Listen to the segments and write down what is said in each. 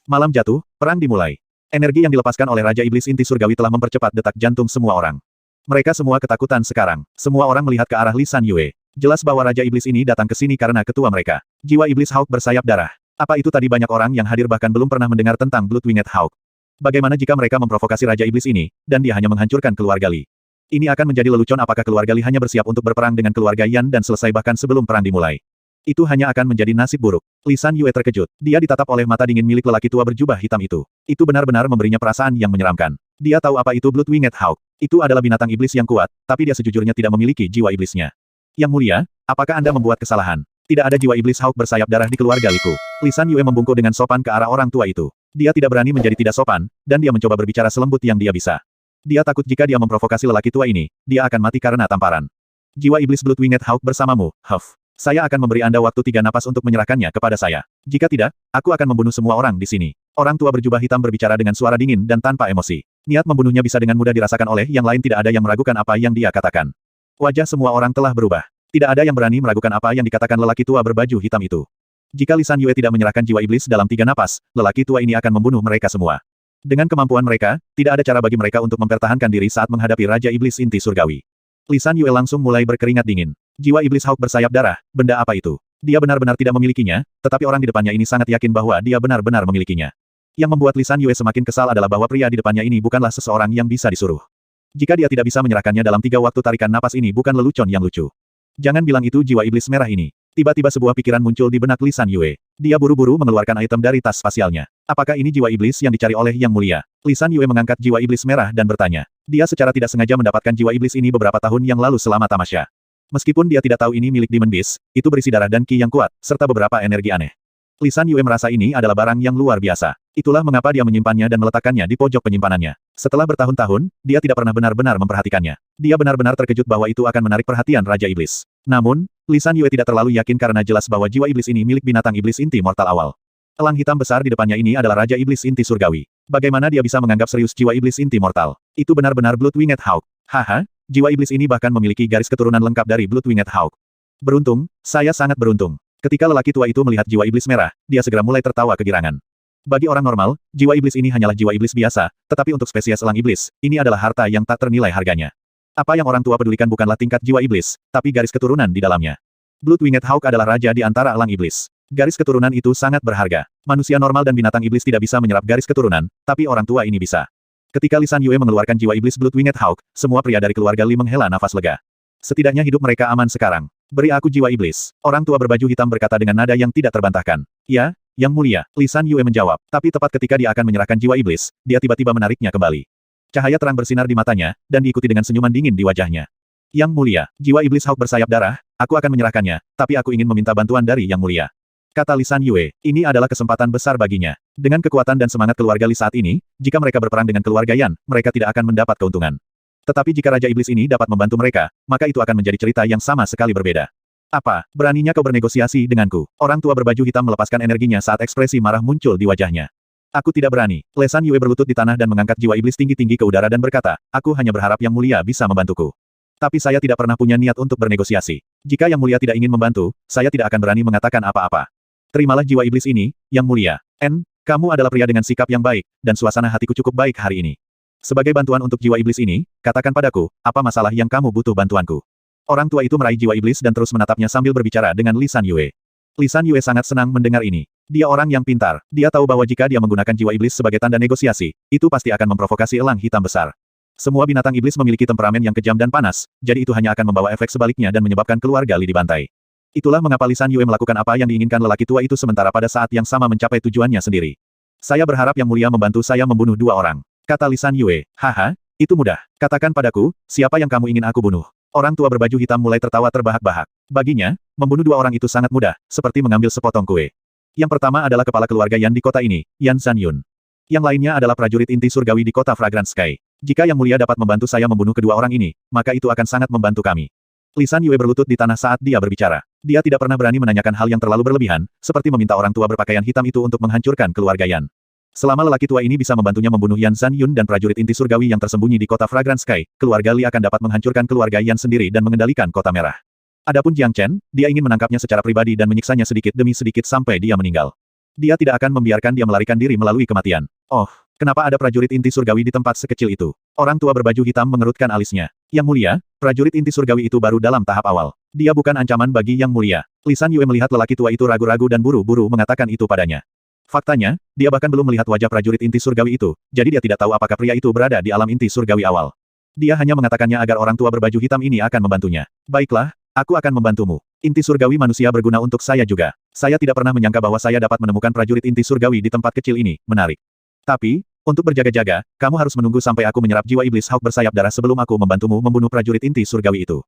Malam jatuh, perang dimulai. Energi yang dilepaskan oleh Raja Iblis Inti Surgawi telah mempercepat detak jantung semua orang. Mereka semua ketakutan sekarang. Semua orang melihat ke arah Li San Yue. Jelas bahwa Raja Iblis ini datang ke sini karena ketua mereka. Jiwa Iblis Hawk bersayap darah. Apa itu tadi banyak orang yang hadir bahkan belum pernah mendengar tentang Blood Winged Hawk. Bagaimana jika mereka memprovokasi Raja Iblis ini, dan dia hanya menghancurkan keluarga Li? Ini akan menjadi lelucon apakah keluarga Li hanya bersiap untuk berperang dengan keluarga Yan dan selesai bahkan sebelum perang dimulai. Itu hanya akan menjadi nasib buruk. Li San Yue terkejut. Dia ditatap oleh mata dingin milik lelaki tua berjubah hitam itu. Itu benar-benar memberinya perasaan yang menyeramkan. Dia tahu apa itu Blood Winged Hawk. Itu adalah binatang iblis yang kuat, tapi dia sejujurnya tidak memiliki jiwa iblisnya. Yang mulia, apakah Anda membuat kesalahan? Tidak ada jiwa iblis Hawk bersayap darah di keluarga Liku. Li San Yue membungkuk dengan sopan ke arah orang tua itu. Dia tidak berani menjadi tidak sopan, dan dia mencoba berbicara selembut yang dia bisa. Dia takut jika dia memprovokasi lelaki tua ini, dia akan mati karena tamparan. Jiwa iblis Blood Winged Hawk bersamamu, Huff. Saya akan memberi Anda waktu 3 napas untuk menyerahkannya kepada saya. Jika tidak, aku akan membunuh semua orang di sini. Orang tua berjubah hitam berbicara dengan suara dingin dan tanpa emosi. Niat membunuhnya bisa dengan mudah dirasakan oleh yang lain, tidak ada yang meragukan apa yang dia katakan. Wajah semua orang telah berubah. Tidak ada yang berani meragukan apa yang dikatakan lelaki tua berbaju hitam itu. Jika Li San Yue tidak menyerahkan jiwa iblis dalam 3 napas, lelaki tua ini akan membunuh mereka semua. Dengan kemampuan mereka, tidak ada cara bagi mereka untuk mempertahankan diri saat menghadapi Raja Iblis Inti Surgawi. Li San Yue langsung mulai berkeringat dingin. Jiwa iblis Hawk bersayap darah, benda apa itu? Dia benar-benar tidak memilikinya, tetapi orang di depannya ini sangat yakin bahwa dia benar-benar memilikinya. Yang membuat Li San Yue semakin kesal adalah bahwa pria di depannya ini bukanlah seseorang yang bisa disuruh. Jika dia tidak bisa menyerahkannya dalam 3 waktu, tarikan napas ini bukan lelucon yang lucu. Jangan bilang itu jiwa iblis merah ini. Tiba-tiba sebuah pikiran muncul di benak Li San Yue. Dia buru-buru mengeluarkan item dari tas spasialnya. Apakah ini jiwa iblis yang dicari oleh Yang Mulia? Li San Yue mengangkat jiwa iblis merah dan bertanya. Dia secara tidak sengaja mendapatkan jiwa iblis ini beberapa tahun yang lalu selama tamasya. Meskipun dia tidak tahu ini milik Demon Beast, itu berisi darah dan ki yang kuat, serta beberapa energi aneh. Li San Yue merasa ini adalah barang yang luar biasa. Itulah mengapa dia menyimpannya dan meletakkannya di pojok penyimpanannya. Setelah bertahun-tahun, dia tidak pernah benar-benar memperhatikannya. Dia benar-benar terkejut bahwa itu akan menarik perhatian Raja Iblis. Namun, Li San Yue tidak terlalu yakin karena jelas bahwa jiwa iblis ini milik binatang iblis inti mortal awal. Elang hitam besar di depannya ini adalah Raja Iblis Inti Surgawi. Bagaimana dia bisa menganggap serius jiwa iblis inti mortal? Itu benar-benar Blood Winged Hawk. Haha, jiwa iblis ini bahkan memiliki garis keturunan lengkap dari Blood Winged Hawk. Beruntung, saya sangat beruntung. Ketika lelaki tua itu melihat jiwa iblis merah, dia segera mulai tertawa kegirangan. Bagi orang normal, jiwa iblis ini hanyalah jiwa iblis biasa, tetapi untuk spesies elang iblis, ini adalah harta yang tak ternilai harganya. Apa yang orang tua pedulikan bukanlah tingkat jiwa iblis, tapi garis keturunan di dalamnya. Blood Winged Hawk adalah raja di antara elang iblis. Garis keturunan itu sangat berharga. Manusia normal dan binatang iblis tidak bisa menyerap garis keturunan, tapi orang tua ini bisa. Ketika Li San Yue mengeluarkan jiwa iblis Blood Winged Hawk, semua pria dari keluarga Li menghela nafas lega. Setidaknya hidup mereka aman sekarang. Beri aku jiwa iblis. Orang tua berbaju hitam berkata dengan nada yang tidak terbantahkan. Ya, Yang Mulia, Li San Yue menjawab. Tapi tepat ketika dia akan menyerahkan jiwa iblis, dia tiba-tiba menariknya kembali. Cahaya terang bersinar di matanya, dan diikuti dengan senyuman dingin di wajahnya. Yang Mulia, jiwa iblis Hawk bersayap darah, aku akan menyerahkannya, tapi aku ingin meminta bantuan dari Yang Mulia. Kata Li San Yue, ini adalah kesempatan besar baginya. Dengan kekuatan dan semangat keluarga Li saat ini, jika mereka berperang dengan keluarga Yan, mereka tidak akan mendapat keuntungan. Tetapi jika Raja Iblis ini dapat membantu mereka, maka itu akan menjadi cerita yang sama sekali berbeda. Apa, beraninya kau bernegosiasi denganku? Orang tua berbaju hitam melepaskan energinya saat ekspresi marah muncul di wajahnya. Aku tidak berani. Li San Yue berlutut di tanah dan mengangkat jiwa iblis tinggi-tinggi ke udara dan berkata, aku hanya berharap Yang Mulia bisa membantuku. Tapi saya tidak pernah punya niat untuk bernegosiasi. Jika Yang Mulia tidak ingin membantu, saya tidak akan berani mengatakan apa-apa. Terimalah jiwa iblis ini, Yang Mulia. Kamu adalah pria dengan sikap yang baik, dan suasana hatiku cukup baik hari ini. Sebagai bantuan untuk jiwa iblis ini, katakan padaku, apa masalah yang kamu butuh bantuanku? Orang tua itu meraih jiwa iblis dan terus menatapnya sambil berbicara dengan Li San Yue. Li San Yue sangat senang mendengar ini. Dia orang yang pintar. Dia tahu bahwa jika dia menggunakan jiwa iblis sebagai tanda negosiasi, itu pasti akan memprovokasi elang hitam besar. Semua binatang iblis memiliki temperamen yang kejam dan panas, jadi itu hanya akan membawa efek sebaliknya dan menyebabkan keluarga Li dibantai. Itulah mengapa Li San Yue melakukan apa yang diinginkan lelaki tua itu sementara pada saat yang sama mencapai tujuannya sendiri. Saya berharap Yang Mulia membantu saya membunuh 2 orang. Kata Li San Yue. Haha, itu mudah. Katakan padaku, siapa yang kamu ingin aku bunuh? Orang tua berbaju hitam mulai tertawa terbahak-bahak. Baginya, membunuh 2 orang itu sangat mudah, seperti mengambil sepotong kue. Yang pertama adalah kepala keluarga Yan di kota ini, Yan Zanyun. Yang lainnya adalah prajurit inti surgawi di kota Fragrant Sky. Jika Yang Mulia dapat membantu saya membunuh kedua orang ini, maka itu akan sangat membantu kami. Li San Yue berlutut di tanah saat dia berbicara. Dia tidak pernah berani menanyakan hal yang terlalu berlebihan, seperti meminta orang tua berpakaian hitam itu untuk menghancurkan keluarga Yan. Selama lelaki tua ini bisa membantunya membunuh Yan Zanyun dan prajurit inti surgawi yang tersembunyi di kota Fragrant Sky, keluarga Li akan dapat menghancurkan keluarga Yan sendiri dan mengendalikan kota merah. Adapun Jiang Chen, dia ingin menangkapnya secara pribadi dan menyiksanya sedikit demi sedikit sampai dia meninggal. Dia tidak akan membiarkan dia melarikan diri melalui kematian. Oh, kenapa ada prajurit inti surgawi di tempat sekecil itu? Orang tua berbaju hitam mengerutkan alisnya. Yang mulia, prajurit inti surgawi itu baru dalam tahap awal. Dia bukan ancaman bagi Yang Mulia. Lisan Yue melihat lelaki tua itu ragu-ragu dan buru-buru mengatakan itu padanya. Faktanya, dia bahkan belum melihat wajah prajurit inti surgawi itu, jadi dia tidak tahu apakah pria itu berada di alam inti surgawi awal. Dia hanya mengatakannya agar orang tua berbaju hitam ini akan membantunya. Baiklah, aku akan membantumu. Inti surgawi manusia berguna untuk saya juga. Saya tidak pernah menyangka bahwa saya dapat menemukan prajurit inti surgawi di tempat kecil ini, menarik. Tapi, untuk berjaga-jaga, kamu harus menunggu sampai aku menyerap jiwa iblis Hawk bersayap darah sebelum aku membantumu membunuh prajurit inti surgawi itu.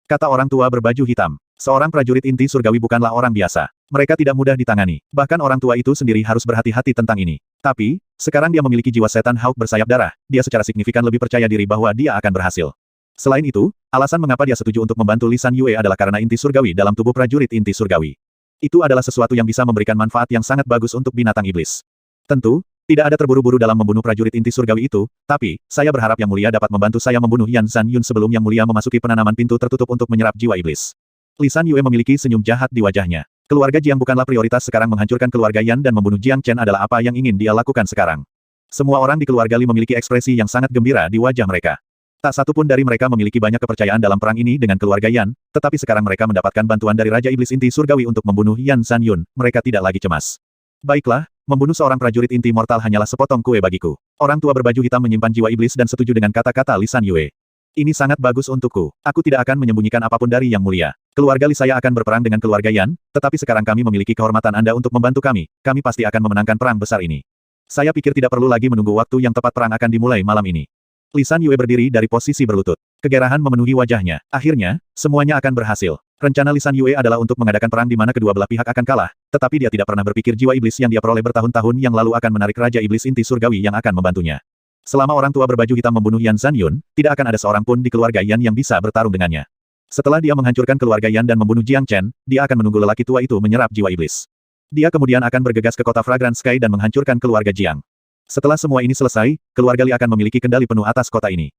Kata orang tua berbaju hitam. Seorang prajurit inti surgawi bukanlah orang biasa. Mereka tidak mudah ditangani. Bahkan orang tua itu sendiri harus berhati-hati tentang ini. Tapi, sekarang dia memiliki jiwa setan Hawk bersayap darah, dia secara signifikan lebih percaya diri bahwa dia akan berhasil. Selain itu, alasan mengapa dia setuju untuk membantu Lisan Yue adalah karena inti surgawi dalam tubuh prajurit inti surgawi. Itu adalah sesuatu yang bisa memberikan manfaat yang sangat bagus untuk binatang iblis. Tentu, tidak ada terburu-buru dalam membunuh prajurit inti surgawi itu, tapi, saya berharap Yang Mulia dapat membantu saya membunuh Yan Zhan Yun sebelum Yang Mulia memasuki penanaman pintu tertutup untuk menyerap jiwa iblis. Lisan Yue memiliki senyum jahat di wajahnya. Keluarga Jiang bukanlah prioritas sekarang, menghancurkan keluarga Yan dan membunuh Jiang Chen adalah apa yang ingin dia lakukan sekarang. Semua orang di keluarga Li memiliki ekspresi yang sangat gembira di wajah mereka. Tak satu pun dari mereka memiliki banyak kepercayaan dalam perang ini dengan keluarga Yan, tetapi sekarang mereka mendapatkan bantuan dari Raja Iblis Inti Surgawi untuk membunuh Yan Zhan Yun, mereka tidak lagi cemas. Baiklah, membunuh seorang prajurit inti mortal hanyalah sepotong kue bagiku. Orang tua berbaju hitam menyimpan jiwa iblis dan setuju dengan kata-kata Lisan Yue. Ini sangat bagus untukku. Aku tidak akan menyembunyikan apapun dari Yang Mulia. Keluarga Li saya akan berperang dengan keluarga Yan, tetapi sekarang kami memiliki kehormatan Anda untuk membantu kami. Kami pasti akan memenangkan perang besar ini. Saya pikir tidak perlu lagi menunggu waktu yang tepat, perang akan dimulai malam ini. Lisan Yue berdiri dari posisi berlutut. Kegerahan memenuhi wajahnya. Akhirnya, semuanya akan berhasil. Rencana Lisan Yue adalah untuk mengadakan perang di mana kedua belah pihak akan kalah, tetapi dia tidak pernah berpikir jiwa iblis yang dia peroleh bertahun-tahun yang lalu akan menarik Raja Iblis Inti Surgawi yang akan membantunya. Selama orang tua berbaju hitam membunuh Yan Zhan Yun, tidak akan ada seorang pun di keluarga Yan yang bisa bertarung dengannya. Setelah dia menghancurkan keluarga Yan dan membunuh Jiang Chen, dia akan menunggu lelaki tua itu menyerap jiwa iblis. Dia kemudian akan bergegas ke kota Fragrant Sky dan menghancurkan keluarga Jiang. Setelah semua ini selesai, keluarga Li akan memiliki kendali penuh atas kota ini.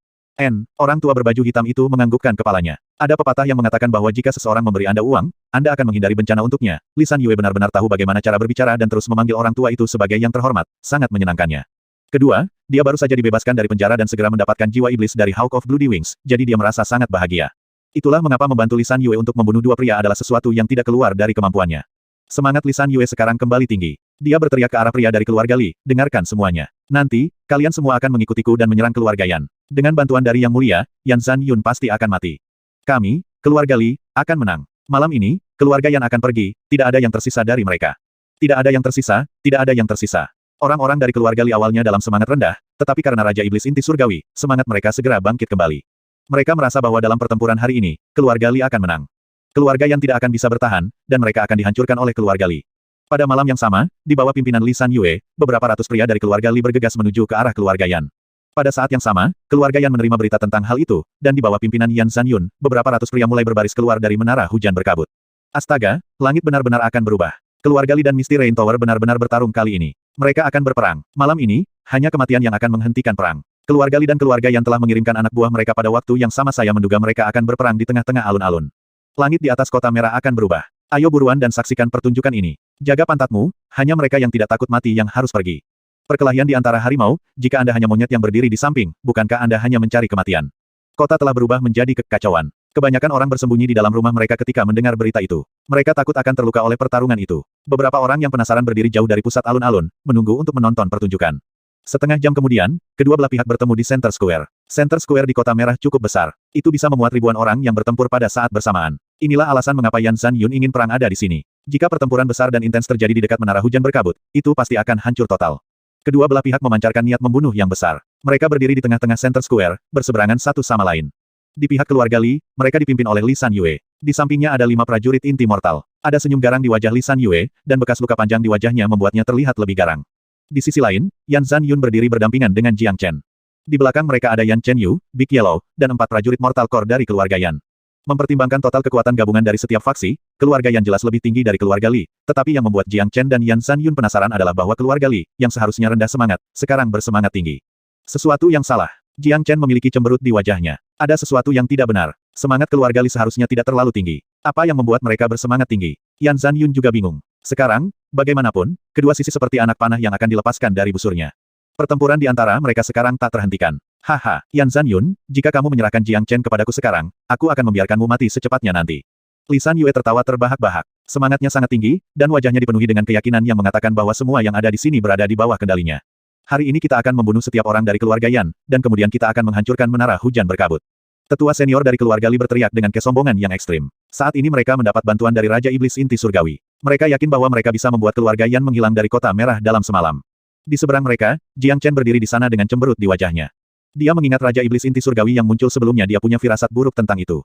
Orang tua berbaju hitam itu menganggukkan kepalanya. Ada pepatah yang mengatakan bahwa jika seseorang memberi Anda uang, Anda akan menghindari bencana untuknya. Lisan Yue benar-benar tahu bagaimana cara berbicara dan terus memanggil orang tua itu sebagai yang terhormat, sangat menyenangkannya. Kedua, dia baru saja dibebaskan dari penjara dan segera mendapatkan jiwa iblis dari Hawk of Bloody Wings, jadi dia merasa sangat bahagia. Itulah mengapa membantu Lisan Yue untuk membunuh dua pria adalah sesuatu yang tidak keluar dari kemampuannya. Semangat Lisan Yue sekarang kembali tinggi. Dia berteriak ke arah pria dari keluarga Li, dengarkan semuanya. Nanti, kalian semua akan mengikutiku dan menyerang keluarga Yan. Dengan bantuan dari Yang Mulia, Yan Zhan Yun pasti akan mati. Kami, keluarga Li, akan menang. Malam ini, keluarga Yan akan pergi, tidak ada yang tersisa dari mereka. Tidak ada yang tersisa, tidak ada yang tersisa. Orang-orang dari keluarga Li awalnya dalam semangat rendah, tetapi karena Raja Iblis Inti Surgawi, semangat mereka segera bangkit kembali. Mereka merasa bahwa dalam pertempuran hari ini, keluarga Li akan menang. Keluarga Yan tidak akan bisa bertahan, dan mereka akan dihancurkan oleh keluarga Li. Pada malam yang sama, di bawah pimpinan Lisan Yue, beberapa ratus pria dari keluarga Li bergegas menuju ke arah keluarga Yan. Pada saat yang sama, keluarga Yan menerima berita tentang hal itu, dan di bawah pimpinan Yan Zhan Yun, beberapa ratus pria mulai berbaris keluar dari menara hujan berkabut. Astaga, langit benar-benar akan berubah. Keluarga Li dan Misty Rain Tower benar-benar bertarung kali ini. Mereka akan berperang. Malam ini, hanya kematian yang akan menghentikan perang. Keluarga Li dan keluarga Yan telah mengirimkan anak buah mereka pada waktu yang sama. Saya menduga mereka akan berperang di tengah-tengah alun-alun. Langit di atas kota merah akan berubah. Ayo buruan dan saksikan pertunjukan ini. Jaga pantatmu, hanya mereka yang tidak takut mati yang harus pergi. Perkelahian di antara harimau, jika Anda hanya monyet yang berdiri di samping, bukankah Anda hanya mencari kematian? Kota telah berubah menjadi kekacauan. Kebanyakan orang bersembunyi di dalam rumah mereka ketika mendengar berita itu. Mereka takut akan terluka oleh pertarungan itu. Beberapa orang yang penasaran berdiri jauh dari pusat alun-alun, menunggu untuk menonton pertunjukan. Setengah jam kemudian, kedua belah pihak bertemu di Center Square. Center Square di kota merah cukup besar. Itu bisa memuat ribuan orang yang bertempur pada saat bersamaan. Inilah alasan mengapa Yan Zhan Yun ingin perang ada di sini. Jika pertempuran besar dan intens terjadi di dekat menara hujan berkabut, itu pasti akan hancur total. Kedua belah pihak memancarkan niat membunuh yang besar. Mereka berdiri di tengah-tengah Center Square, berseberangan satu sama lain. Di pihak keluarga Li, mereka dipimpin oleh Lisan Yue. Di sampingnya ada 5 prajurit inti mortal. Ada senyum garang di wajah Lisan Yue, dan bekas luka panjang di wajahnya membuatnya terlihat lebih garang. Di sisi lain, Yan Zhan Yun berdiri berdampingan dengan Jiang Chen. Di belakang mereka ada Yan Chen Yu, Big Yellow, dan 4 prajurit mortal core dari keluarga Yan. Mempertimbangkan total kekuatan gabungan dari setiap faksi, keluarga Yan jelas lebih tinggi dari keluarga Li. Tetapi yang membuat Jiang Chen dan Yan Zhan Yun penasaran adalah bahwa keluarga Li, yang seharusnya rendah semangat, sekarang bersemangat tinggi. Sesuatu yang salah. Jiang Chen memiliki cemberut di wajahnya. Ada sesuatu yang tidak benar. Semangat keluarga Li seharusnya tidak terlalu tinggi. Apa yang membuat mereka bersemangat tinggi? Yan Zhan Yun juga bingung. Sekarang, bagaimanapun, kedua sisi seperti anak panah yang akan dilepaskan dari busurnya. Pertempuran di antara mereka sekarang tak terhentikan. Haha, Yan Zanyun, jika kamu menyerahkan Jiang Chen kepadaku sekarang, aku akan membiarkanmu mati secepatnya nanti. Li San Yue tertawa terbahak-bahak. Semangatnya sangat tinggi, dan wajahnya dipenuhi dengan keyakinan yang mengatakan bahwa semua yang ada di sini berada di bawah kendalinya. Hari ini kita akan membunuh setiap orang dari keluarga Yan, dan kemudian kita akan menghancurkan menara hujan berkabut. Tetua senior dari keluarga Li berteriak dengan kesombongan yang ekstrim. Saat ini mereka mendapat bantuan dari Raja Iblis Inti Surgawi. Mereka yakin bahwa mereka bisa membuat keluarga Yan menghilang dari kota merah dalam semalam. Di seberang mereka, Jiang Chen berdiri di sana dengan cemberut di wajahnya. Dia mengingat Raja Iblis Inti Surgawi yang muncul sebelumnya. Dia punya firasat buruk tentang itu.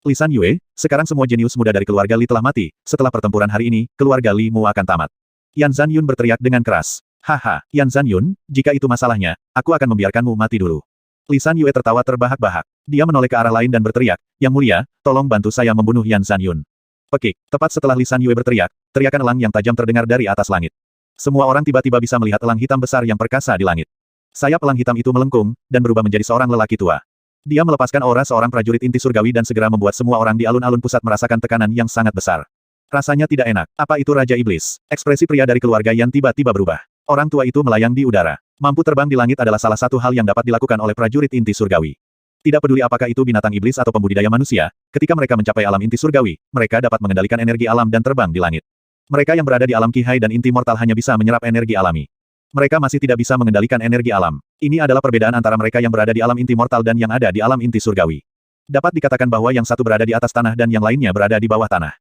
Li San Yue, sekarang semua jenius muda dari keluarga Li telah mati. Setelah pertempuran hari ini, keluarga Li Mu akan tamat. Yan Zanyun berteriak dengan keras. Haha, Yan Zanyun, jika itu masalahnya, aku akan membiarkanmu mati dulu. Li San Yue tertawa terbahak-bahak. Dia menoleh ke arah lain dan berteriak, Yang mulia, tolong bantu saya membunuh Yan Zanyun. Pekik, tepat setelah Li San Yue berteriak, teriakan elang yang tajam terdengar dari atas langit. Semua orang tiba-tiba bisa melihat elang hitam besar yang perkasa di langit. Sayap elang hitam itu melengkung, dan berubah menjadi seorang lelaki tua. Dia melepaskan aura seorang prajurit inti surgawi dan segera membuat semua orang di alun-alun pusat merasakan tekanan yang sangat besar. Rasanya tidak enak. Apa itu Raja Iblis? Ekspresi pria dari keluarga Yan tiba-tiba berubah. Orang tua itu melayang di udara. Mampu terbang di langit adalah salah satu hal yang dapat dilakukan oleh prajurit inti surgawi. Tidak peduli apakah itu binatang iblis atau pembudidaya manusia, ketika mereka mencapai alam inti surgawi, mereka dapat mengendalikan energi alam dan terbang di langit. Mereka yang berada di alam Qihai dan inti mortal hanya bisa menyerap energi alami. Mereka masih tidak bisa mengendalikan energi alam. Ini adalah perbedaan antara mereka yang berada di alam inti mortal dan yang ada di alam inti surgawi. Dapat dikatakan bahwa yang satu berada di atas tanah dan yang lainnya berada di bawah tanah.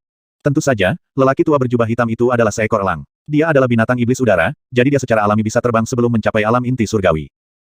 Tentu saja, lelaki tua berjubah hitam itu adalah seekor elang. Dia adalah binatang iblis udara, jadi dia secara alami bisa terbang sebelum mencapai alam inti surgawi.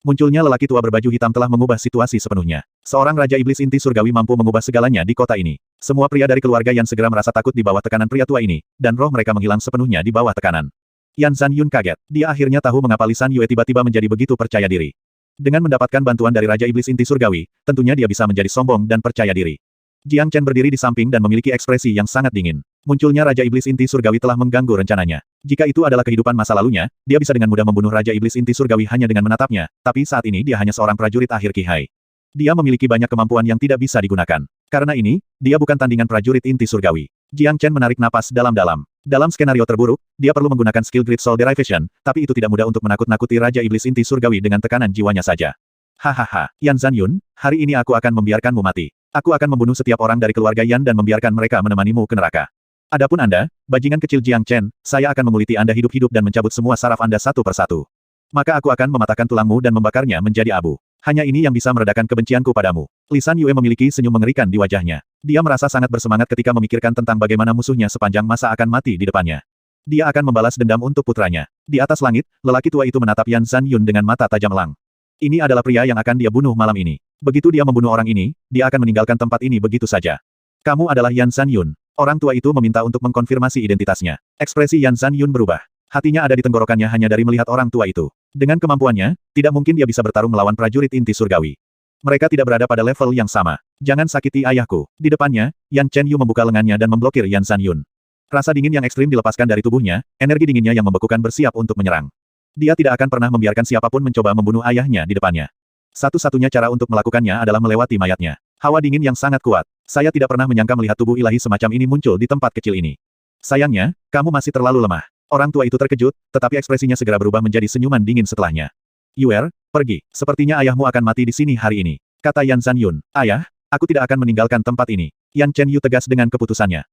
Munculnya lelaki tua berbaju hitam telah mengubah situasi sepenuhnya. Seorang Raja Iblis Inti Surgawi mampu mengubah segalanya di kota ini. Semua pria dari keluarga Yan segera merasa takut di bawah tekanan pria tua ini, dan roh mereka menghilang sepenuhnya di bawah tekanan. Yan Zanyun kaget. Dia akhirnya tahu mengapa Li San Yue tiba-tiba menjadi begitu percaya diri. Dengan mendapatkan bantuan dari Raja Iblis Inti Surgawi, tentunya dia bisa menjadi sombong dan percaya diri. Jiang Chen berdiri di samping dan memiliki ekspresi yang sangat dingin. Munculnya Raja Iblis Inti Surgawi telah mengganggu rencananya. Jika itu adalah kehidupan masa lalunya, dia bisa dengan mudah membunuh Raja Iblis Inti Surgawi hanya dengan menatapnya, tapi saat ini dia hanya seorang prajurit akhir Qihai. Dia memiliki banyak kemampuan yang tidak bisa digunakan. Karena ini, dia bukan tandingan prajurit inti surgawi. Jiang Chen menarik napas dalam-dalam. Dalam skenario terburuk, dia perlu menggunakan skill Great Soul Derivation, tapi itu tidak mudah untuk menakut-nakuti Raja Iblis Inti Surgawi dengan tekanan jiwanya saja. Hahaha, Yan Zanyun, hari ini aku akan membiarkanmu mati. Aku akan membunuh setiap orang dari keluarga Yan dan membiarkan mereka menemanimu ke neraka. Adapun Anda, bajingan kecil Jiang Chen, saya akan menguliti Anda hidup-hidup dan mencabut semua saraf Anda satu persatu. Maka aku akan mematahkan tulangmu dan membakarnya menjadi abu. Hanya ini yang bisa meredakan kebencianku padamu. Li San Yue memiliki senyum mengerikan di wajahnya. Dia merasa sangat bersemangat ketika memikirkan tentang bagaimana musuhnya sepanjang masa akan mati di depannya. Dia akan membalas dendam untuk putranya. Di atas langit, lelaki tua itu menatap Yan Zanyun dengan mata tajam elang. Ini adalah pria yang akan dia bunuh malam ini. Begitu dia membunuh orang ini, dia akan meninggalkan tempat ini begitu saja. Kamu adalah Yan Zanyun. Orang tua itu meminta untuk mengkonfirmasi identitasnya. Ekspresi Yan Zanyun berubah. Hatinya ada di tenggorokannya hanya dari melihat orang tua itu. Dengan kemampuannya, tidak mungkin dia bisa bertarung melawan prajurit inti surgawi. Mereka tidak berada pada level yang sama. Jangan sakiti ayahku. Di depannya, Yan Chenyu membuka lengannya dan memblokir Yan Zanyun. Rasa dingin yang ekstrim dilepaskan dari tubuhnya, energi dinginnya yang membekukan bersiap untuk menyerang. Dia tidak akan pernah membiarkan siapapun mencoba membunuh ayahnya di depannya. Satu-satunya cara untuk melakukannya adalah melewati mayatnya. Hawa dingin yang sangat kuat. Saya tidak pernah menyangka melihat tubuh ilahi semacam ini muncul di tempat kecil ini. Sayangnya, kamu masih terlalu lemah. Orang tua itu terkejut, tetapi ekspresinya segera berubah menjadi senyuman dingin setelahnya. Yuer, pergi. Sepertinya ayahmu akan mati di sini hari ini. Kata Yan Zanyun. Ayah, aku tidak akan meninggalkan tempat ini. Yan Chenyu tegas dengan keputusannya.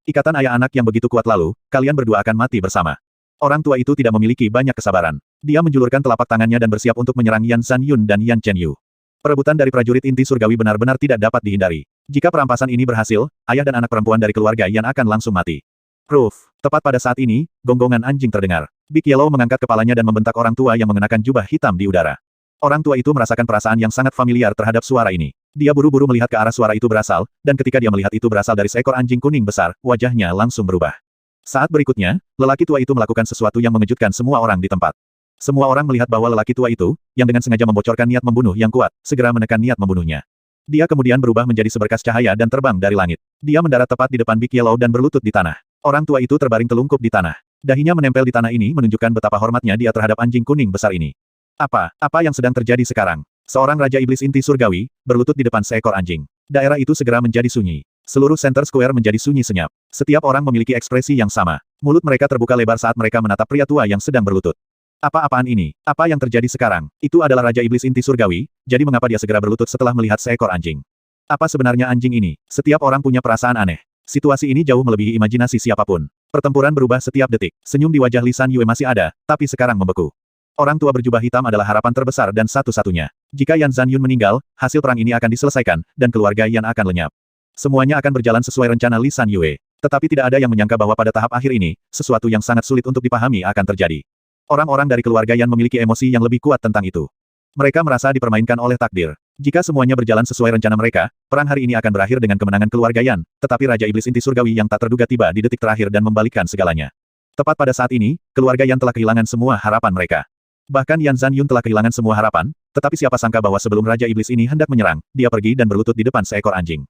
Ikatan ayah anak yang begitu kuat lalu, kalian berdua akan mati bersama. Orang tua itu tidak memiliki banyak kesabaran. Dia menjulurkan telapak tangannya dan bersiap untuk menyerang Yan Zanyun dan Yan Chenyu. Perebutan dari prajurit inti surgawi benar-benar tidak dapat dihindari. Jika perampasan ini berhasil, ayah dan anak perempuan dari keluarga Yan akan langsung mati. Proof. Tepat pada saat ini, gonggongan anjing terdengar. Big Yellow mengangkat kepalanya dan membentak orang tua yang mengenakan jubah hitam di udara. Orang tua itu merasakan perasaan yang sangat familiar terhadap suara ini. Dia buru-buru melihat ke arah suara itu berasal, dan ketika dia melihat itu berasal dari seekor anjing kuning besar, wajahnya langsung berubah. Saat berikutnya, lelaki tua itu melakukan sesuatu yang mengejutkan semua orang di tempat. Semua orang melihat bahwa lelaki tua itu, yang dengan sengaja membocorkan niat membunuh yang kuat, segera menekan niat membunuhnya. Dia kemudian berubah menjadi seberkas cahaya dan terbang dari langit. Dia mendarat tepat di depan Big Yellow dan berlutut di tanah. Orang tua itu terbaring telungkup di tanah. Dahinya menempel di tanah ini menunjukkan betapa hormatnya dia terhadap anjing kuning besar ini. Apa yang sedang terjadi sekarang? Seorang Raja Iblis Inti Surgawi, berlutut di depan seekor anjing. Daerah itu segera menjadi sunyi. Seluruh Center Square menjadi sunyi senyap. Setiap orang memiliki ekspresi yang sama. Mulut mereka terbuka lebar saat mereka menatap pria tua yang sedang berlutut. Apa-apaan ini? Apa yang terjadi sekarang? Itu adalah Raja Iblis Inti Surgawi, jadi mengapa dia segera berlutut setelah melihat seekor anjing? Apa sebenarnya anjing ini? Setiap orang punya perasaan aneh. Situasi ini jauh melebihi imajinasi siapapun. Pertempuran berubah setiap detik. Senyum di wajah Li San Yue masih ada, tapi sekarang membeku. Orang tua berjubah hitam adalah harapan terbesar dan satu-satunya. Jika Yan Zanyun meninggal, hasil perang ini akan diselesaikan, dan keluarga Yan akan lenyap. Semuanya akan berjalan sesuai rencana Li San Yue. Tetapi tidak ada yang menyangka bahwa pada tahap akhir ini, sesuatu yang sangat sulit untuk dipahami akan terjadi. Orang-orang dari keluarga Yan memiliki emosi yang lebih kuat tentang itu. Mereka merasa dipermainkan oleh takdir. Jika semuanya berjalan sesuai rencana mereka, perang hari ini akan berakhir dengan kemenangan keluarga Yan, tetapi Raja Iblis Inti Surgawi yang tak terduga tiba di detik terakhir dan membalikkan segalanya. Tepat pada saat ini, keluarga Yan telah kehilangan semua harapan mereka. Bahkan Yan Zanyun telah kehilangan semua harapan, tetapi siapa sangka bahwa sebelum Raja Iblis ini hendak menyerang, dia pergi dan berlutut di depan seekor anjing.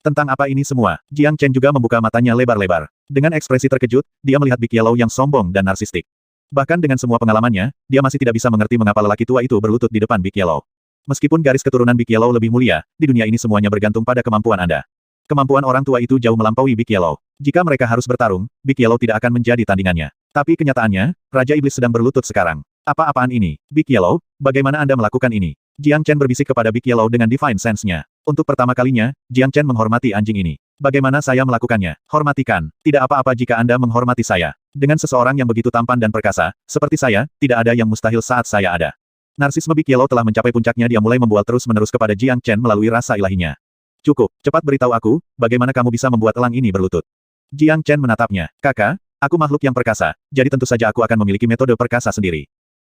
Tentang apa ini semua, Jiang Chen juga membuka matanya lebar-lebar. Dengan ekspresi terkejut, dia melihat Big Yellow yang sombong dan narsistik. Bahkan dengan semua pengalamannya, dia masih tidak bisa mengerti mengapa lelaki tua itu berlutut di depan Big Yellow. Meskipun garis keturunan Big Yellow lebih mulia, di dunia ini semuanya bergantung pada kemampuan Anda. Kemampuan orang tua itu jauh melampaui Big Yellow. Jika mereka harus bertarung, Big Yellow tidak akan menjadi tandingannya. Tapi kenyataannya, Raja Iblis sedang berlutut sekarang. Apa-apaan ini? Big Yellow, bagaimana Anda melakukan ini? Jiang Chen berbisik kepada Big Yellow dengan Divine Sense-nya. Untuk pertama kalinya, Jiang Chen menghormati anjing ini. Bagaimana saya melakukannya? Hormatikan. Tidak apa-apa jika Anda menghormati saya. Dengan seseorang yang begitu tampan dan perkasa, seperti saya, tidak ada yang mustahil saat saya ada. Narsisme Big Yellow telah mencapai puncaknya, dia mulai membual terus-menerus kepada Jiang Chen melalui rasa ilahinya. Cukup, cepat beritahu aku, bagaimana kamu bisa membuat elang ini berlutut? Jiang Chen menatapnya. Kakak, aku makhluk yang perkasa, jadi tentu saja aku akan memiliki metode perkasa sendiri.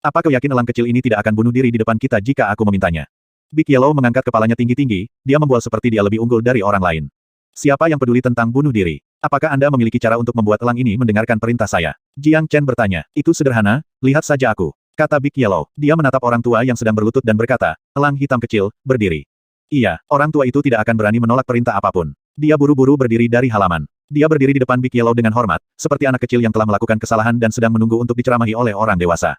Apa kau yakin elang kecil ini tidak akan bunuh diri di depan kita jika aku memintanya? Big Yellow mengangkat kepalanya tinggi-tinggi, dia membual seperti dia lebih unggul dari orang lain. Siapa yang peduli tentang bunuh diri? Apakah Anda memiliki cara untuk membuat elang ini mendengarkan perintah saya? Jiang Chen bertanya. Itu sederhana, lihat saja aku. Kata Big Yellow. Dia menatap orang tua yang sedang berlutut dan berkata, elang hitam kecil, berdiri. Iya, orang tua itu tidak akan berani menolak perintah apapun. Dia buru-buru berdiri dari halaman. Dia berdiri di depan Big Yellow dengan hormat, seperti anak kecil yang telah melakukan kesalahan dan sedang menunggu untuk diceramahi oleh orang dewasa.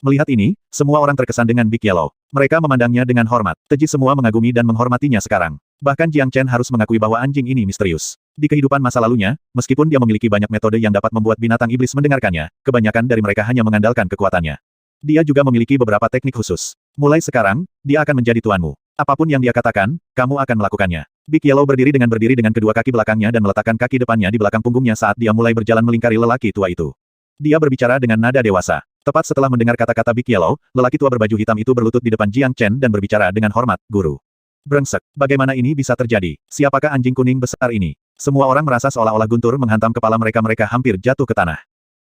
Melihat ini, semua orang terkesan dengan Big Yellow. Mereka memandangnya dengan hormat. Teji semua mengagumi dan menghormatinya sekarang. Bahkan Jiang Chen harus mengakui bahwa anjing ini misterius. Di kehidupan masa lalunya, meskipun dia memiliki banyak metode yang dapat membuat binatang iblis mendengarkannya, kebanyakan dari mereka hanya mengandalkan kekuatannya. Dia juga memiliki beberapa teknik khusus. Mulai sekarang, dia akan menjadi tuanmu. Apapun yang dia katakan, kamu akan melakukannya. Big Yellow berdiri dengan kedua kaki belakangnya dan meletakkan kaki depannya di belakang punggungnya saat dia mulai berjalan melingkari lelaki tua itu. Dia berbicara dengan nada dewasa. Tepat setelah mendengar kata-kata Big Yellow, lelaki tua berbaju hitam itu berlutut di depan Jiang Chen dan berbicara dengan hormat, Guru. Brengsek, bagaimana ini bisa terjadi? Siapakah anjing kuning besar ini? Semua orang merasa seolah-olah guntur menghantam kepala mereka hampir jatuh ke tanah.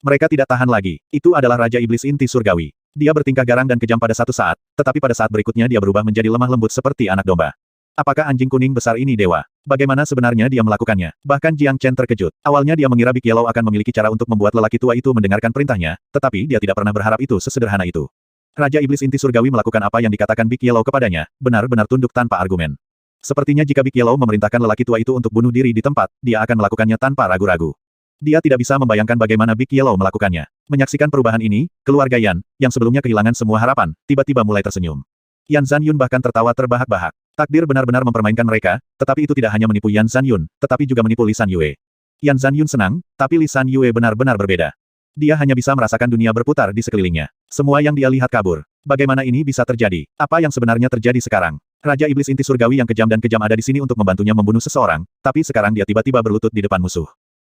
Mereka tidak tahan lagi. Itu adalah Raja Iblis Inti Surgawi. Dia bertingkah garang dan kejam pada satu saat, tetapi pada saat berikutnya dia berubah menjadi lemah lembut seperti anak domba. Apakah anjing kuning besar ini dewa? Bagaimana sebenarnya dia melakukannya? Bahkan Jiang Chen terkejut. Awalnya dia mengira Big Yellow akan memiliki cara untuk membuat lelaki tua itu mendengarkan perintahnya, tetapi dia tidak pernah berharap itu sesederhana itu. Raja Iblis Inti Surgawi melakukan apa yang dikatakan Big Yellow kepadanya, benar-benar tunduk tanpa argumen. Sepertinya jika Big Yellow memerintahkan lelaki tua itu untuk bunuh diri di tempat, dia akan melakukannya tanpa ragu-ragu. Dia tidak bisa membayangkan bagaimana Big Yellow melakukannya. Menyaksikan perubahan ini, keluarga Yan, yang sebelumnya kehilangan semua harapan, tiba-tiba mulai tersenyum. Yan Zanyun bahkan tertawa terbahak-bahak. Takdir benar-benar mempermainkan mereka, tetapi itu tidak hanya menipu Yan Zanyun, tetapi juga menipu Li San Yue. Yan Zanyun senang, tapi Li San Yue benar-benar berbeda. Dia hanya bisa merasakan dunia berputar di sekelilingnya. Semua yang dia lihat kabur. Bagaimana ini bisa terjadi? Apa yang sebenarnya terjadi sekarang? Raja Iblis Inti Surgawi yang kejam dan kejam ada di sini untuk membantunya membunuh seseorang, tapi sekarang dia tiba-tiba berlutut di depan musuh.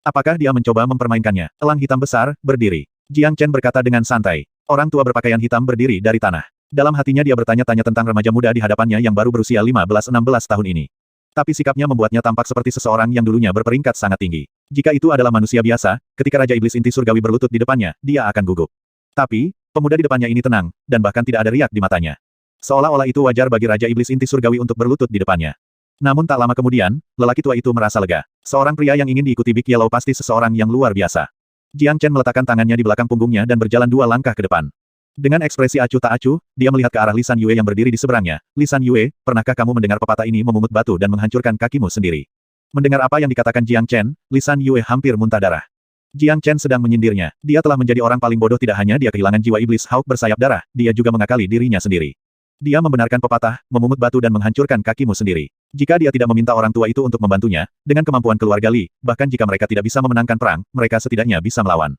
Apakah dia mencoba mempermainkannya? Elang hitam besar, berdiri. Jiang Chen berkata dengan santai. Orang tua berpakaian hitam berdiri dari tanah. Dalam hatinya dia bertanya-tanya tentang remaja muda di hadapannya yang baru berusia 15-16 tahun ini. Tapi sikapnya membuatnya tampak seperti seseorang yang dulunya berperingkat sangat tinggi. Jika itu adalah manusia biasa, ketika Raja Iblis Inti Surgawi berlutut di depannya, dia akan gugup. Tapi, pemuda di depannya ini tenang, dan bahkan tidak ada riak di matanya. Seolah-olah itu wajar bagi Raja Iblis Inti Surgawi untuk berlutut di depannya. Namun tak lama kemudian, lelaki tua itu merasa lega. Seorang pria yang ingin diikuti Big Yellow pasti seseorang yang luar biasa. Jiang Chen meletakkan tangannya di belakang punggungnya dan berjalan 2 langkah ke depan. Dengan ekspresi acuh tak acuh, dia melihat ke arah Li San Yue yang berdiri di seberangnya. Li San Yue, pernahkah kamu mendengar pepatah ini memungut batu dan menghancurkan kakimu sendiri? Mendengar apa yang dikatakan Jiang Chen, Li San Yue hampir muntah darah. Jiang Chen sedang menyindirnya. Dia telah menjadi orang paling bodoh, tidak hanya dia kehilangan jiwa iblis Hawk bersayap darah, dia juga mengakali dirinya sendiri. Dia membenarkan pepatah, memungut batu dan menghancurkan kakimu sendiri. Jika dia tidak meminta orang tua itu untuk membantunya, dengan kemampuan keluarga Li, bahkan jika mereka tidak bisa memenangkan perang, mereka setidaknya bisa melawan.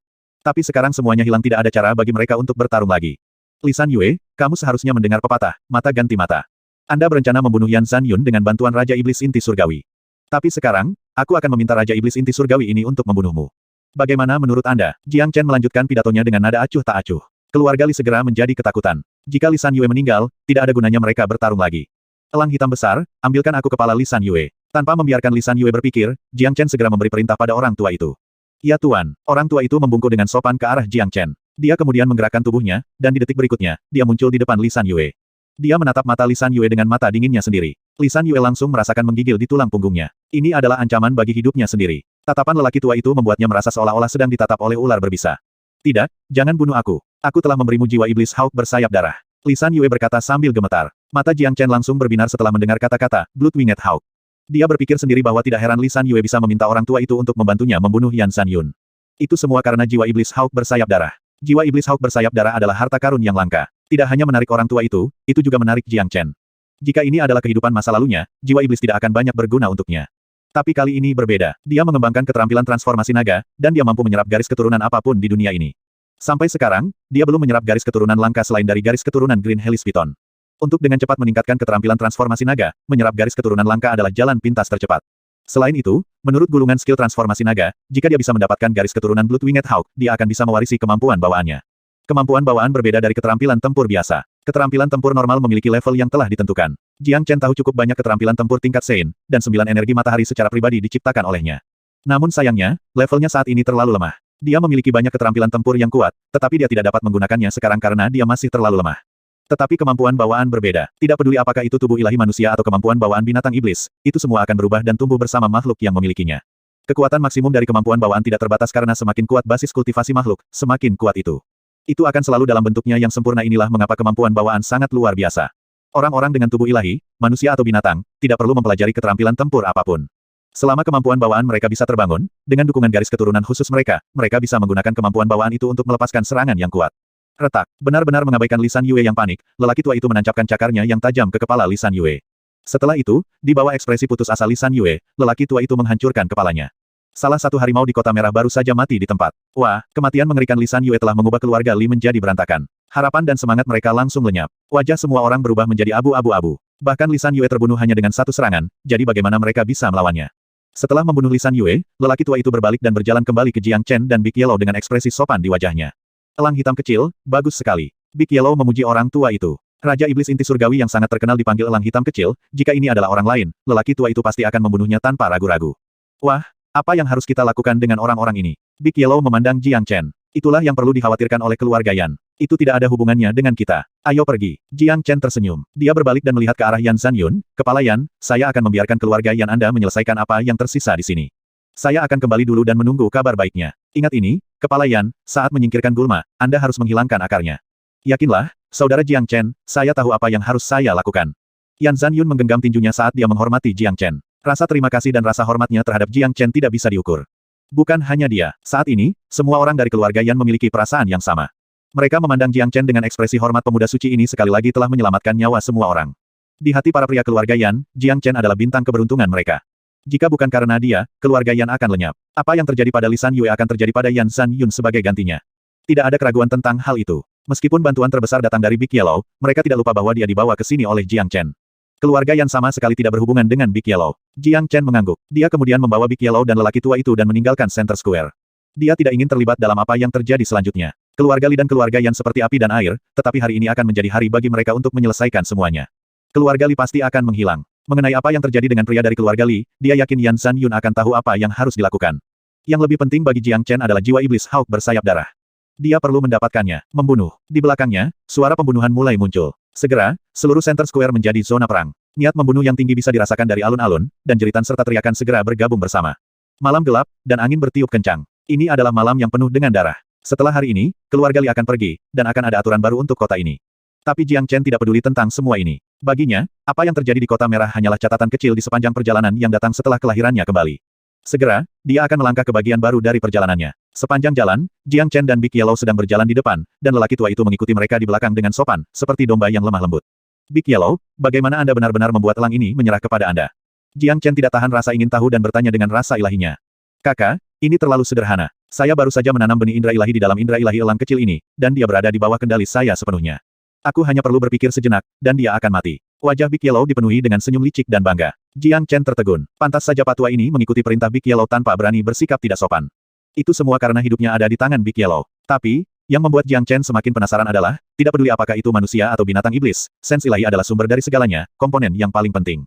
Tapi sekarang semuanya hilang, tidak ada cara bagi mereka untuk bertarung lagi. Lisan Yue, kamu seharusnya mendengar pepatah, mata ganti mata. Anda berencana membunuh Yan Zanyun dengan bantuan Raja Iblis Inti Surgawi. Tapi sekarang, aku akan meminta Raja Iblis Inti Surgawi ini untuk membunuhmu. Bagaimana menurut Anda? Jiang Chen melanjutkan pidatonya dengan nada acuh tak acuh. Keluarga Li segera menjadi ketakutan. Jika Lisan Yue meninggal, tidak ada gunanya mereka bertarung lagi. Elang hitam besar, ambilkan aku kepala Lisan Yue. Tanpa membiarkan Lisan Yue berpikir, Jiang Chen segera memberi perintah pada orang tua itu. Ya Tuan, orang tua itu membungkuk dengan sopan ke arah Jiang Chen. Dia kemudian menggerakkan tubuhnya, dan di detik berikutnya, dia muncul di depan Lisan Yue. Dia menatap mata Lisan Yue dengan mata dinginnya sendiri. Lisan Yue langsung merasakan menggigil di tulang punggungnya. Ini adalah ancaman bagi hidupnya sendiri. Tatapan lelaki tua itu membuatnya merasa seolah-olah sedang ditatap oleh ular berbisa. Tidak, jangan bunuh aku. Aku telah memberimu jiwa iblis Hawk bersayap darah. Lisan Yue berkata sambil gemetar. Mata Jiang Chen langsung berbinar setelah mendengar kata-kata, Blood-Winged Hawk. Dia berpikir sendiri bahwa tidak heran Lisan Yue bisa meminta orang tua itu untuk membantunya membunuh Yan Zanyun. Itu semua karena jiwa iblis Hawk bersayap darah. Jiwa iblis Hawk bersayap darah adalah harta karun yang langka. Tidak hanya menarik orang tua itu juga menarik Jiang Chen. Jika ini adalah kehidupan masa lalunya, jiwa iblis tidak akan banyak berguna untuknya. Tapi kali ini berbeda. Dia mengembangkan keterampilan transformasi naga, dan dia mampu menyerap garis keturunan apapun di dunia ini. Sampai sekarang, dia belum menyerap garis keturunan langka selain dari garis keturunan Green Hellis Python. Untuk dengan cepat meningkatkan keterampilan transformasi naga, menyerap garis keturunan langka adalah jalan pintas tercepat. Selain itu, menurut gulungan skill transformasi naga, jika dia bisa mendapatkan garis keturunan Blood-Winged Hawk, dia akan bisa mewarisi kemampuan bawaannya. Kemampuan bawaan berbeda dari keterampilan tempur biasa. Keterampilan tempur normal memiliki level yang telah ditentukan. Jiang Chen tahu cukup banyak keterampilan tempur tingkat Sein, dan 9 energi matahari secara pribadi diciptakan olehnya. Namun sayangnya, levelnya saat ini terlalu lemah. Dia memiliki banyak keterampilan tempur yang kuat, tetapi dia tidak dapat menggunakannya sekarang karena dia masih terlalu lemah. Tetapi kemampuan bawaan berbeda. Tidak peduli apakah itu tubuh ilahi manusia atau kemampuan bawaan binatang iblis, itu semua akan berubah dan tumbuh bersama makhluk yang memilikinya. Kekuatan maksimum dari kemampuan bawaan tidak terbatas karena semakin kuat basis kultivasi makhluk, semakin kuat itu. Itu akan selalu dalam bentuknya yang sempurna. Inilah mengapa kemampuan bawaan sangat luar biasa. Orang-orang dengan tubuh ilahi, manusia atau binatang, tidak perlu mempelajari keterampilan tempur apapun. Selama kemampuan bawaan mereka bisa terbangun, dengan dukungan garis keturunan khusus mereka bisa menggunakan kemampuan bawaan itu untuk melepaskan serangan yang kuat. Retak, benar-benar mengabaikan Lisan Yue yang panik, lelaki tua itu menancapkan cakarnya yang tajam ke kepala Lisan Yue. Setelah itu, di bawah ekspresi putus asa Lisan Yue, lelaki tua itu menghancurkan kepalanya. Salah satu harimau di kota merah baru saja mati di tempat. Wah, kematian mengerikan Lisan Yue telah mengubah keluarga Li menjadi berantakan. Harapan dan semangat mereka langsung lenyap. Wajah semua orang berubah menjadi abu-abu. Bahkan Lisan Yue terbunuh hanya dengan satu serangan, jadi bagaimana mereka bisa melawannya? Setelah membunuh Lisan Yue, lelaki tua itu berbalik dan berjalan kembali ke Jiang Chen dan Big Yellow dengan ekspresi sopan di wajahnya. Elang hitam kecil, bagus sekali. Big Yellow memuji orang tua itu. Raja Iblis Inti Surgawi yang sangat terkenal dipanggil elang hitam kecil, jika ini adalah orang lain, lelaki tua itu pasti akan membunuhnya tanpa ragu-ragu. Wah, apa yang harus kita lakukan dengan orang-orang ini? Big Yellow memandang Jiang Chen. Itulah yang perlu dikhawatirkan oleh keluarga Yan. Itu tidak ada hubungannya dengan kita. Ayo pergi. Jiang Chen tersenyum. Dia berbalik dan melihat ke arah Yan Zanyun. Kepala Yan, saya akan membiarkan keluarga Yan Anda menyelesaikan apa yang tersisa di sini. Saya akan kembali dulu dan menunggu kabar baiknya. Ingat ini, Kepala Yan, saat menyingkirkan gulma, Anda harus menghilangkan akarnya. Yakinlah, Saudara Jiang Chen, saya tahu apa yang harus saya lakukan. Yan Zanyun menggenggam tinjunya saat dia menghormati Jiang Chen. Rasa terima kasih dan rasa hormatnya terhadap Jiang Chen tidak bisa diukur. Bukan hanya dia, saat ini, semua orang dari keluarga Yan memiliki perasaan yang sama. Mereka memandang Jiang Chen dengan ekspresi hormat. Pemuda suci ini sekali lagi telah menyelamatkan nyawa semua orang. Di hati para pria keluarga Yan, Jiang Chen adalah bintang keberuntungan mereka. Jika bukan karena dia, keluarga Yan akan lenyap. Apa yang terjadi pada Lisan Yue akan terjadi pada Yan Zanyun sebagai gantinya. Tidak ada keraguan tentang hal itu. Meskipun bantuan terbesar datang dari Big Yellow, mereka tidak lupa bahwa dia dibawa ke sini oleh Jiang Chen. Keluarga Yan sama sekali tidak berhubungan dengan Big Yellow. Jiang Chen mengangguk. Dia kemudian membawa Big Yellow dan lelaki tua itu dan meninggalkan Center Square. Dia tidak ingin terlibat dalam apa yang terjadi selanjutnya. Keluarga Li dan keluarga Yan seperti api dan air, tetapi hari ini akan menjadi hari bagi mereka untuk menyelesaikan semuanya. Keluarga Li pasti akan menghilang. Mengenai apa yang terjadi dengan pria dari keluarga Li, dia yakin Yan Zanyun akan tahu apa yang harus dilakukan. Yang lebih penting bagi Jiang Chen adalah jiwa iblis Hawk bersayap darah. Dia perlu mendapatkannya. Membunuh. Di belakangnya, suara pembunuhan mulai muncul. Segera, seluruh Center Square menjadi zona perang. Niat membunuh yang tinggi bisa dirasakan dari alun-alun, dan jeritan serta teriakan segera bergabung bersama. Malam gelap, dan angin bertiup kencang. Ini adalah malam yang penuh dengan darah. Setelah hari ini, keluarga Li akan pergi, dan akan ada aturan baru untuk kota ini. Tapi Jiang Chen tidak peduli tentang semua ini. Baginya, apa yang terjadi di kota merah hanyalah catatan kecil di sepanjang perjalanan yang datang setelah kelahirannya kembali. Segera, dia akan melangkah ke bagian baru dari perjalanannya. Sepanjang jalan, Jiang Chen dan Big Yellow sedang berjalan di depan, dan lelaki tua itu mengikuti mereka di belakang dengan sopan, seperti domba yang lemah lembut. Big Yellow, bagaimana Anda benar-benar membuat elang ini menyerah kepada Anda? Jiang Chen tidak tahan rasa ingin tahu dan bertanya dengan rasa ilahinya. Kakak, Ini terlalu sederhana. Saya baru saja menanam benih indera ilahi di dalam indera ilahi elang kecil ini, dan dia berada di bawah kendali saya sepenuhnya. Aku hanya perlu berpikir sejenak, dan dia akan mati. Wajah Big Yellow dipenuhi dengan senyum licik dan bangga. Jiang Chen tertegun. Pantas saja patua ini mengikuti perintah Big Yellow tanpa berani bersikap tidak sopan. Itu semua karena hidupnya ada di tangan Big Yellow. Tapi, yang membuat Jiang Chen semakin penasaran adalah, tidak peduli apakah itu manusia atau binatang iblis, sens ilahi adalah sumber dari segalanya, komponen yang paling penting.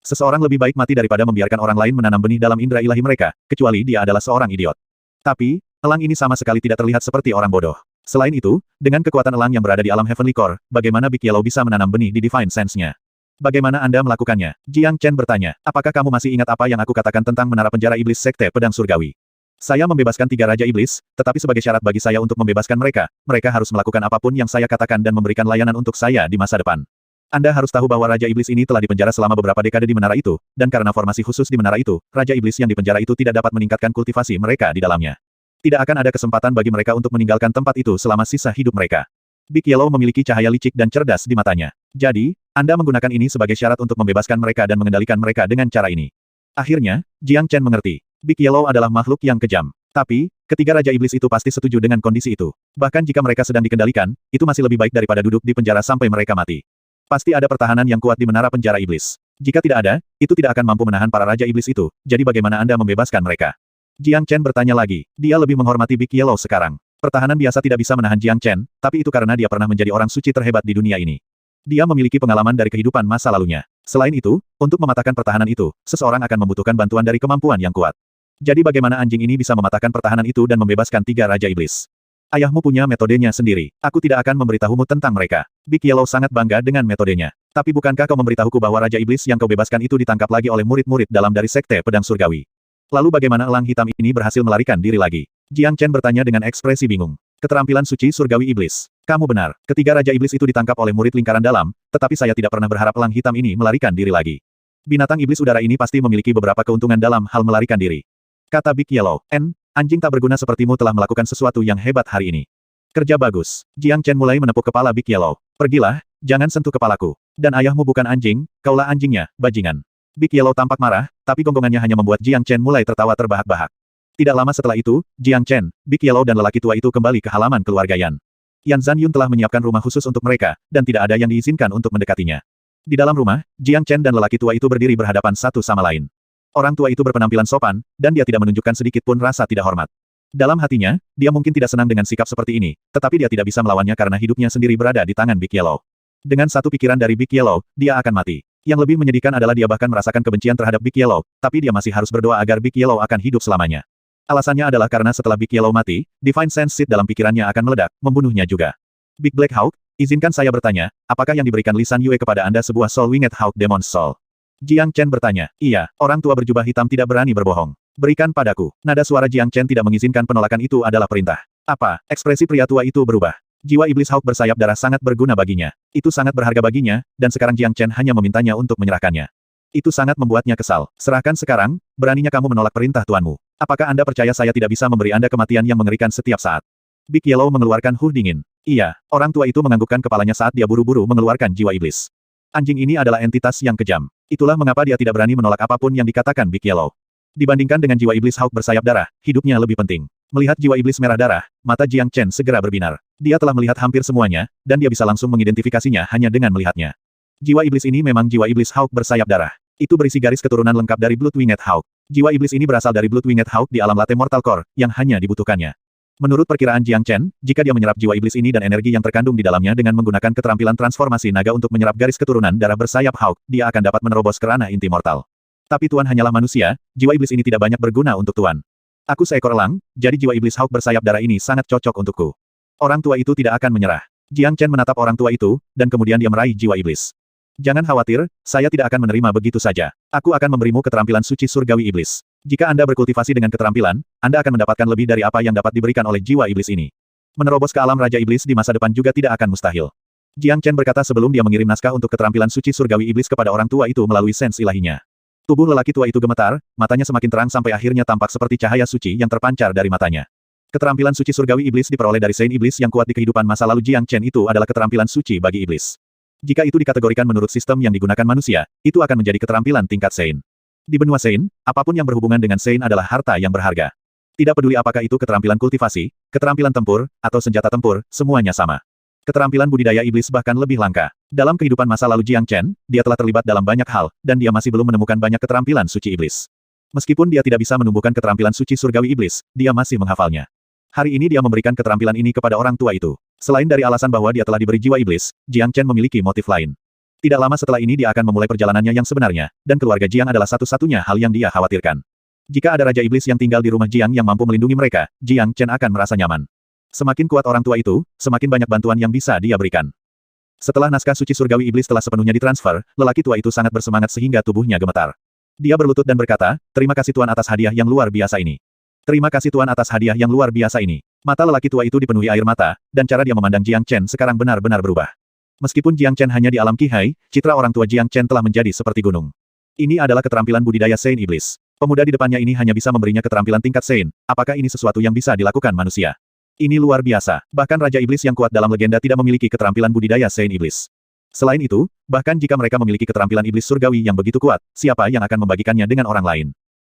Seseorang lebih baik mati daripada membiarkan orang lain menanam benih dalam indera ilahi mereka, kecuali dia adalah seorang idiot. Tapi, elang ini sama sekali tidak terlihat seperti orang bodoh. Selain itu, dengan kekuatan elang yang berada di alam Heavenly Core, bagaimana Big Yellow bisa menanam benih di Divine Sense-nya? Bagaimana Anda melakukannya? Jiang Chen bertanya, apakah kamu masih ingat apa yang aku katakan tentang menara penjara iblis Sekte Pedang Surgawi? Saya membebaskan 3 Raja Iblis, tetapi sebagai syarat bagi saya untuk membebaskan mereka, mereka harus melakukan apapun yang saya katakan dan memberikan layanan untuk saya di masa depan. Anda harus tahu bahwa Raja Iblis ini telah dipenjara selama beberapa dekade di menara itu, dan karena formasi khusus di menara itu, Raja Iblis yang dipenjara itu tidak dapat meningkatkan kultivasi mereka di dalamnya. Tidak akan ada kesempatan bagi mereka untuk meninggalkan tempat itu selama sisa hidup mereka. Big Yellow memiliki cahaya licik dan cerdas di matanya. Jadi, Anda menggunakan ini sebagai syarat untuk membebaskan mereka dan mengendalikan mereka dengan cara ini. Akhirnya, Jiang Chen mengerti. Big Yellow adalah makhluk yang kejam. Tapi, ketiga Raja Iblis itu pasti setuju dengan kondisi itu. Bahkan jika mereka sedang dikendalikan, itu masih lebih baik daripada duduk di penjara sampai mereka mati. Pasti ada pertahanan yang kuat di menara penjara iblis. Jika tidak ada, itu tidak akan mampu menahan para Raja Iblis itu, jadi bagaimana Anda membebaskan mereka? Jiang Chen bertanya lagi. Dia lebih menghormati Big Yellow sekarang. Pertahanan biasa tidak bisa menahan Jiang Chen, tapi itu karena dia pernah menjadi orang suci terhebat di dunia ini. Dia memiliki pengalaman dari kehidupan masa lalunya. Selain itu, untuk mematahkan pertahanan itu, seseorang akan membutuhkan bantuan dari kemampuan yang kuat. Jadi bagaimana anjing ini bisa mematahkan pertahanan itu dan membebaskan 3 Raja Iblis? Ayahmu punya metodenya sendiri. Aku tidak akan memberitahumu tentang mereka. Big Yellow sangat bangga dengan metodenya. Tapi bukankah kau memberitahuku bahwa Raja Iblis yang kau bebaskan itu ditangkap lagi oleh murid-murid dalam dari Sekte Pedang Surgawi? Lalu bagaimana elang hitam ini berhasil melarikan diri lagi? Jiang Chen bertanya dengan ekspresi bingung. Keterampilan suci surgawi iblis. Kamu benar. Ketiga Raja Iblis itu ditangkap oleh murid lingkaran dalam, tetapi saya tidak pernah berharap elang hitam ini melarikan diri lagi. Binatang iblis udara ini pasti memiliki beberapa keuntungan dalam hal melarikan diri. Kata Big Yellow, anjing tak berguna sepertimu telah melakukan sesuatu yang hebat hari ini. Kerja bagus. Jiang Chen mulai menepuk kepala Big Yellow. Pergilah, jangan sentuh kepalaku. Dan ayahmu bukan anjing, kaulah anjingnya, bajingan. Big Yellow tampak marah, tapi gonggongannya hanya membuat Jiang Chen mulai tertawa terbahak-bahak. Tidak lama setelah itu, Jiang Chen, Big Yellow dan lelaki tua itu kembali ke halaman keluarga Yan. Yan Zanyun telah menyiapkan rumah khusus untuk mereka, dan tidak ada yang diizinkan untuk mendekatinya. Di dalam rumah, Jiang Chen dan lelaki tua itu berdiri berhadapan satu sama lain. Orang tua itu berpenampilan sopan, dan dia tidak menunjukkan sedikit pun rasa tidak hormat. Dalam hatinya, dia mungkin tidak senang dengan sikap seperti ini, tetapi dia tidak bisa melawannya karena hidupnya sendiri berada di tangan Big Yellow. Dengan satu pikiran dari Big Yellow, dia akan mati. Yang lebih menyedihkan adalah dia bahkan merasakan kebencian terhadap Big Yellow, tapi dia masih harus berdoa agar Big Yellow akan hidup selamanya. Alasannya adalah karena setelah Big Yellow mati, Divine Sense Seed dalam pikirannya akan meledak, membunuhnya juga. Big Black Hawk, izinkan saya bertanya, apakah yang diberikan Li San Yue kepada Anda sebuah Soul Winged Hawk Demon Soul? Jiang Chen bertanya, iya, orang tua berjubah hitam tidak berani berbohong. Berikan padaku. Nada suara Jiang Chen tidak mengizinkan penolakan itu adalah perintah. Apa? Ekspresi pria tua itu berubah. Jiwa iblis Hawk bersayap darah sangat berguna baginya. Itu sangat berharga baginya, dan sekarang Jiang Chen hanya memintanya untuk menyerahkannya. Itu sangat membuatnya kesal. Serahkan sekarang, beraninya kamu menolak perintah tuanmu. Apakah Anda percaya saya tidak bisa memberi Anda kematian yang mengerikan setiap saat? Big Yellow mengeluarkan huh dingin. Iya, orang tua itu menganggukkan kepalanya saat dia buru-buru mengeluarkan jiwa iblis. Anjing ini adalah entitas yang kejam. Itulah mengapa dia tidak berani menolak apapun yang dikatakan Big Yellow. Dibandingkan dengan jiwa iblis Hawk bersayap darah, hidupnya lebih penting. Melihat jiwa iblis merah darah, mata Jiang Chen segera berbinar. Dia telah melihat hampir semuanya, dan dia bisa langsung mengidentifikasinya hanya dengan melihatnya. Jiwa iblis ini memang jiwa iblis Hawk bersayap darah. Itu berisi garis keturunan lengkap dari Blood Winged Hawk. Jiwa iblis ini berasal dari Blood Winged Hawk di alam latte Mortal Core, yang hanya dibutuhkannya. Menurut perkiraan Jiang Chen, jika dia menyerap jiwa iblis ini dan energi yang terkandung di dalamnya dengan menggunakan keterampilan transformasi naga untuk menyerap garis keturunan darah bersayap Hawk, dia akan dapat menerobos ke ranah inti mortal. Tapi Tuan hanyalah manusia, jiwa iblis ini tidak banyak berguna untuk Tuan. Aku seekor elang, jadi jiwa iblis Hawk bersayap darah ini sangat cocok untukku. Orang tua itu tidak akan menyerah. Jiang Chen menatap orang tua itu, dan kemudian dia meraih jiwa iblis. Jangan khawatir, saya tidak akan menerima begitu saja. Aku akan memberimu keterampilan suci surgawi iblis. Jika Anda berkultivasi dengan keterampilan, Anda akan mendapatkan lebih dari apa yang dapat diberikan oleh jiwa iblis ini. Menerobos ke alam Raja Iblis di masa depan juga tidak akan mustahil. Jiang Chen berkata sebelum dia mengirim naskah untuk keterampilan suci surgawi iblis kepada orang tua itu melalui sens ilahinya. Tubuh lelaki tua itu gemetar, matanya semakin terang sampai akhirnya tampak seperti cahaya suci yang terpancar dari matanya. Keterampilan suci surgawi iblis diperoleh dari Saint Iblis yang kuat di kehidupan masa lalu Jiang Chen itu adalah keterampilan suci bagi iblis. Jika itu dikategorikan menurut sistem yang digunakan manusia, itu akan menjadi keterampilan tingkat Saint. Di benua Saint, apapun yang berhubungan dengan Saint adalah harta yang berharga. Tidak peduli apakah itu keterampilan kultivasi, keterampilan tempur, atau senjata tempur, semuanya sama. Keterampilan budidaya iblis bahkan lebih langka. Dalam kehidupan masa lalu Jiang Chen, dia telah terlibat dalam banyak hal, dan dia masih belum menemukan banyak keterampilan suci iblis. Meskipun dia tidak bisa menumbuhkan keterampilan suci surgawi iblis, dia masih menghafalnya. Hari ini dia memberikan keterampilan ini kepada orang tua itu. Selain dari alasan bahwa dia telah diberi jiwa iblis, Jiang Chen memiliki motif lain. Tidak lama setelah ini dia akan memulai perjalanannya yang sebenarnya, dan keluarga Jiang adalah satu-satunya hal yang dia khawatirkan. Jika ada Raja Iblis yang tinggal di rumah Jiang yang mampu melindungi mereka, Jiang Chen akan merasa nyaman. Semakin kuat orang tua itu, semakin banyak bantuan yang bisa dia berikan. Setelah naskah suci surgawi iblis telah sepenuhnya ditransfer, lelaki tua itu sangat bersemangat sehingga tubuhnya gemetar. Dia berlutut dan berkata, "Terima kasih Tuan atas hadiah yang luar biasa ini. Terima kasih Tuan atas hadiah yang luar biasa ini." Mata lelaki tua itu dipenuhi air mata, dan cara dia memandang Jiang Chen sekarang benar-benar berubah. Meskipun Jiang Chen hanya di alam Qihai, citra orang tua Jiang Chen telah menjadi seperti gunung. Ini adalah keterampilan budidaya Sein Iblis. Pemuda di depannya ini hanya bisa memberinya keterampilan tingkat Sein. Apakah ini sesuatu yang bisa dilakukan manusia? Ini luar biasa. Bahkan Raja Iblis yang kuat dalam legenda tidak memiliki keterampilan budidaya Sein Iblis. Selain itu, bahkan jika mereka memiliki keterampilan iblis surgawi yang begitu kuat, siapa yang akan membagikannya dengan orang lain?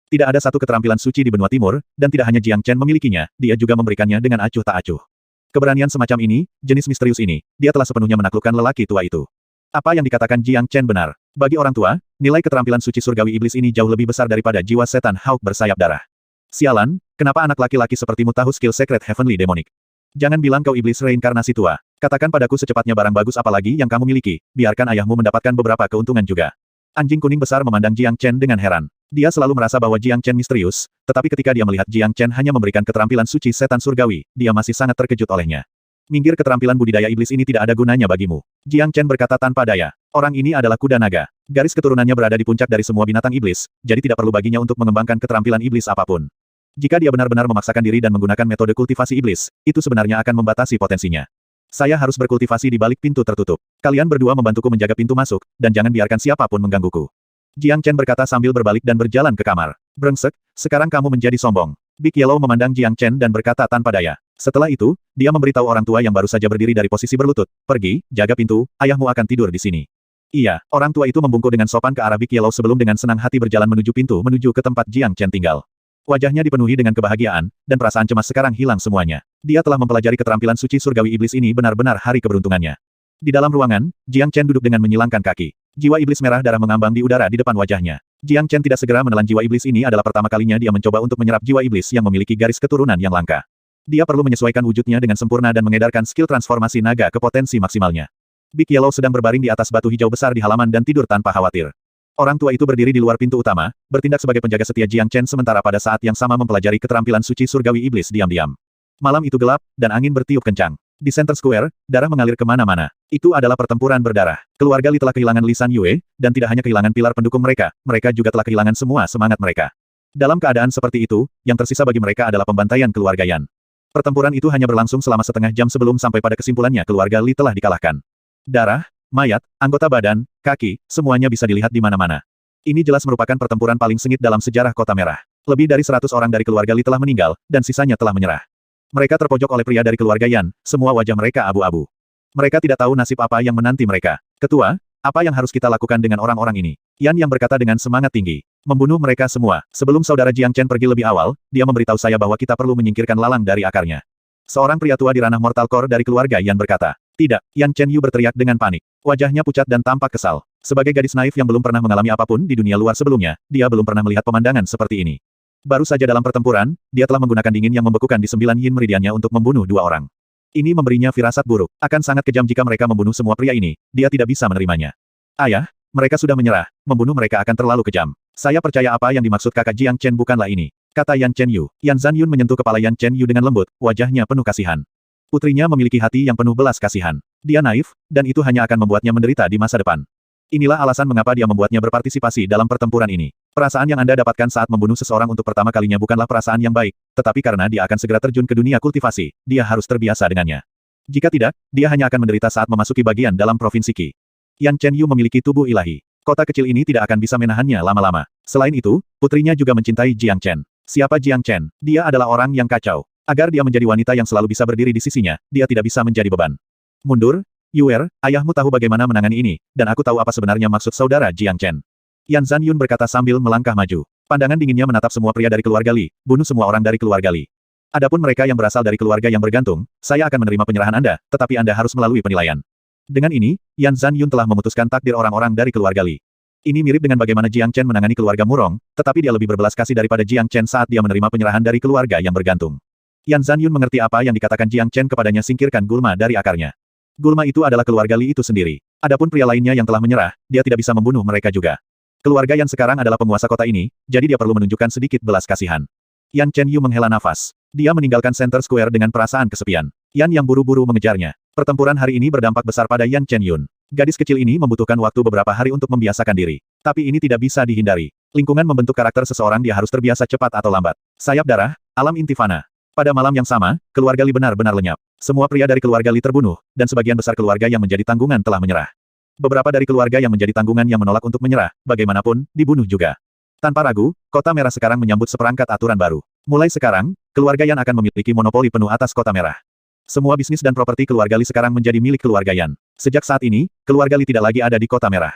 Tidak ada satu keterampilan suci di benua timur, dan tidak hanya Jiang Chen memilikinya, dia juga memberikannya dengan acuh tak acuh. Keberanian semacam ini, jenis misterius ini, dia telah sepenuhnya menaklukkan lelaki tua itu. Apa yang dikatakan Jiang Chen benar. Bagi orang tua, nilai keterampilan suci surgawi iblis ini jauh lebih besar daripada jiwa setan Hawk bersayap darah. Sialan, kenapa anak laki-laki sepertimu tahu skill secret Heavenly Demonic? Jangan bilang kau iblis reinkarnasi tua. Katakan padaku secepatnya barang bagus apa lagi yang kamu miliki, biarkan ayahmu mendapatkan beberapa keuntungan juga. Anjing kuning besar memandang Jiang Chen dengan heran. Dia selalu merasa bahwa Jiang Chen misterius, tetapi ketika dia melihat Jiang Chen hanya memberikan keterampilan suci setan surgawi, dia masih sangat terkejut olehnya. Minggir, keterampilan budidaya iblis ini tidak ada gunanya bagimu. Jiang Chen berkata tanpa daya. Orang ini adalah kuda naga. Garis keturunannya berada di puncak dari semua binatang iblis, jadi tidak perlu baginya untuk mengembangkan keterampilan iblis apapun. Jika dia benar-benar memaksakan diri dan menggunakan metode kultivasi iblis, itu sebenarnya akan membatasi potensinya. Saya harus berkultivasi di balik pintu tertutup. Kalian berdua membantuku menjaga pintu masuk, dan jangan biarkan siapapun menggangguku. Jiang Chen berkata sambil berbalik dan berjalan ke kamar. Brengsek, sekarang kamu menjadi sombong. Big Yellow memandang Jiang Chen dan berkata tanpa daya. Setelah itu, dia memberitahu orang tua yang baru saja berdiri dari posisi berlutut, "Pergi, jaga pintu, ayahmu akan tidur di sini." Iya, orang tua itu membungkuk dengan sopan ke arah Big Yellow sebelum dengan senang hati berjalan menuju pintu menuju ke tempat Jiang Chen tinggal. Wajahnya dipenuhi dengan kebahagiaan, dan perasaan cemas sekarang hilang semuanya. Dia telah mempelajari keterampilan suci surgawi iblis ini benar-benar hari keberuntungannya. Di dalam ruangan, Jiang Chen duduk dengan menyilangkan kaki. Jiwa iblis merah darah mengambang di udara di depan wajahnya. Jiang Chen tidak segera menelan jiwa iblis ini adalah pertama kalinya dia mencoba untuk menyerap jiwa iblis yang memiliki garis keturunan yang langka. Dia perlu menyesuaikan wujudnya dengan sempurna dan mengedarkan skill transformasi naga ke potensi maksimalnya. Big Yellow sedang berbaring di atas batu hijau besar di halaman dan tidur tanpa khawatir. Orang tua itu berdiri di luar pintu utama, bertindak sebagai penjaga setia Jiang Chen sementara pada saat yang sama mempelajari keterampilan suci surgawi iblis diam-diam. Malam itu gelap, dan angin bertiup kencang. Di Center Square, darah mengalir kemana-mana. Itu adalah pertempuran berdarah. Keluarga Li telah kehilangan Li San Yue, dan tidak hanya kehilangan pilar pendukung mereka, mereka juga telah kehilangan semua semangat mereka. Dalam keadaan seperti itu, yang tersisa bagi mereka adalah pembantaian keluarga Yan. Pertempuran itu hanya berlangsung selama setengah jam sebelum sampai pada kesimpulannya keluarga Li telah dikalahkan. Darah, mayat, anggota badan, kaki, semuanya bisa dilihat di mana-mana. Ini jelas merupakan pertempuran paling sengit dalam sejarah Kota Merah. Lebih dari 100 orang dari keluarga Li telah meninggal, dan sisanya telah menyerah. Mereka terpojok oleh pria dari keluarga Yan, semua wajah mereka abu-abu. Mereka tidak tahu nasib apa yang menanti mereka. Ketua, apa yang harus kita lakukan dengan orang-orang ini? Yan yang berkata dengan semangat tinggi. Membunuh mereka semua. Sebelum saudara Jiang Chen pergi lebih awal, dia memberitahu saya bahwa kita perlu menyingkirkan lalang dari akarnya. Seorang pria tua di ranah Mortal Core dari keluarga Yan berkata. Tidak, Yan Chen Yu berteriak dengan panik. Wajahnya pucat dan tampak kesal. Sebagai gadis naif yang belum pernah mengalami apapun di dunia luar sebelumnya, dia belum pernah melihat pemandangan seperti ini. Baru saja dalam pertempuran, dia telah menggunakan dingin yang membekukan di 9 yin meridiannya untuk membunuh 2 orang. Ini memberinya firasat buruk. Akan sangat kejam jika mereka membunuh semua pria ini, dia tidak bisa menerimanya. Ayah, mereka sudah menyerah, membunuh mereka akan terlalu kejam. Saya percaya apa yang dimaksud kakak Jiang Chen bukanlah ini, kata Yan Chen Yu. Yan Zhan Yun menyentuh kepala Yan Chen Yu dengan lembut, wajahnya penuh kasihan. Putrinya memiliki hati yang penuh belas kasihan. Dia naif, dan itu hanya akan membuatnya menderita di masa depan. Inilah alasan mengapa dia membuatnya berpartisipasi dalam pertempuran ini. Perasaan yang Anda dapatkan saat membunuh seseorang untuk pertama kalinya bukanlah perasaan yang baik, tetapi karena dia akan segera terjun ke dunia kultivasi, dia harus terbiasa dengannya. Jika tidak, dia hanya akan menderita saat memasuki bagian dalam provinsi Qi. Yan Chen Yu memiliki tubuh ilahi. Kota kecil ini tidak akan bisa menahannya lama-lama. Selain itu, putrinya juga mencintai Jiang Chen. Siapa Jiang Chen? Dia adalah orang yang kacau. Agar dia menjadi wanita yang selalu bisa berdiri di sisinya, dia tidak bisa menjadi beban. Mundur, Yuer, ayahmu tahu bagaimana menangani ini, dan aku tahu apa sebenarnya maksud saudara Jiang Chen. Yan Zhan Yun berkata sambil melangkah maju. Pandangan dinginnya menatap semua pria dari keluarga Li, bunuh semua orang dari keluarga Li. Adapun mereka yang berasal dari keluarga yang bergantung, saya akan menerima penyerahan Anda, tetapi Anda harus melalui penilaian. Dengan ini, Yan Zanyun telah memutuskan takdir orang-orang dari keluarga Li. Ini mirip dengan bagaimana Jiang Chen menangani keluarga Murong, tetapi dia lebih berbelas kasih daripada Jiang Chen saat dia menerima penyerahan dari keluarga yang bergantung. Yan Zanyun mengerti apa yang dikatakan Jiang Chen kepadanya, singkirkan gulma dari akarnya. Gulma itu adalah keluarga Li itu sendiri. Adapun pria lainnya yang telah menyerah, dia tidak bisa membunuh mereka juga. Keluarga Yan sekarang adalah penguasa kota ini, jadi dia perlu menunjukkan sedikit belas kasihan. Yan Chen Yu menghela nafas. Dia meninggalkan Center Square dengan perasaan kesepian. Yan yang buru-buru mengejarnya. Pertempuran hari ini berdampak besar pada Yan Chen Yun. Gadis kecil ini membutuhkan waktu beberapa hari untuk membiasakan diri. Tapi ini tidak bisa dihindari. Lingkungan membentuk karakter seseorang, dia harus terbiasa cepat atau lambat. Sayap darah, alam inti fana. Pada malam yang sama, keluarga Li benar-benar lenyap. Semua pria dari keluarga Li terbunuh, dan sebagian besar keluarga yang menjadi tanggungan telah menyerah. Beberapa dari keluarga yang menjadi tanggungan yang menolak untuk menyerah, bagaimanapun, dibunuh juga. Tanpa ragu, Kota Merah sekarang menyambut seperangkat aturan baru. Mulai sekarang, keluarga Yan akan memiliki monopoli penuh atas Kota Merah. Semua bisnis dan properti keluarga Li sekarang menjadi milik keluarga Yan. Sejak saat ini, keluarga Li tidak lagi ada di Kota Merah.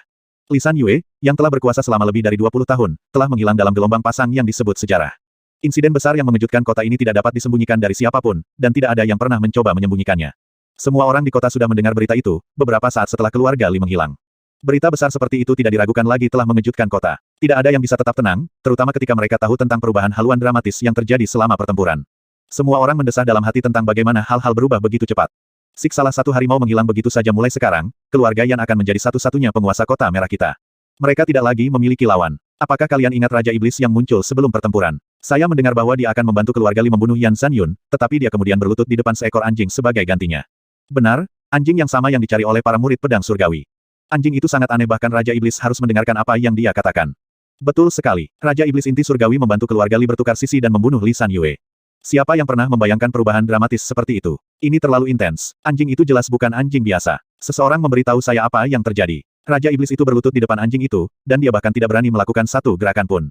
Li San Yue, yang telah berkuasa selama lebih dari 20 tahun, telah menghilang dalam gelombang pasang yang disebut sejarah. Insiden besar yang mengejutkan kota ini tidak dapat disembunyikan dari siapapun, dan tidak ada yang pernah mencoba menyembunyikannya. Semua orang di kota sudah mendengar berita itu, beberapa saat setelah keluarga Li menghilang. Berita besar seperti itu tidak diragukan lagi telah mengejutkan kota. Tidak ada yang bisa tetap tenang, terutama ketika mereka tahu tentang perubahan haluan dramatis yang terjadi selama pertempuran. Semua orang mendesah dalam hati tentang bagaimana hal-hal berubah begitu cepat. Salah satu harimau menghilang begitu saja. Mulai sekarang, keluarga Yan akan menjadi satu-satunya penguasa Kota Merah kita. Mereka tidak lagi memiliki lawan. Apakah kalian ingat Raja Iblis yang muncul sebelum pertempuran? Saya mendengar bahwa dia akan membantu keluarga Li membunuh Yan Zanyun, tetapi dia kemudian berlutut di depan seekor anjing sebagai gantinya. Benar, anjing yang sama yang dicari oleh para murid pedang surgawi. Anjing itu sangat aneh, bahkan Raja Iblis harus mendengarkan apa yang dia katakan. Betul sekali, Raja Iblis inti surgawi membantu keluarga Li bertukar sisi dan membunuh Li San Yue. Siapa yang pernah membayangkan perubahan dramatis seperti itu? Ini terlalu intens. Anjing itu jelas bukan anjing biasa. Seseorang memberitahu saya apa yang terjadi. Raja Iblis itu berlutut di depan anjing itu, dan dia bahkan tidak berani melakukan satu gerakan pun.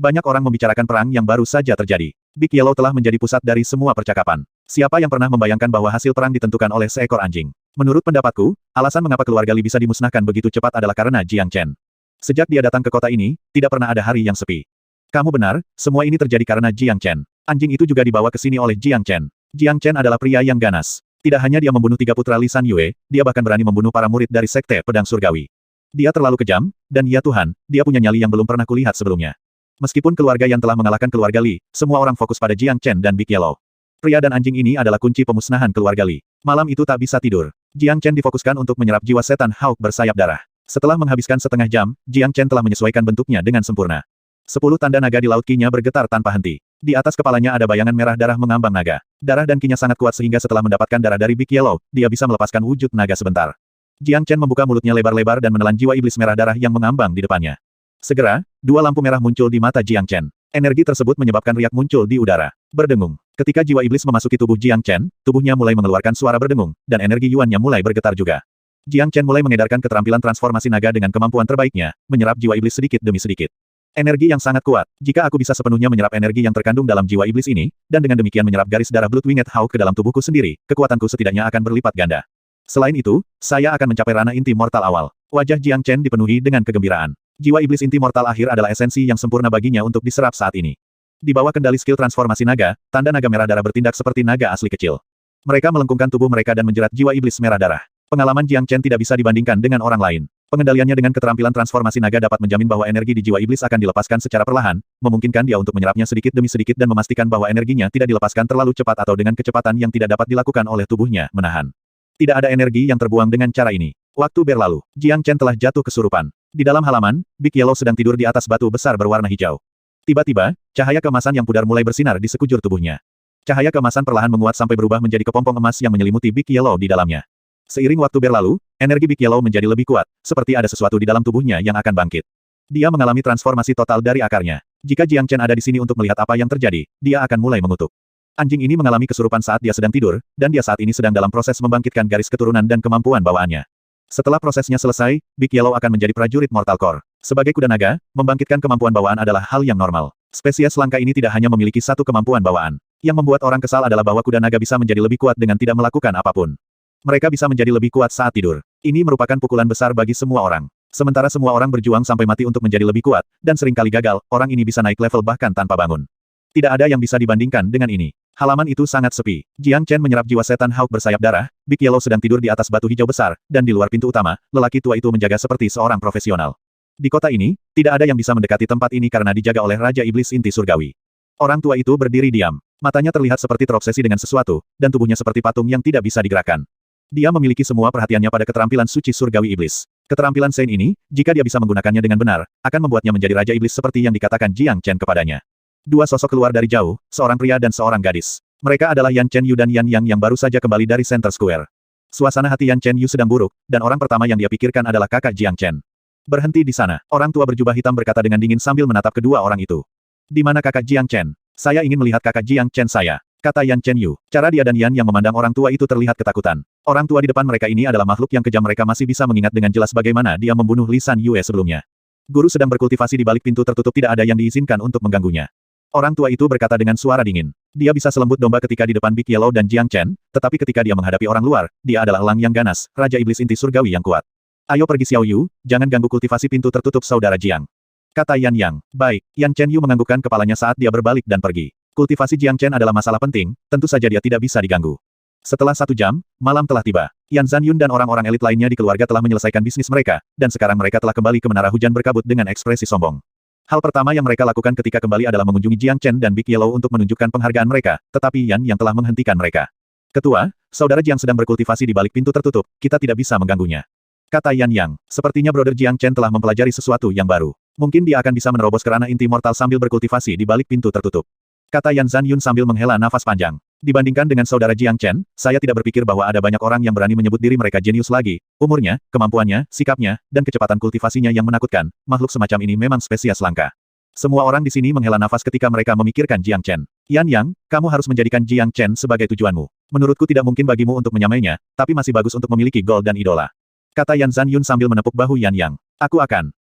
Banyak orang membicarakan perang yang baru saja terjadi. Big Yellow telah menjadi pusat dari semua percakapan. Siapa yang pernah membayangkan bahwa hasil perang ditentukan oleh seekor anjing? Menurut pendapatku, alasan mengapa keluarga Li bisa dimusnahkan begitu cepat adalah karena Jiang Chen. Sejak dia datang ke kota ini, tidak pernah ada hari yang sepi. Kamu benar, semua ini terjadi karena Jiang Chen. Anjing itu juga dibawa ke sini oleh Jiang Chen. Jiang Chen adalah pria yang ganas. Tidak hanya dia membunuh 3 putra Li San Yue, dia bahkan berani membunuh para murid dari Sekte Pedang Surgawi. Dia terlalu kejam, dan ya Tuhan, dia punya nyali yang belum pernah kulihat sebelumnya. Meskipun keluarga yang telah mengalahkan keluarga Li, semua orang fokus pada Jiang Chen dan Big Yellow. Pria dan anjing ini adalah kunci pemusnahan keluarga Li. Malam itu tak bisa tidur. Jiang Chen difokuskan untuk menyerap jiwa setan Hawk bersayap darah. Setelah menghabiskan setengah jam, Jiang Chen telah menyesuaikan bentuknya dengan sempurna. 10 tanda naga di laut kinya bergetar tanpa henti. Di atas kepalanya ada bayangan merah darah mengambang naga. Darah dan kinya sangat kuat sehingga setelah mendapatkan darah dari Big Yellow, dia bisa melepaskan wujud naga sebentar. Jiang Chen membuka mulutnya lebar-lebar dan menelan jiwa iblis merah darah yang mengambang di depannya. Segera, 2 lampu merah muncul di mata Jiang Chen. Energi tersebut menyebabkan riak muncul di udara. Berdengung. Ketika jiwa iblis memasuki tubuh Jiang Chen, tubuhnya mulai mengeluarkan suara berdengung, dan energi yuannya mulai bergetar juga. Jiang Chen mulai mengedarkan keterampilan transformasi naga dengan kemampuan terbaiknya, menyerap jiwa iblis sedikit demi sedikit. Energi yang sangat kuat. Jika aku bisa sepenuhnya menyerap energi yang terkandung dalam jiwa iblis ini, dan dengan demikian menyerap garis darah Blood-Winged Hawk ke dalam tubuhku sendiri, kekuatanku setidaknya akan berlipat ganda. Selain itu, saya akan mencapai ranah inti mortal awal. Wajah Jiang Chen dipenuhi dengan kegembiraan. Jiwa iblis inti mortal akhir adalah esensi yang sempurna baginya untuk diserap saat ini. Di bawah kendali skill transformasi naga, tanda naga merah darah bertindak seperti naga asli kecil. Mereka melengkungkan tubuh mereka dan menjerat jiwa iblis merah darah. Pengalaman Jiang Chen tidak bisa dibandingkan dengan orang lain. Pengendaliannya dengan keterampilan transformasi naga dapat menjamin bahwa energi di jiwa iblis akan dilepaskan secara perlahan, memungkinkan dia untuk menyerapnya sedikit demi sedikit dan memastikan bahwa energinya tidak dilepaskan terlalu cepat atau dengan kecepatan yang tidak dapat dilakukan oleh tubuhnya, menahan. Tidak ada energi yang terbuang dengan cara ini. Waktu berlalu, Jiang Chen telah jatuh kesurupan. Di dalam halaman, Big Yellow sedang tidur di atas batu besar berwarna hijau. Tiba-tiba, cahaya keemasan yang pudar mulai bersinar di sekujur tubuhnya. Cahaya keemasan perlahan menguat sampai berubah menjadi kepompong emas yang menyelimuti Big Yellow di dalamnya. Seiring waktu berlalu, energi Big Yellow menjadi lebih kuat, seperti ada sesuatu di dalam tubuhnya yang akan bangkit. Dia mengalami transformasi total dari akarnya. Jika Jiang Chen ada di sini untuk melihat apa yang terjadi, dia akan mulai mengutuk. Anjing ini mengalami kesurupan saat dia sedang tidur, dan dia saat ini sedang dalam proses membangkitkan garis keturunan dan kemampuan bawaannya. Setelah prosesnya selesai, Big Yellow akan menjadi prajurit Mortal Core. Sebagai kuda naga, membangkitkan kemampuan bawaan adalah hal yang normal. Spesies langka ini tidak hanya memiliki satu kemampuan bawaan. Yang membuat orang kesal adalah bahwa kuda naga bisa menjadi lebih kuat dengan tidak melakukan apapun. Mereka bisa menjadi lebih kuat saat tidur. Ini merupakan pukulan besar bagi semua orang. Sementara semua orang berjuang sampai mati untuk menjadi lebih kuat, dan seringkali gagal, orang ini bisa naik level bahkan tanpa bangun. Tidak ada yang bisa dibandingkan dengan ini. Halaman itu sangat sepi. Jiang Chen menyerap jiwa setan Hawk bersayap darah, Big Yellow sedang tidur di atas batu hijau besar, dan di luar pintu utama, lelaki tua itu menjaga seperti seorang profesional. Di kota ini, tidak ada yang bisa mendekati tempat ini karena dijaga oleh Raja Iblis Inti Surgawi. Orang tua itu berdiri diam. Matanya terlihat seperti terobsesi dengan sesuatu, dan tubuhnya seperti patung yang tidak bisa digerakkan. Dia memiliki semua perhatiannya pada keterampilan suci surgawi iblis. Keterampilan Saint ini, jika dia bisa menggunakannya dengan benar, akan membuatnya menjadi Raja Iblis seperti yang dikatakan Jiang Chen kepadanya. Dua sosok keluar dari jauh, seorang pria dan seorang gadis. Mereka adalah Yan Chen Yu dan Yan Yang yang baru saja kembali dari Center Square. Suasana hati Yan Chen Yu sedang buruk, dan orang pertama yang dia pikirkan adalah kakak Jiang Chen. Berhenti di sana, orang tua berjubah hitam berkata dengan dingin sambil menatap kedua orang itu. Di mana kakak Jiang Chen? Saya ingin melihat kakak Jiang Chen saya, kata Yan Chen Yu. Cara dia dan Yan yang memandang orang tua itu terlihat ketakutan. Orang tua di depan mereka ini adalah makhluk yang kejam, mereka masih bisa mengingat dengan jelas bagaimana dia membunuh Li San Yue sebelumnya. Guru sedang berkultivasi di balik pintu tertutup, tidak ada yang diizinkan untuk mengganggunya. Orang tua itu berkata dengan suara dingin. Dia bisa selembut domba ketika di depan Big Yellow dan Jiang Chen, tetapi ketika dia menghadapi orang luar, dia adalah elang yang ganas, Raja Iblis Inti Surgawi yang kuat. Ayo pergi Xiao Yu, jangan ganggu kultivasi pintu tertutup saudara Jiang. Kata Yan Yang. Baik, Yan Chen Yu menganggukkan kepalanya saat dia berbalik dan pergi. Kultivasi Jiang Chen adalah masalah penting, tentu saja dia tidak bisa diganggu. Setelah 1 jam, malam telah tiba. Yan Zanyun dan orang-orang elit lainnya di keluarga telah menyelesaikan bisnis mereka, dan sekarang mereka telah kembali ke Menara Hujan berkabut dengan ekspresi sombong. Hal pertama yang mereka lakukan ketika kembali adalah mengunjungi Jiang Chen dan Big Yellow untuk menunjukkan penghargaan mereka, tetapi Yan yang telah menghentikan mereka. Ketua, saudara Jiang sedang berkultivasi di balik pintu tertutup, kita tidak bisa mengganggunya. Kata Yan Yang, sepertinya brother Jiang Chen telah mempelajari sesuatu yang baru. Mungkin dia akan bisa menerobos ke ranah inti mortal sambil berkultivasi di balik pintu tertutup. Kata Yan Zanyun sambil menghela nafas panjang. Dibandingkan dengan saudara Jiang Chen, saya tidak berpikir bahwa ada banyak orang yang berani menyebut diri mereka jenius lagi. Umurnya, kemampuannya, sikapnya, dan kecepatan kultivasinya yang menakutkan. Makhluk semacam ini memang spesies langka. Semua orang di sini menghela nafas ketika mereka memikirkan Jiang Chen. Yan Yang, kamu harus menjadikan Jiang Chen sebagai tujuanmu. Menurutku tidak mungkin bagimu untuk menyamainya, tapi masih bagus untuk memiliki gol dan idola. Kata Yan Zanyun sambil menepuk bahu Yan Yang.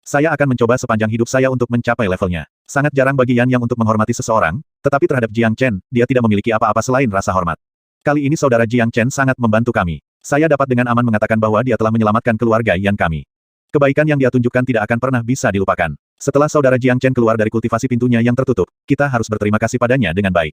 Saya akan mencoba sepanjang hidup saya untuk mencapai levelnya. Sangat jarang bagi Yan Yang untuk menghormati seseorang, tetapi terhadap Jiang Chen, dia tidak memiliki apa-apa selain rasa hormat. Kali ini saudara Jiang Chen sangat membantu kami. Saya dapat dengan aman mengatakan bahwa dia telah menyelamatkan keluarga Yan kami. Kebaikan yang dia tunjukkan tidak akan pernah bisa dilupakan. Setelah saudara Jiang Chen keluar dari kultivasi pintunya yang tertutup, kita harus berterima kasih padanya dengan baik.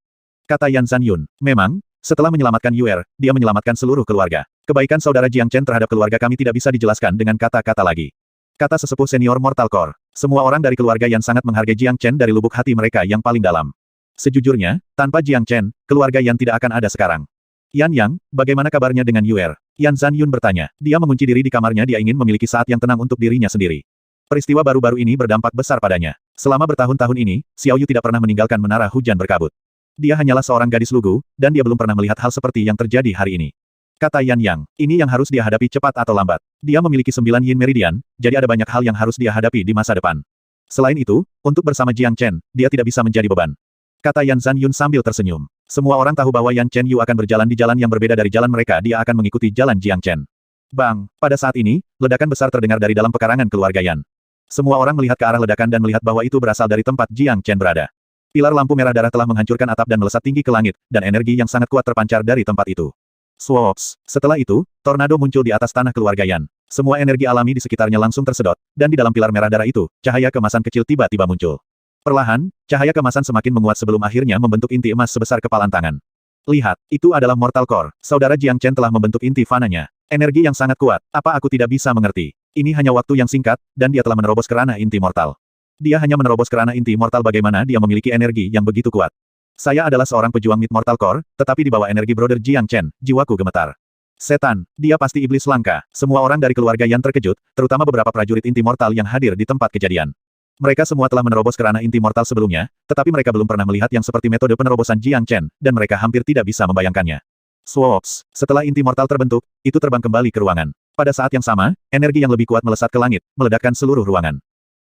Kata Yan Zanyun. Memang, setelah menyelamatkan Yuer, dia menyelamatkan seluruh keluarga. Kebaikan saudara Jiang Chen terhadap keluarga kami tidak bisa dijelaskan dengan kata-kata lagi. Kata sesepuh senior Mortal Core. Semua orang dari keluarga Yan sangat menghargai Jiang Chen dari lubuk hati mereka yang paling dalam. Sejujurnya, tanpa Jiang Chen, keluarga Yan tidak akan ada sekarang. Yan Yang, bagaimana kabarnya dengan Yuer? Yan Zanyun bertanya. Dia mengunci diri di kamarnya, dia ingin memiliki saat yang tenang untuk dirinya sendiri. Peristiwa baru-baru ini berdampak besar padanya. Selama bertahun-tahun ini, Xiao Yu tidak pernah meninggalkan Menara Hujan berkabut. Dia hanyalah seorang gadis lugu, dan dia belum pernah melihat hal seperti yang terjadi hari ini. Kata Yan Yang, ini yang harus dia hadapi cepat atau lambat. Dia memiliki 9 Yin Meridian, jadi ada banyak hal yang harus dia hadapi di masa depan. Selain itu, untuk bersama Jiang Chen, dia tidak bisa menjadi beban. Kata Yan Zanyun sambil tersenyum. Semua orang tahu bahwa Yan Chen Yu akan berjalan di jalan yang berbeda dari jalan mereka, dia akan mengikuti jalan Jiang Chen. Bang, pada saat ini, ledakan besar terdengar dari dalam pekarangan keluarga Yan. Semua orang melihat ke arah ledakan dan melihat bahwa itu berasal dari tempat Jiang Chen berada. Pilar lampu merah darah telah menghancurkan atap dan melesat tinggi ke langit, dan energi yang sangat kuat terpancar dari tempat itu. Swops. Setelah itu, tornado muncul di atas tanah keluarga Yan. Semua energi alami di sekitarnya langsung tersedot, dan di dalam pilar merah darah itu, cahaya kemasan kecil tiba-tiba muncul. Perlahan, cahaya kemasan semakin menguat sebelum akhirnya membentuk inti emas sebesar kepalan tangan. Lihat, itu adalah Mortal Core. Saudara Jiang Chen telah membentuk inti fananya. Energi yang sangat kuat. Apa aku tidak bisa mengerti? Ini hanya waktu yang singkat, dan dia telah menerobos ke ranah inti mortal. Dia hanya menerobos ke ranah inti mortal, bagaimana dia memiliki energi yang begitu kuat. Saya adalah seorang pejuang Mid Mortal Core, tetapi di bawah energi brother Jiang Chen, jiwaku gemetar. Setan, dia pasti iblis langka. Semua orang dari keluarga Yan terkejut, terutama beberapa prajurit inti mortal yang hadir di tempat kejadian. Mereka semua telah menerobos ke ranah inti mortal sebelumnya, tetapi mereka belum pernah melihat yang seperti metode penerobosan Jiang Chen, dan mereka hampir tidak bisa membayangkannya. Swops, setelah inti mortal terbentuk, itu terbang kembali ke ruangan. Pada saat yang sama, energi yang lebih kuat melesat ke langit, meledakkan seluruh ruangan.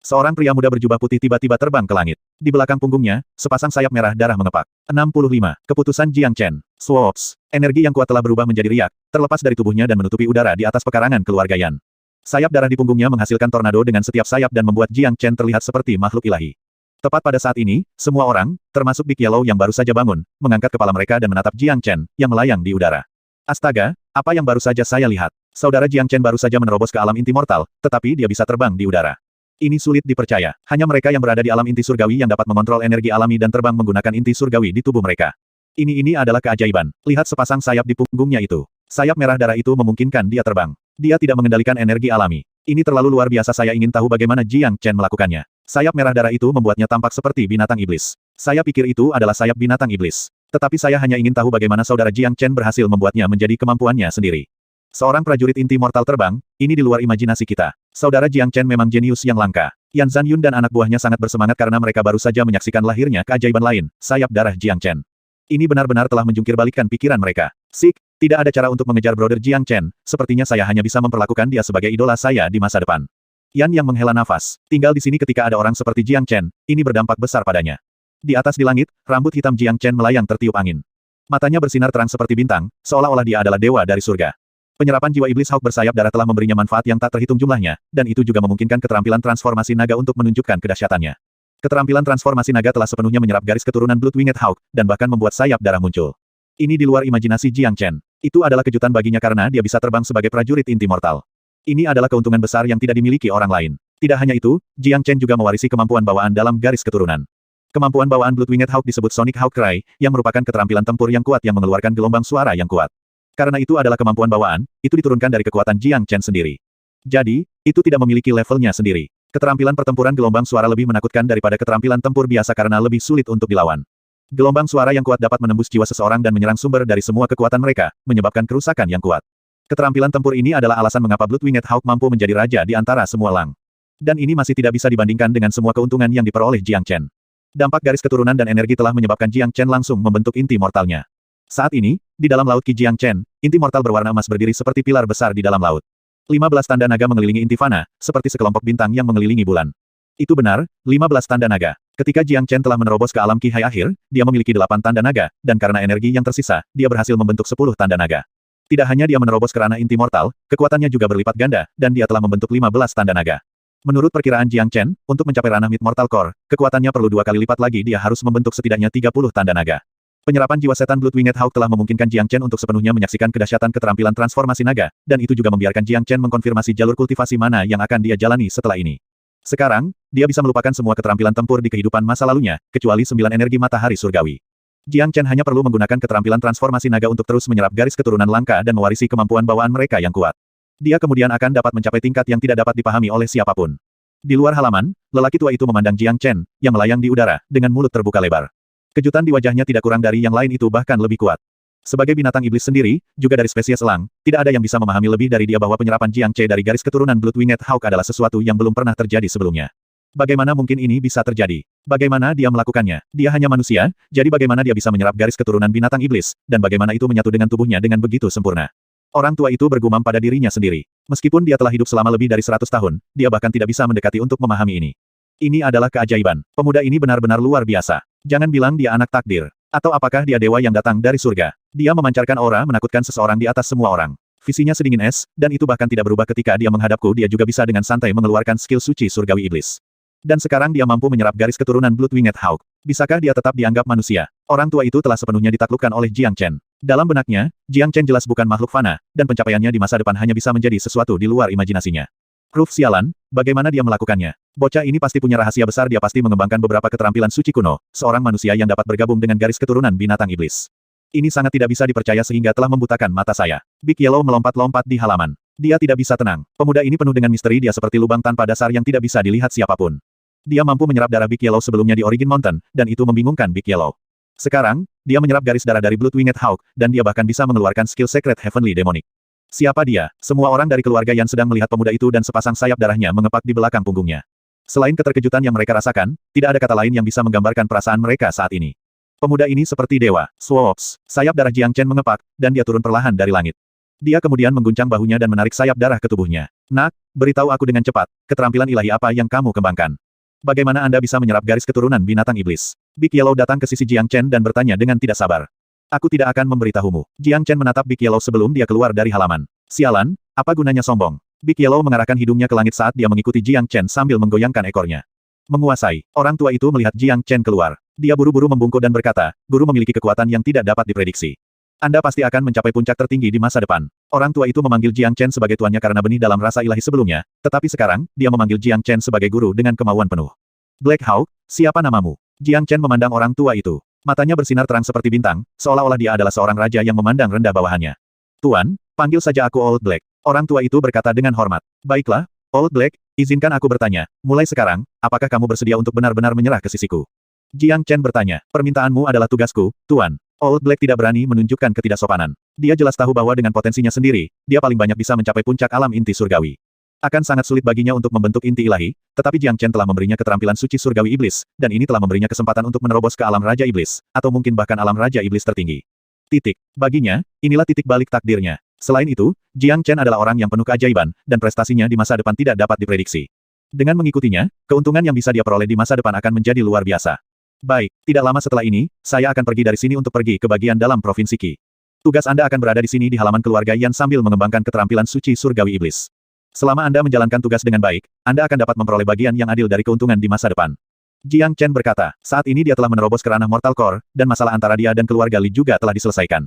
Seorang pria muda berjubah putih tiba-tiba terbang ke langit. Di belakang punggungnya, sepasang sayap merah darah mengepak. 65. Keputusan Jiang Chen. Swops. Energi yang kuat telah berubah menjadi riak, terlepas dari tubuhnya dan menutupi udara di atas pekarangan keluarga Yan. Sayap darah di punggungnya menghasilkan tornado dengan setiap sayap dan membuat Jiang Chen terlihat seperti makhluk ilahi. Tepat pada saat ini, semua orang, termasuk Big Yellow yang baru saja bangun, mengangkat kepala mereka dan menatap Jiang Chen, yang melayang di udara. Astaga, apa yang baru saja saya lihat? Saudara Jiang Chen baru saja menerobos ke alam inti mortal, tetapi dia bisa terbang di udara. Ini sulit dipercaya. Hanya mereka yang berada di alam inti surgawi yang dapat mengontrol energi alami dan terbang menggunakan inti surgawi di tubuh mereka. Ini adalah keajaiban. Lihat sepasang sayap di punggungnya itu. Sayap merah darah itu memungkinkan dia terbang. Dia tidak mengendalikan energi alami. Ini terlalu luar biasa. Saya ingin tahu bagaimana Jiang Chen melakukannya. Sayap merah darah itu membuatnya tampak seperti binatang iblis. Saya pikir itu adalah sayap binatang iblis. Tetapi saya hanya ingin tahu bagaimana saudara Jiang Chen berhasil membuatnya menjadi kemampuannya sendiri. Seorang prajurit inti mortal terbang, ini di luar imajinasi kita. Saudara Jiang Chen memang jenius yang langka. Yan Zanyun dan anak buahnya sangat bersemangat karena mereka baru saja menyaksikan lahirnya keajaiban lain, sayap darah Jiang Chen. Ini benar-benar telah menjungkirbalikkan pikiran mereka. Sik, tidak ada cara untuk mengejar brother Jiang Chen, sepertinya saya hanya bisa memperlakukan dia sebagai idola saya di masa depan. Yan yang menghela nafas, tinggal di sini ketika ada orang seperti Jiang Chen, ini berdampak besar padanya. Di atas di langit, rambut hitam Jiang Chen melayang tertiup angin. Matanya bersinar terang seperti bintang, seolah-olah dia adalah dewa dari surga. Penyerapan jiwa iblis Hawk bersayap darah telah memberinya manfaat yang tak terhitung jumlahnya, dan itu juga memungkinkan keterampilan transformasi naga untuk menunjukkan kedahsyatannya. Keterampilan transformasi naga telah sepenuhnya menyerap garis keturunan Blood Winged Hawk, dan bahkan membuat sayap darah muncul. Ini di luar imajinasi Jiang Chen. Itu adalah kejutan baginya karena dia bisa terbang sebagai prajurit inti mortal. Ini adalah keuntungan besar yang tidak dimiliki orang lain. Tidak hanya itu, Jiang Chen juga mewarisi kemampuan bawaan dalam garis keturunan. Kemampuan bawaan Blood Winged Hawk disebut Sonic Hawk Cry, yang merupakan keterampilan tempur yang kuat yang mengeluarkan gelombang suara yang kuat. Karena itu adalah kemampuan bawaan, itu diturunkan dari kekuatan Jiang Chen sendiri. Jadi, itu tidak memiliki levelnya sendiri. Keterampilan pertempuran gelombang suara lebih menakutkan daripada keterampilan tempur biasa karena lebih sulit untuk dilawan. Gelombang suara yang kuat dapat menembus jiwa seseorang dan menyerang sumber dari semua kekuatan mereka, menyebabkan kerusakan yang kuat. Keterampilan tempur ini adalah alasan mengapa Blood Winged Hawk mampu menjadi raja di antara semua lang. Dan ini masih tidak bisa dibandingkan dengan semua keuntungan yang diperoleh Jiang Chen. Dampak garis keturunan dan energi telah menyebabkan Jiang Chen langsung membentuk inti mortalnya. Saat ini, di dalam laut Qi Jiang Chen, inti mortal berwarna emas berdiri seperti pilar besar di dalam laut. 15 tanda naga mengelilingi inti fana, seperti sekelompok bintang yang mengelilingi bulan. Itu benar, 15 tanda naga. Ketika Jiang Chen telah menerobos ke alam Qi Hai akhir, dia memiliki 8 tanda naga, dan karena energi yang tersisa, dia berhasil membentuk 10 tanda naga. Tidak hanya dia menerobos ke ranah inti mortal, kekuatannya juga berlipat ganda, dan dia telah membentuk 15 tanda naga. Menurut perkiraan Jiang Chen, untuk mencapai ranah Mid Mortal Core, kekuatannya perlu 2 kali lipat lagi dia harus membentuk setidaknya 30 tanda naga. Penyerapan jiwa setan Blood Winged Hawk telah memungkinkan Jiang Chen untuk sepenuhnya menyaksikan kedahsyatan keterampilan transformasi naga, dan itu juga membiarkan Jiang Chen mengkonfirmasi jalur kultivasi mana yang akan dia jalani setelah ini. Sekarang, dia bisa melupakan semua keterampilan tempur di kehidupan masa lalunya, kecuali 9 energi matahari surgawi. Jiang Chen hanya perlu menggunakan keterampilan transformasi naga untuk terus menyerap garis keturunan langka dan mewarisi kemampuan bawaan mereka yang kuat. Dia kemudian akan dapat mencapai tingkat yang tidak dapat dipahami oleh siapapun. Di luar halaman, lelaki tua itu memandang Jiang Chen, yang melayang di udara, dengan mulut terbuka lebar. Kejutan di wajahnya tidak kurang dari yang lain itu bahkan lebih kuat. Sebagai binatang iblis sendiri, juga dari spesies elang, tidak ada yang bisa memahami lebih dari dia bahwa penyerapan Jiang Chen dari garis keturunan Blood Winged Hawk adalah sesuatu yang belum pernah terjadi sebelumnya. Bagaimana mungkin ini bisa terjadi? Bagaimana dia melakukannya? Dia hanya manusia, jadi bagaimana dia bisa menyerap garis keturunan binatang iblis, dan bagaimana itu menyatu dengan tubuhnya dengan begitu sempurna? Orang tua itu bergumam pada dirinya sendiri. Meskipun dia telah hidup selama lebih dari 100 tahun, dia bahkan tidak bisa mendekati untuk memahami ini. Ini adalah keajaiban. Pemuda ini benar-benar luar biasa. Jangan bilang dia anak takdir. Atau apakah dia dewa yang datang dari surga? Dia memancarkan aura menakutkan seseorang di atas semua orang. Visinya sedingin es, dan itu bahkan tidak berubah ketika dia menghadapku. Dia juga bisa dengan santai mengeluarkan skill suci surgawi iblis. Dan sekarang dia mampu menyerap garis keturunan Blood Winged Hawk. Bisakah dia tetap dianggap manusia? Orang tua itu telah sepenuhnya ditaklukkan oleh Jiang Chen. Dalam benaknya, Jiang Chen jelas bukan makhluk fana, dan pencapaiannya di masa depan hanya bisa menjadi sesuatu di luar imajinasinya. Proof sialan, bagaimana dia melakukannya? Bocah ini pasti punya rahasia besar. Dia pasti mengembangkan beberapa keterampilan suci kuno, seorang manusia yang dapat bergabung dengan garis keturunan binatang iblis. Ini sangat tidak bisa dipercaya sehingga telah membutakan mata saya. Big Yellow melompat-lompat di halaman. Dia tidak bisa tenang. Pemuda ini penuh dengan misteri. Dia seperti lubang tanpa dasar yang tidak bisa dilihat siapapun. Dia mampu menyerap darah Big Yellow sebelumnya di Origin Mountain, dan itu membingungkan Big Yellow. Sekarang, dia menyerap garis darah dari Blood Winged Hawk, dan dia bahkan bisa mengeluarkan skill Secret Heavenly Demonic. Siapa dia? Semua orang dari keluarga Yan sedang melihat pemuda itu dan sepasang sayap darahnya mengepak di belakang punggungnya. Selain keterkejutan yang mereka rasakan, tidak ada kata lain yang bisa menggambarkan perasaan mereka saat ini. Pemuda ini seperti dewa. Swoops. Sayap darah Jiang Chen mengepak, dan dia turun perlahan dari langit. Dia kemudian mengguncang bahunya dan menarik sayap darah ke tubuhnya. Nak, beritahu aku dengan cepat, keterampilan ilahi apa yang kamu kembangkan? Bagaimana Anda bisa menyerap garis keturunan binatang iblis? Big Yellow datang ke sisi Jiang Chen dan bertanya dengan tidak sabar. Aku tidak akan memberitahumu. Jiang Chen menatap Big Yellow sebelum dia keluar dari halaman. Sialan, apa gunanya sombong? Big Yellow mengarahkan hidungnya ke langit saat dia mengikuti Jiang Chen sambil menggoyangkan ekornya. Menguasai. Orang tua itu melihat Jiang Chen keluar. Dia buru-buru membungkuk dan berkata, guru memiliki kekuatan yang tidak dapat diprediksi. Anda pasti akan mencapai puncak tertinggi di masa depan. Orang tua itu memanggil Jiang Chen sebagai tuannya karena benih dalam rasa ilahi sebelumnya, tetapi sekarang, dia memanggil Jiang Chen sebagai guru dengan kemauan penuh. Black Hawk, siapa namamu? Jiang Chen memandang orang tua itu. Matanya bersinar terang seperti bintang, seolah-olah dia adalah seorang raja yang memandang rendah bawahannya. Tuan, panggil saja aku Old Black. Orang tua itu berkata dengan hormat. Baiklah, Old Black, izinkan aku bertanya, mulai sekarang, apakah kamu bersedia untuk benar-benar menyerah ke sisiku? Jiang Chen bertanya, permintaanmu adalah tugasku, Tuan. Old Black tidak berani menunjukkan ketidaksopanan. Dia jelas tahu bahwa dengan potensinya sendiri, dia paling banyak bisa mencapai puncak alam inti surgawi. Akan sangat sulit baginya untuk membentuk inti ilahi, tetapi Jiang Chen telah memberinya keterampilan suci surgawi iblis, dan ini telah memberinya kesempatan untuk menerobos ke alam Raja Iblis, atau mungkin bahkan alam Raja Iblis tertinggi. Titik. Baginya, inilah titik balik takdirnya. Selain itu, Jiang Chen adalah orang yang penuh keajaiban, dan prestasinya di masa depan tidak dapat diprediksi. Dengan mengikutinya, keuntungan yang bisa dia peroleh di masa depan akan menjadi luar biasa. Baik, tidak lama setelah ini, saya akan pergi dari sini untuk pergi ke bagian dalam Provinsi Qi. Tugas Anda akan berada di sini di halaman keluarga Yan sambil mengembangkan keterampilan suci surgawi iblis. Selama Anda menjalankan tugas dengan baik, Anda akan dapat memperoleh bagian yang adil dari keuntungan di masa depan. Jiang Chen berkata, saat ini dia telah menerobos ke ranah Mortal Core, dan masalah antara dia dan keluarga Li juga telah diselesaikan.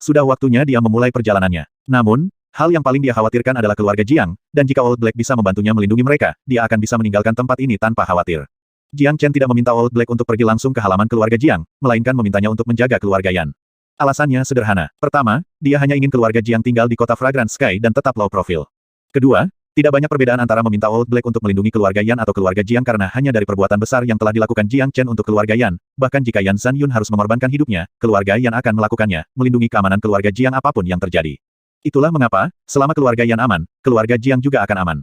Sudah waktunya dia memulai perjalanannya. Namun, hal yang paling dia khawatirkan adalah keluarga Jiang, dan jika Old Black bisa membantunya melindungi mereka, dia akan bisa meninggalkan tempat ini tanpa khawatir. Jiang Chen tidak meminta Old Black untuk pergi langsung ke halaman keluarga Jiang, melainkan memintanya untuk menjaga keluarga Yan. Alasannya sederhana. Pertama, dia hanya ingin keluarga Jiang tinggal di kota Fragrant Sky dan tetap low profile. Kedua, tidak banyak perbedaan antara meminta Old Black untuk melindungi keluarga Yan atau keluarga Jiang karena hanya dari perbuatan besar yang telah dilakukan Jiang Chen untuk keluarga Yan. Bahkan jika Yan Zanyun harus mengorbankan hidupnya, keluarga Yan akan melakukannya, melindungi keamanan keluarga Jiang apapun yang terjadi. Itulah mengapa, selama keluarga Yan aman, keluarga Jiang juga akan aman.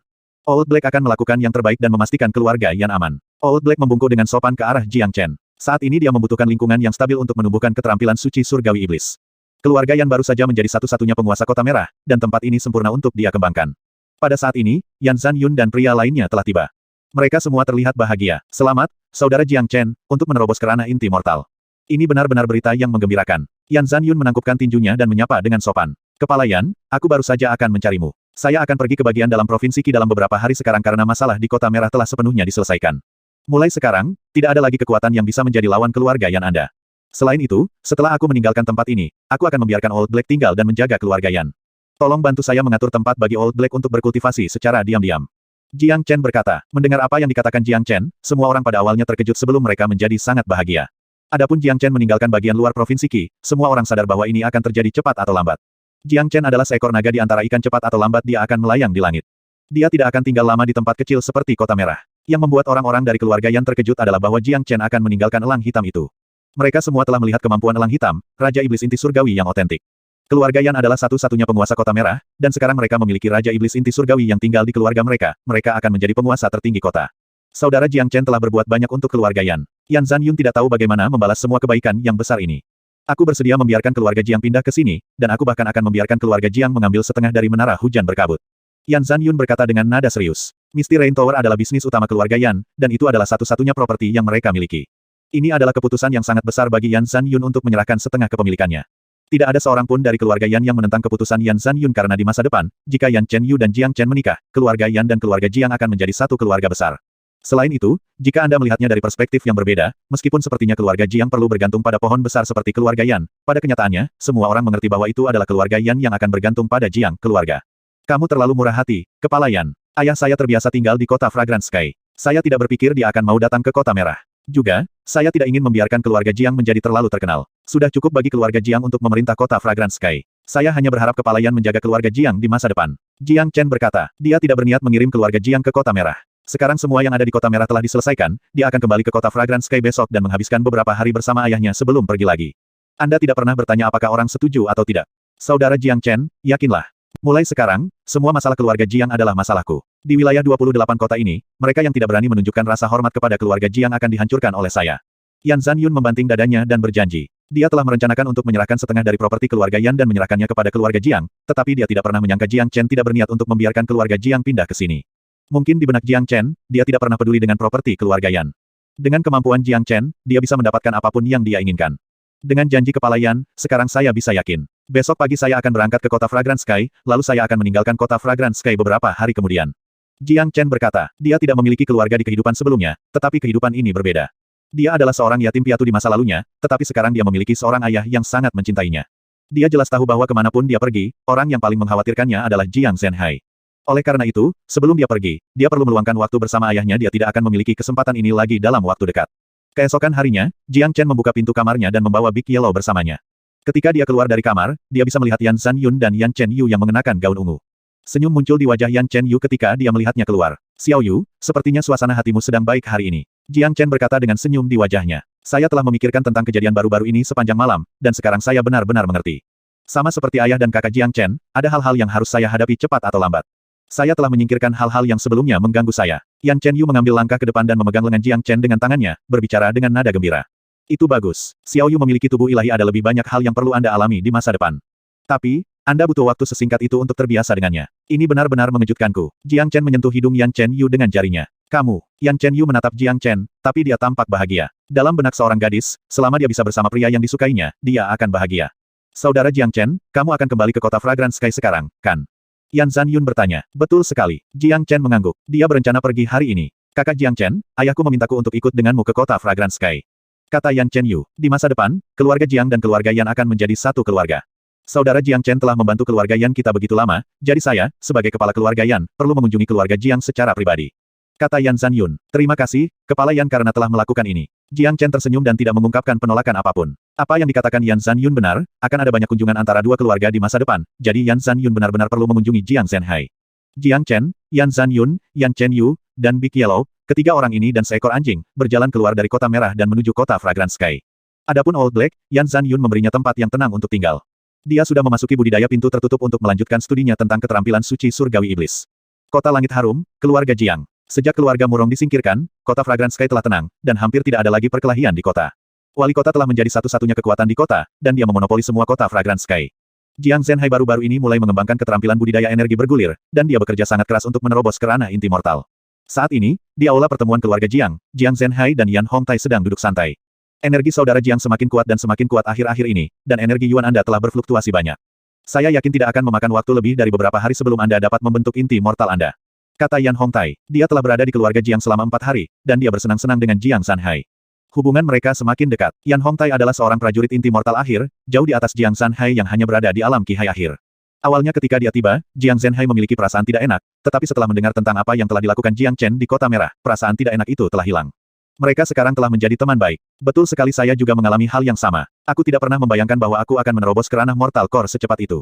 Old Black akan melakukan yang terbaik dan memastikan keluarga Yan aman. Old Black membungkuk dengan sopan ke arah Jiang Chen. Saat ini dia membutuhkan lingkungan yang stabil untuk menumbuhkan keterampilan suci surgawi iblis. Keluarga Yan baru saja menjadi satu-satunya penguasa kota merah, dan tempat ini sempurna untuk dia kembangkan. Pada saat ini, Yan Zanyun dan pria lainnya telah tiba. Mereka semua terlihat bahagia. Selamat, saudara Jiang Chen, untuk menerobos ke ranah inti mortal. Ini benar-benar berita yang menggembirakan. Yan Zanyun menangkupkan tinjunya dan menyapa dengan sopan. Kepala Yan, aku baru saja akan mencarimu. Saya akan pergi ke bagian dalam Provinsi Qi dalam beberapa hari sekarang karena masalah di kota merah telah sepenuhnya diselesaikan. Mulai sekarang, tidak ada lagi kekuatan yang bisa menjadi lawan keluarga Yan Anda. Selain itu, setelah aku meninggalkan tempat ini, aku akan membiarkan Old Black tinggal dan menjaga keluarga Yan. Tolong bantu saya mengatur tempat bagi Old Black untuk berkultivasi secara diam-diam. Jiang Chen berkata. Mendengar apa yang dikatakan Jiang Chen, semua orang pada awalnya terkejut sebelum mereka menjadi sangat bahagia. Adapun Jiang Chen meninggalkan bagian luar Provinsi Qi, semua orang sadar bahwa ini akan terjadi cepat atau lambat. Jiang Chen adalah seekor naga di antara ikan, cepat atau lambat dia akan melayang di langit. Dia tidak akan tinggal lama di tempat kecil seperti kota merah. Yang membuat orang-orang dari keluarga Yan terkejut adalah bahwa Jiang Chen akan meninggalkan elang hitam itu. Mereka semua telah melihat kemampuan elang hitam, Raja Iblis Inti Surgawi yang otentik. Keluarga Yan adalah satu-satunya penguasa kota merah, dan sekarang mereka memiliki Raja Iblis Inti Surgawi yang tinggal di keluarga mereka, mereka akan menjadi penguasa tertinggi kota. Saudara Jiang Chen telah berbuat banyak untuk keluarga Yan. Yan Zanyun tidak tahu bagaimana membalas semua kebaikan yang besar ini. Aku bersedia membiarkan keluarga Jiang pindah ke sini, dan aku bahkan akan membiarkan keluarga Jiang mengambil setengah dari menara hujan berkabut. Yan Zanyun berkata dengan nada serius. Misty Rain Tower adalah bisnis utama keluarga Yan, dan itu adalah satu-satunya properti yang mereka miliki. Ini adalah keputusan yang sangat besar bagi Yan Zanyun untuk menyerahkan setengah kepemilikannya. Tidak ada seorang pun dari keluarga Yan yang menentang keputusan Yan Zanyun karena di masa depan, jika Yan Chen Yu dan Jiang Chen menikah, keluarga Yan dan keluarga Jiang akan menjadi satu keluarga besar. Selain itu, jika Anda melihatnya dari perspektif yang berbeda, meskipun sepertinya keluarga Jiang perlu bergantung pada pohon besar seperti keluarga Yan, pada kenyataannya, semua orang mengerti bahwa itu adalah keluarga Yan yang akan bergantung pada Jiang, keluarga. Kamu terlalu murah hati, Kepala Yan. Ayah saya terbiasa tinggal di kota Fragrant Sky. Saya tidak berpikir dia akan mau datang ke kota merah. Juga, saya tidak ingin membiarkan keluarga Jiang menjadi terlalu terkenal. Sudah cukup bagi keluarga Jiang untuk memerintah kota Fragrant Sky. Saya hanya berharap Kepala Yan menjaga keluarga Jiang di masa depan. Jiang Chen berkata, dia tidak berniat mengirim keluarga Jiang ke kota merah. Sekarang semua yang ada di kota merah telah diselesaikan, dia akan kembali ke kota Fragrant Sky besok dan menghabiskan beberapa hari bersama ayahnya sebelum pergi lagi. Anda tidak pernah bertanya apakah orang setuju atau tidak. Saudara Jiang Chen, yakinlah. Mulai sekarang, semua masalah keluarga Jiang adalah masalahku. Di wilayah 28 kota ini, mereka yang tidak berani menunjukkan rasa hormat kepada keluarga Jiang akan dihancurkan oleh saya. Yan Zanyun membanting dadanya dan berjanji. Dia telah merencanakan untuk menyerahkan setengah dari properti keluarga Yan dan menyerahkannya kepada keluarga Jiang, tetapi dia tidak pernah menyangka Jiang Chen tidak berniat untuk membiarkan keluarga Jiang pindah ke sini. Mungkin di benak Jiang Chen, dia tidak pernah peduli dengan properti keluarga Yan. Dengan kemampuan Jiang Chen, dia bisa mendapatkan apapun yang dia inginkan. Dengan janji Kepala Yan, sekarang saya bisa yakin. Besok pagi saya akan berangkat ke kota Fragrant Sky, lalu saya akan meninggalkan kota Fragrant Sky beberapa hari kemudian. Jiang Chen berkata, dia tidak memiliki keluarga di kehidupan sebelumnya, tetapi kehidupan ini berbeda. Dia adalah seorang yatim piatu di masa lalunya, tetapi sekarang dia memiliki seorang ayah yang sangat mencintainya. Dia jelas tahu bahwa kemanapun dia pergi, orang yang paling mengkhawatirkannya adalah Jiang Zhenhai. Oleh karena itu, sebelum dia pergi, dia perlu meluangkan waktu bersama ayahnya. Dia tidak akan memiliki kesempatan ini lagi dalam waktu dekat. Keesokan harinya, Jiang Chen membuka pintu kamarnya dan membawa Big Yellow bersamanya. Ketika dia keluar dari kamar, dia bisa melihat Yan Zanyun dan Yan Chen Yu yang mengenakan gaun ungu. Senyum muncul di wajah Yan Chen Yu ketika dia melihatnya keluar. Xiao Yu, sepertinya suasana hatimu sedang baik hari ini. Jiang Chen berkata dengan senyum di wajahnya. Saya telah memikirkan tentang kejadian baru-baru ini sepanjang malam, dan sekarang saya benar-benar mengerti. Sama seperti ayah dan kakak Jiang Chen, ada hal-hal yang harus saya hadapi cepat atau lambat. Saya telah menyingkirkan hal-hal yang sebelumnya mengganggu saya. Yan Chen Yu mengambil langkah ke depan dan memegang lengan Jiang Chen dengan tangannya, berbicara dengan nada gembira. Itu bagus. Xiao Yu memiliki tubuh ilahi. Ada lebih banyak hal yang perlu Anda alami di masa depan. Tapi, Anda butuh waktu sesingkat itu untuk terbiasa dengannya. Ini benar-benar mengejutkanku. Jiang Chen menyentuh hidung Yan Chen Yu dengan jarinya. Kamu. Yan Chen Yu menatap Jiang Chen, tapi dia tampak bahagia. Dalam benak seorang gadis, selama dia bisa bersama pria yang disukainya, dia akan bahagia. Saudara Jiang Chen, kamu akan kembali ke kota Fragrance Sky sekarang, kan? Yan Zanyun bertanya. Betul sekali. Jiang Chen mengangguk. Dia berencana pergi hari ini. Kakak Jiang Chen, ayahku memintaku untuk ikut denganmu ke kota Fragrance Sky. Kata Yan Chen Yu. Di masa depan, keluarga Jiang dan keluarga Yan akan menjadi satu keluarga. Saudara Jiang Chen telah membantu keluarga Yan kita begitu lama, jadi saya, sebagai kepala keluarga Yan, perlu mengunjungi keluarga Jiang secara pribadi. Kata Yan Zanyun. Terima kasih, Kepala Yan karena telah melakukan ini. Jiang Chen tersenyum dan tidak mengungkapkan penolakan apapun. Apa yang dikatakan Yan Zanyun benar, akan ada banyak kunjungan antara dua keluarga di masa depan, jadi Yan Zanyun benar-benar perlu mengunjungi Jiang Zhenhai. Jiang Chen, Yan Zanyun, Yan Chen Yu, dan Big Yellow, ketiga orang ini dan seekor anjing, berjalan keluar dari kota merah dan menuju kota Fragrance Sky. Adapun Old Black, Yan Zanyun memberinya tempat yang tenang untuk tinggal. Dia sudah memasuki budidaya pintu tertutup untuk melanjutkan studinya tentang keterampilan suci surgawi iblis. Kota Langit Harum, keluarga Jiang. Sejak keluarga Murong disingkirkan, kota Fragrance Sky telah tenang, dan hampir tidak ada lagi perkelahian di kota. Wali kota telah menjadi satu-satunya kekuatan di kota, dan dia memonopoli semua kota Fragrance Sky. Jiang Zhenhai baru-baru ini mulai mengembangkan keterampilan budidaya energi bergulir, dan dia bekerja sangat keras untuk menerobos ke ranah inti mortal. Saat ini, di aula pertemuan keluarga Jiang, Jiang Zhenhai dan Yan Hongtai sedang duduk santai. Energi saudara Jiang semakin kuat dan semakin kuat akhir-akhir ini, dan energi Yuan Anda telah berfluktuasi banyak. Saya yakin tidak akan memakan waktu lebih dari beberapa hari sebelum Anda dapat membentuk inti mortal Anda. Kata Yan Hongtai. Dia telah berada di keluarga Jiang selama 4 hari, dan dia bersenang-senang dengan Jiang Zhenhai. Hubungan mereka semakin dekat. Yan Hongtai adalah seorang prajurit inti mortal akhir, jauh di atas Jiang Zhenhai yang hanya berada di alam Qihai akhir. Awalnya ketika dia tiba, Jiang Zhenhai memiliki perasaan tidak enak, tetapi setelah mendengar tentang apa yang telah dilakukan Jiang Chen di Kota Merah, perasaan tidak enak itu telah hilang. Mereka sekarang telah menjadi teman baik. Betul sekali saya juga mengalami hal yang sama. Aku tidak pernah membayangkan bahwa aku akan menerobos ke ranah Mortal Core secepat itu.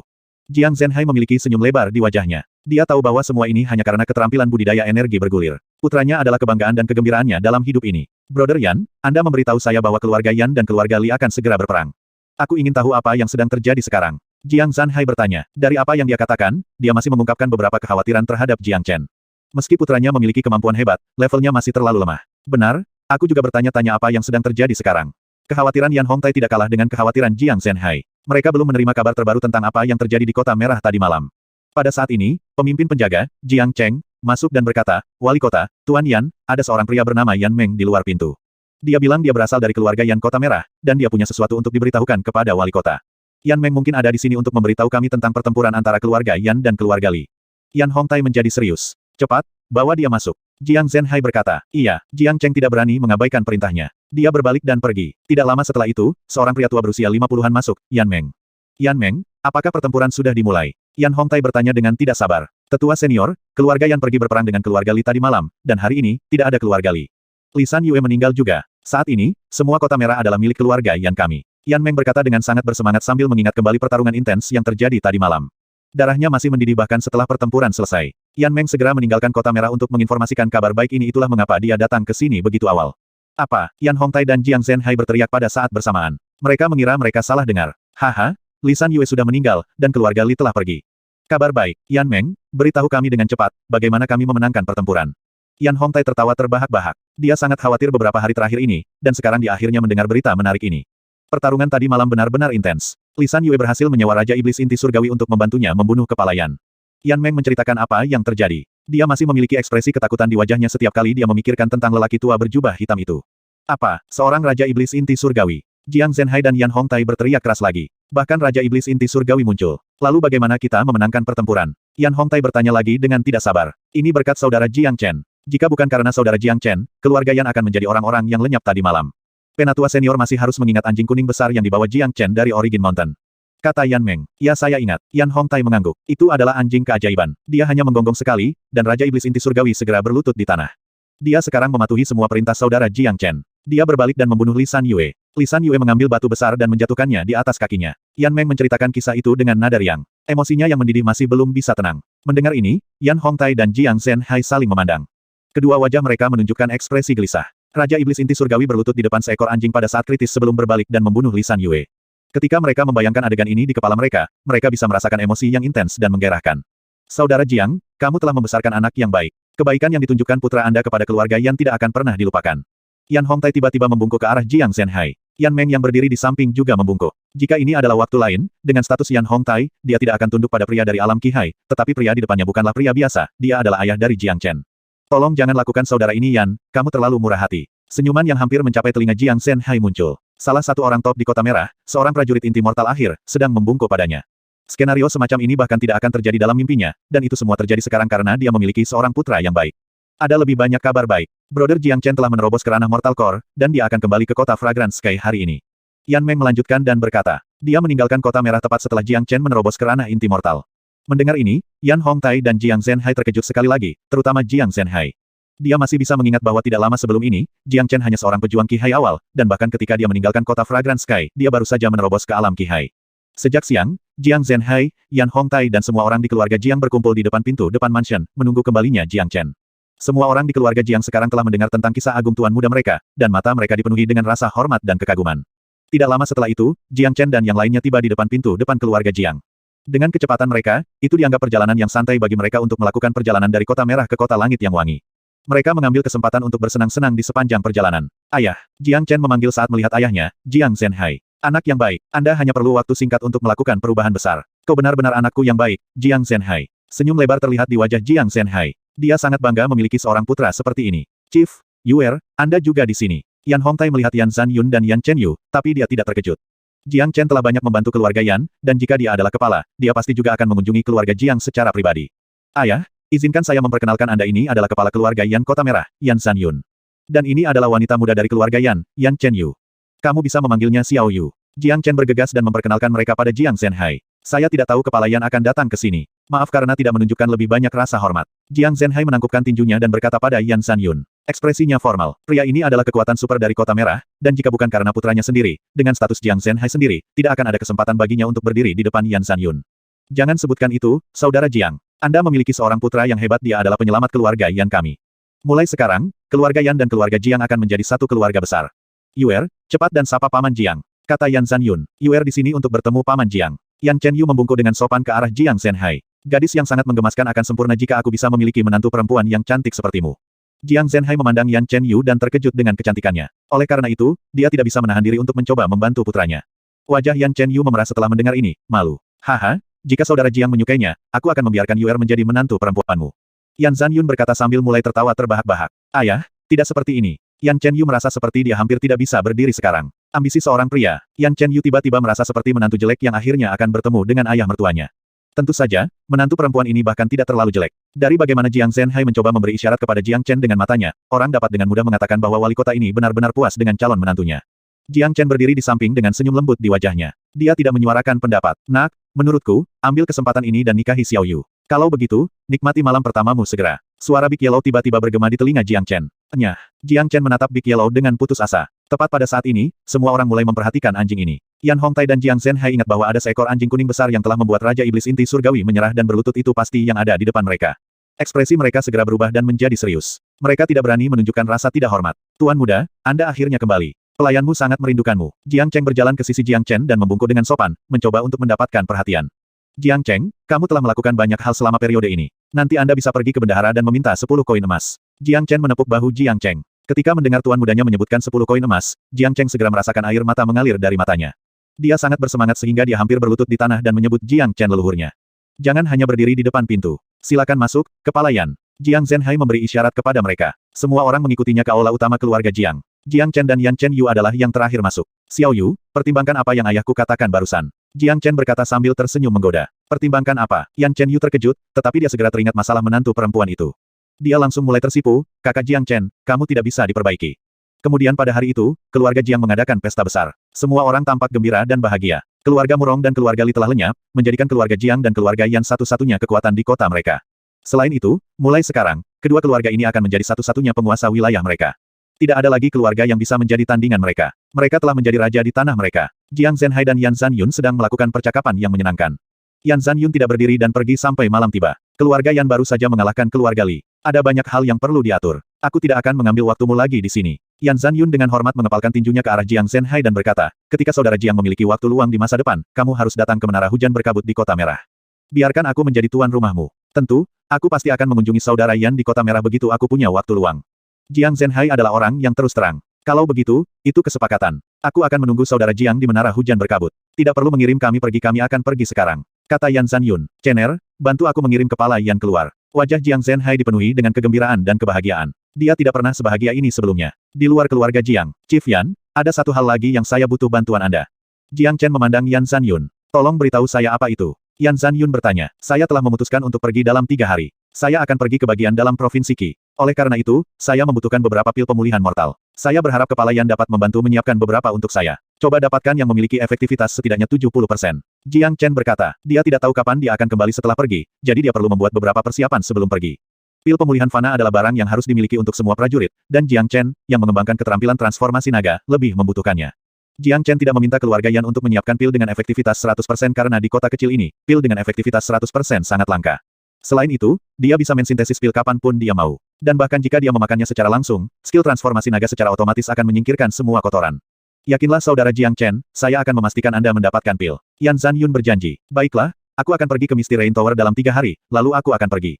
Jiang Zhenhai memiliki senyum lebar di wajahnya. Dia tahu bahwa semua ini hanya karena keterampilan budidaya energi bergulir. Putranya adalah kebanggaan dan kegembiraannya dalam hidup ini. Brother Yan, Anda memberitahu saya bahwa keluarga Yan dan keluarga Li akan segera berperang. Aku ingin tahu apa yang sedang terjadi sekarang. Jiang Zhenhai bertanya. Dari apa yang dia katakan, dia masih mengungkapkan beberapa kekhawatiran terhadap Jiang Chen. Meski putranya memiliki kemampuan hebat, levelnya masih terlalu lemah. Benar, aku juga bertanya-tanya apa yang sedang terjadi sekarang. Kekhawatiran Yan Hongtai tidak kalah dengan kekhawatiran Jiang Zhenhai. Mereka belum menerima kabar terbaru tentang apa yang terjadi di Kota Merah tadi malam. Pada saat ini, pemimpin penjaga, Jiang Cheng, masuk dan berkata, Wali Kota, Tuan Yan, ada seorang pria bernama Yan Meng di luar pintu. Dia bilang dia berasal dari keluarga Yan Kota Merah, dan dia punya sesuatu untuk diberitahukan kepada Wali Kota. Yan Meng mungkin ada di sini untuk memberitahu kami tentang pertempuran antara keluarga Yan dan keluarga Li. Yan Hongtai menjadi serius. Cepat, bawa dia masuk. Jiang Zhenhai berkata, iya, Jiang Cheng tidak berani mengabaikan perintahnya. Dia berbalik dan pergi. Tidak lama setelah itu, seorang pria tua berusia 50-an masuk, Yan Meng. Yan Meng, apakah pertempuran sudah dimulai? Yan Hongtai bertanya dengan tidak sabar. Tetua senior, keluarga Yan pergi berperang dengan keluarga Li tadi malam, dan hari ini, tidak ada keluarga Li. Li San Yue meninggal juga. Saat ini, semua Kota Merah adalah milik keluarga Yan kami. Yan Meng berkata dengan sangat bersemangat sambil mengingat kembali pertarungan intens yang terjadi tadi malam. Darahnya masih mendidih bahkan setelah pertempuran selesai. Yan Meng segera meninggalkan Kota Merah untuk menginformasikan kabar baik ini. Itulah mengapa dia datang ke sini begitu awal. Apa? Yan Hongtai dan Jiang Zhenhai berteriak pada saat bersamaan. Mereka mengira mereka salah dengar. Haha, Li San Yue sudah meninggal, dan keluarga Li telah pergi. Kabar baik, Yan Meng, beritahu kami dengan cepat, bagaimana kami memenangkan pertempuran. Yan Hongtai tertawa terbahak-bahak. Dia sangat khawatir beberapa hari terakhir ini, dan sekarang dia akhirnya mendengar berita menarik ini. Pertarungan tadi malam benar-benar intens. Li San Yue berhasil menyewa Raja Iblis Inti Surgawi untuk membantunya membunuh kepala Yan. Yan Meng menceritakan apa yang terjadi. Dia masih memiliki ekspresi ketakutan di wajahnya setiap kali dia memikirkan tentang lelaki tua berjubah hitam itu. Apa? Seorang Raja Iblis Inti Surgawi. Jiang Zhenhai dan Yan Hongtai berteriak keras lagi. Bahkan Raja Iblis Inti Surgawi muncul. Lalu bagaimana kita memenangkan pertempuran? Yan Hongtai bertanya lagi dengan tidak sabar. Ini berkat saudara Jiang Chen. Jika bukan karena saudara Jiang Chen, keluarga Yan akan menjadi orang-orang yang lenyap tadi malam. Penatua senior masih harus mengingat anjing kuning besar yang dibawa Jiang Chen dari Origin Mountain. Kata Yan Meng. Ya saya ingat. Yan Hongtai mengangguk. Itu adalah anjing keajaiban. Dia hanya menggonggong sekali, dan Raja Iblis Inti Surgawi segera berlutut di tanah. Dia sekarang mematuhi semua perintah saudara Jiang Chen. Dia berbalik dan membunuh Li San Yue. Li San Yue mengambil batu besar dan menjatuhkannya di atas kakinya. Yan Meng menceritakan kisah itu dengan nada riang. Emosinya yang mendidih masih belum bisa tenang. Mendengar ini, Yan Hongtai dan Jiang Zhenhai saling memandang. Kedua wajah mereka menunjukkan ekspresi gelisah. Raja Iblis Inti Surgawi berlutut di depan seekor anjing pada saat kritis sebelum berbalik dan membunuh Li San Yue. Ketika mereka membayangkan adegan ini di kepala mereka, mereka bisa merasakan emosi yang intens dan menggerahkan. Saudara Jiang, kamu telah membesarkan anak yang baik. Kebaikan yang ditunjukkan putra Anda kepada keluarga Yan tidak akan pernah dilupakan. Yan Hongtai tiba-tiba membungkuk ke arah Jiang Zhenhai. Yan Meng yang berdiri di samping juga membungkuk. Jika ini adalah waktu lain, dengan status Yan Hongtai, dia tidak akan tunduk pada pria dari alam Qihai, tetapi pria di depannya bukanlah pria biasa, dia adalah ayah dari Jiang Chen. Tolong jangan lakukan saudara ini Yan, kamu terlalu murah hati. Senyuman yang hampir mencapai telinga Jiang Zhenhai muncul. Salah satu orang top di Kota Merah, seorang prajurit inti mortal akhir, sedang membungkuk padanya. Skenario semacam ini bahkan tidak akan terjadi dalam mimpinya, dan itu semua terjadi sekarang karena dia memiliki seorang putra yang baik. Ada lebih banyak kabar baik. Brother Jiang Chen telah menerobos ke ranah Mortal Core, dan dia akan kembali ke kota Fragrance Sky hari ini. Yan Meng melanjutkan dan berkata, dia meninggalkan Kota Merah tepat setelah Jiang Chen menerobos ke ranah inti mortal. Mendengar ini, Yan Hongtai dan Jiang Zhenhai terkejut sekali lagi, terutama Jiang Zhenhai. Dia masih bisa mengingat bahwa tidak lama sebelum ini, Jiang Chen hanya seorang pejuang Qihai awal, dan bahkan ketika dia meninggalkan kota Fragrance Sky, dia baru saja menerobos ke alam Qihai. Sejak siang, Jiang Zhenhai, Yan Hongtai dan semua orang di keluarga Jiang berkumpul di depan pintu depan mansion, menunggu kembalinya Jiang Chen. Semua orang di keluarga Jiang sekarang telah mendengar tentang kisah agung tuan muda mereka, dan mata mereka dipenuhi dengan rasa hormat dan kekaguman. Tidak lama setelah itu, Jiang Chen dan yang lainnya tiba di depan pintu depan keluarga Jiang. Dengan kecepatan mereka, itu dianggap perjalanan yang santai bagi mereka untuk melakukan perjalanan dari kota merah ke kota langit yang wangi. Mereka mengambil kesempatan untuk bersenang-senang di sepanjang perjalanan. Ayah, Jiang Chen memanggil saat melihat ayahnya, Jiang Zhenhai. Anak yang baik, Anda hanya perlu waktu singkat untuk melakukan perubahan besar. Kau benar-benar anakku yang baik, Jiang Zhenhai. Senyum lebar terlihat di wajah Jiang Zhenhai. Dia sangat bangga memiliki seorang putra seperti ini. Chief, Yuer, Anda juga di sini. Yan Hongtai melihat Yan Zhanyun dan Yan Chenyu, tapi dia tidak terkejut. Jiang Chen telah banyak membantu keluarga Yan, dan jika dia adalah kepala, dia pasti juga akan mengunjungi keluarga Jiang secara pribadi. Ayah, izinkan saya memperkenalkan Anda ini adalah kepala keluarga Yan Kota Merah, Yan Zhanyun. Dan ini adalah wanita muda dari keluarga Yan, Yan Chenyu. Kamu bisa memanggilnya Xiao Yu. Jiang Chen bergegas dan memperkenalkan mereka pada Jiang Zhenhai. Saya tidak tahu kepala Yan akan datang ke sini. Maaf karena tidak menunjukkan lebih banyak rasa hormat. Jiang Zhenhai menangkupkan tinjunya dan berkata pada Yan Zhanyun. Ekspresinya formal. Pria ini adalah kekuatan super dari Kota Merah, dan jika bukan karena putranya sendiri, dengan status Jiang Zhenhai sendiri, tidak akan ada kesempatan baginya untuk berdiri di depan Yan Zhanyun. Jangan sebutkan itu, saudara Jiang. Anda memiliki seorang putra yang hebat, dia adalah penyelamat keluarga Yan kami. Mulai sekarang, keluarga Yan dan keluarga Jiang akan menjadi satu keluarga besar. Yuer, cepat dan sapa Paman Jiang. Kata Yan Zhanyun. Yuer di sini untuk bertemu Paman Jiang. Yan Chenyu membungkuk dengan sopan ke arah Jiang Zhenhai. Gadis yang sangat menggemaskan akan sempurna jika aku bisa memiliki menantu perempuan yang cantik sepertimu. Jiang Zhenhai memandang Yan Chenyu dan terkejut dengan kecantikannya. Oleh karena itu, dia tidak bisa menahan diri untuk mencoba membantu putranya. Wajah Yan Chenyu memerah setelah mendengar ini, malu. Haha, jika saudara Jiang menyukainya, aku akan membiarkan Yuer menjadi menantu perempuanmu. Yan Zhanyun berkata sambil mulai tertawa terbahak-bahak. Ayah, tidak seperti ini. Yan Chenyu merasa seperti dia hampir tidak bisa berdiri sekarang. Ambisi seorang pria, Yan Chenyu tiba-tiba merasa seperti menantu jelek yang akhirnya akan bertemu dengan ayah mertuanya. Tentu saja, menantu perempuan ini bahkan tidak terlalu jelek. Dari bagaimana Jiang Zhenhai mencoba memberi isyarat kepada Jiang Chen dengan matanya, orang dapat dengan mudah mengatakan bahwa wali kota ini benar-benar puas dengan calon menantunya. Jiang Chen berdiri di samping dengan senyum lembut di wajahnya. Dia tidak menyuarakan pendapat. Nak, menurutku, ambil kesempatan ini dan nikahi Xiao Yu. Kalau begitu, nikmati malam pertamamu segera. Suara Big Yellow tiba-tiba bergema di telinga Jiang Chen. Nyah, Jiang Chen menatap Big Yellow dengan putus asa. Tepat pada saat ini, semua orang mulai memperhatikan anjing ini. Yan Hongtai dan Jiang Zhenhai ingat bahwa ada seekor anjing kuning besar yang telah membuat Raja Iblis Inti Surgawi menyerah dan berlutut, itu pasti yang ada di depan mereka. Ekspresi mereka segera berubah dan menjadi serius. Mereka tidak berani menunjukkan rasa tidak hormat. Tuan muda, Anda akhirnya kembali. Pelayanmu sangat merindukanmu. Jiang Cheng berjalan ke sisi Jiang Chen dan membungkuk dengan sopan, mencoba untuk mendapatkan perhatian. Jiang Cheng, kamu telah melakukan banyak hal selama periode ini. Nanti Anda bisa pergi ke bendahara dan meminta 10 koin emas. Jiang Chen menepuk bahu Jiang Cheng. Ketika mendengar tuan mudanya menyebutkan 10 koin emas, Jiang Cheng segera merasakan air mata mengalir dari matanya. Dia sangat bersemangat sehingga dia hampir berlutut di tanah dan menyebut Jiang Chen leluhurnya. Jangan hanya berdiri di depan pintu. Silakan masuk, Kepala Yan. Jiang Zhenhai memberi isyarat kepada mereka. Semua orang mengikutinya ke aula utama keluarga Jiang. Jiang Chen dan Yan Chenyu adalah yang terakhir masuk. Xiao Yu, pertimbangkan apa yang ayahku katakan barusan. Jiang Chen berkata sambil tersenyum menggoda. Pertimbangkan apa? Yan Chenyu terkejut, tetapi dia segera teringat masalah menantu perempuan itu. Dia langsung mulai tersipu, kakak Jiang Chen, kamu tidak bisa diperbaiki. Kemudian pada hari itu, keluarga Jiang mengadakan pesta besar. Semua orang tampak gembira dan bahagia. Keluarga Murong dan keluarga Li telah lenyap, menjadikan keluarga Jiang dan keluarga Yan satu-satunya kekuatan di kota mereka. Selain itu, mulai sekarang, kedua keluarga ini akan menjadi satu-satunya penguasa wilayah mereka. Tidak ada lagi keluarga yang bisa menjadi tandingan mereka. Mereka telah menjadi raja di tanah mereka. Jiang Zhenhai dan Yan Zhanyun sedang melakukan percakapan yang menyenangkan. Yan Zhanyun tidak berdiri dan pergi sampai malam tiba. Keluarga Yan baru saja mengalahkan keluarga Li. Ada banyak hal yang perlu diatur. Aku tidak akan mengambil waktumu lagi di sini. Yan Zhanyun dengan hormat mengepalkan tinjunya ke arah Jiang Zhenhai dan berkata, ketika saudara Jiang memiliki waktu luang di masa depan, kamu harus datang ke menara hujan berkabut di Kota Merah. Biarkan aku menjadi tuan rumahmu. Tentu, aku pasti akan mengunjungi saudara Yan di Kota Merah begitu aku punya waktu luang. Jiang Zhenhai adalah orang yang terus terang. Kalau begitu, itu kesepakatan. Aku akan menunggu saudara Jiang di menara hujan berkabut. Tidak perlu mengirim kami akan pergi sekarang. Kata Yan Zhanyun. Cener, bantu aku mengirim kepala Yan keluar. Wajah Jiang Zhenhai dipenuhi dengan kegembiraan dan kebahagiaan. Dia tidak pernah sebahagia ini sebelumnya. Di luar keluarga Jiang, Chief Yan, ada satu hal lagi yang saya butuh bantuan Anda. Jiang Chen memandang Yan Zhanyun. Tolong beritahu saya apa itu. Yan Zhanyun bertanya. Saya telah memutuskan untuk pergi dalam 3 hari. Saya akan pergi ke bagian dalam Provinsi Qi. Oleh karena itu, saya membutuhkan beberapa pil pemulihan mortal. Saya berharap kepala Yan dapat membantu menyiapkan beberapa untuk saya. Coba dapatkan yang memiliki efektivitas setidaknya 70%. Jiang Chen berkata, dia tidak tahu kapan dia akan kembali setelah pergi, jadi dia perlu membuat beberapa persiapan sebelum pergi. Pil pemulihan fana adalah barang yang harus dimiliki untuk semua prajurit, dan Jiang Chen, yang mengembangkan keterampilan transformasi naga, lebih membutuhkannya. Jiang Chen tidak meminta keluarga Yan untuk menyiapkan pil dengan efektivitas 100% karena di kota kecil ini, pil dengan efektivitas 100% sangat langka. Selain itu, dia bisa mensintesis pil kapanpun dia mau. Dan bahkan jika dia memakannya secara langsung, skill transformasi naga secara otomatis akan menyingkirkan semua kotoran. Yakinlah saudara Jiang Chen, saya akan memastikan Anda mendapatkan pil. Yan Zhanyun berjanji. Baiklah, aku akan pergi ke Misty Rain Tower dalam 3 hari, lalu aku akan pergi.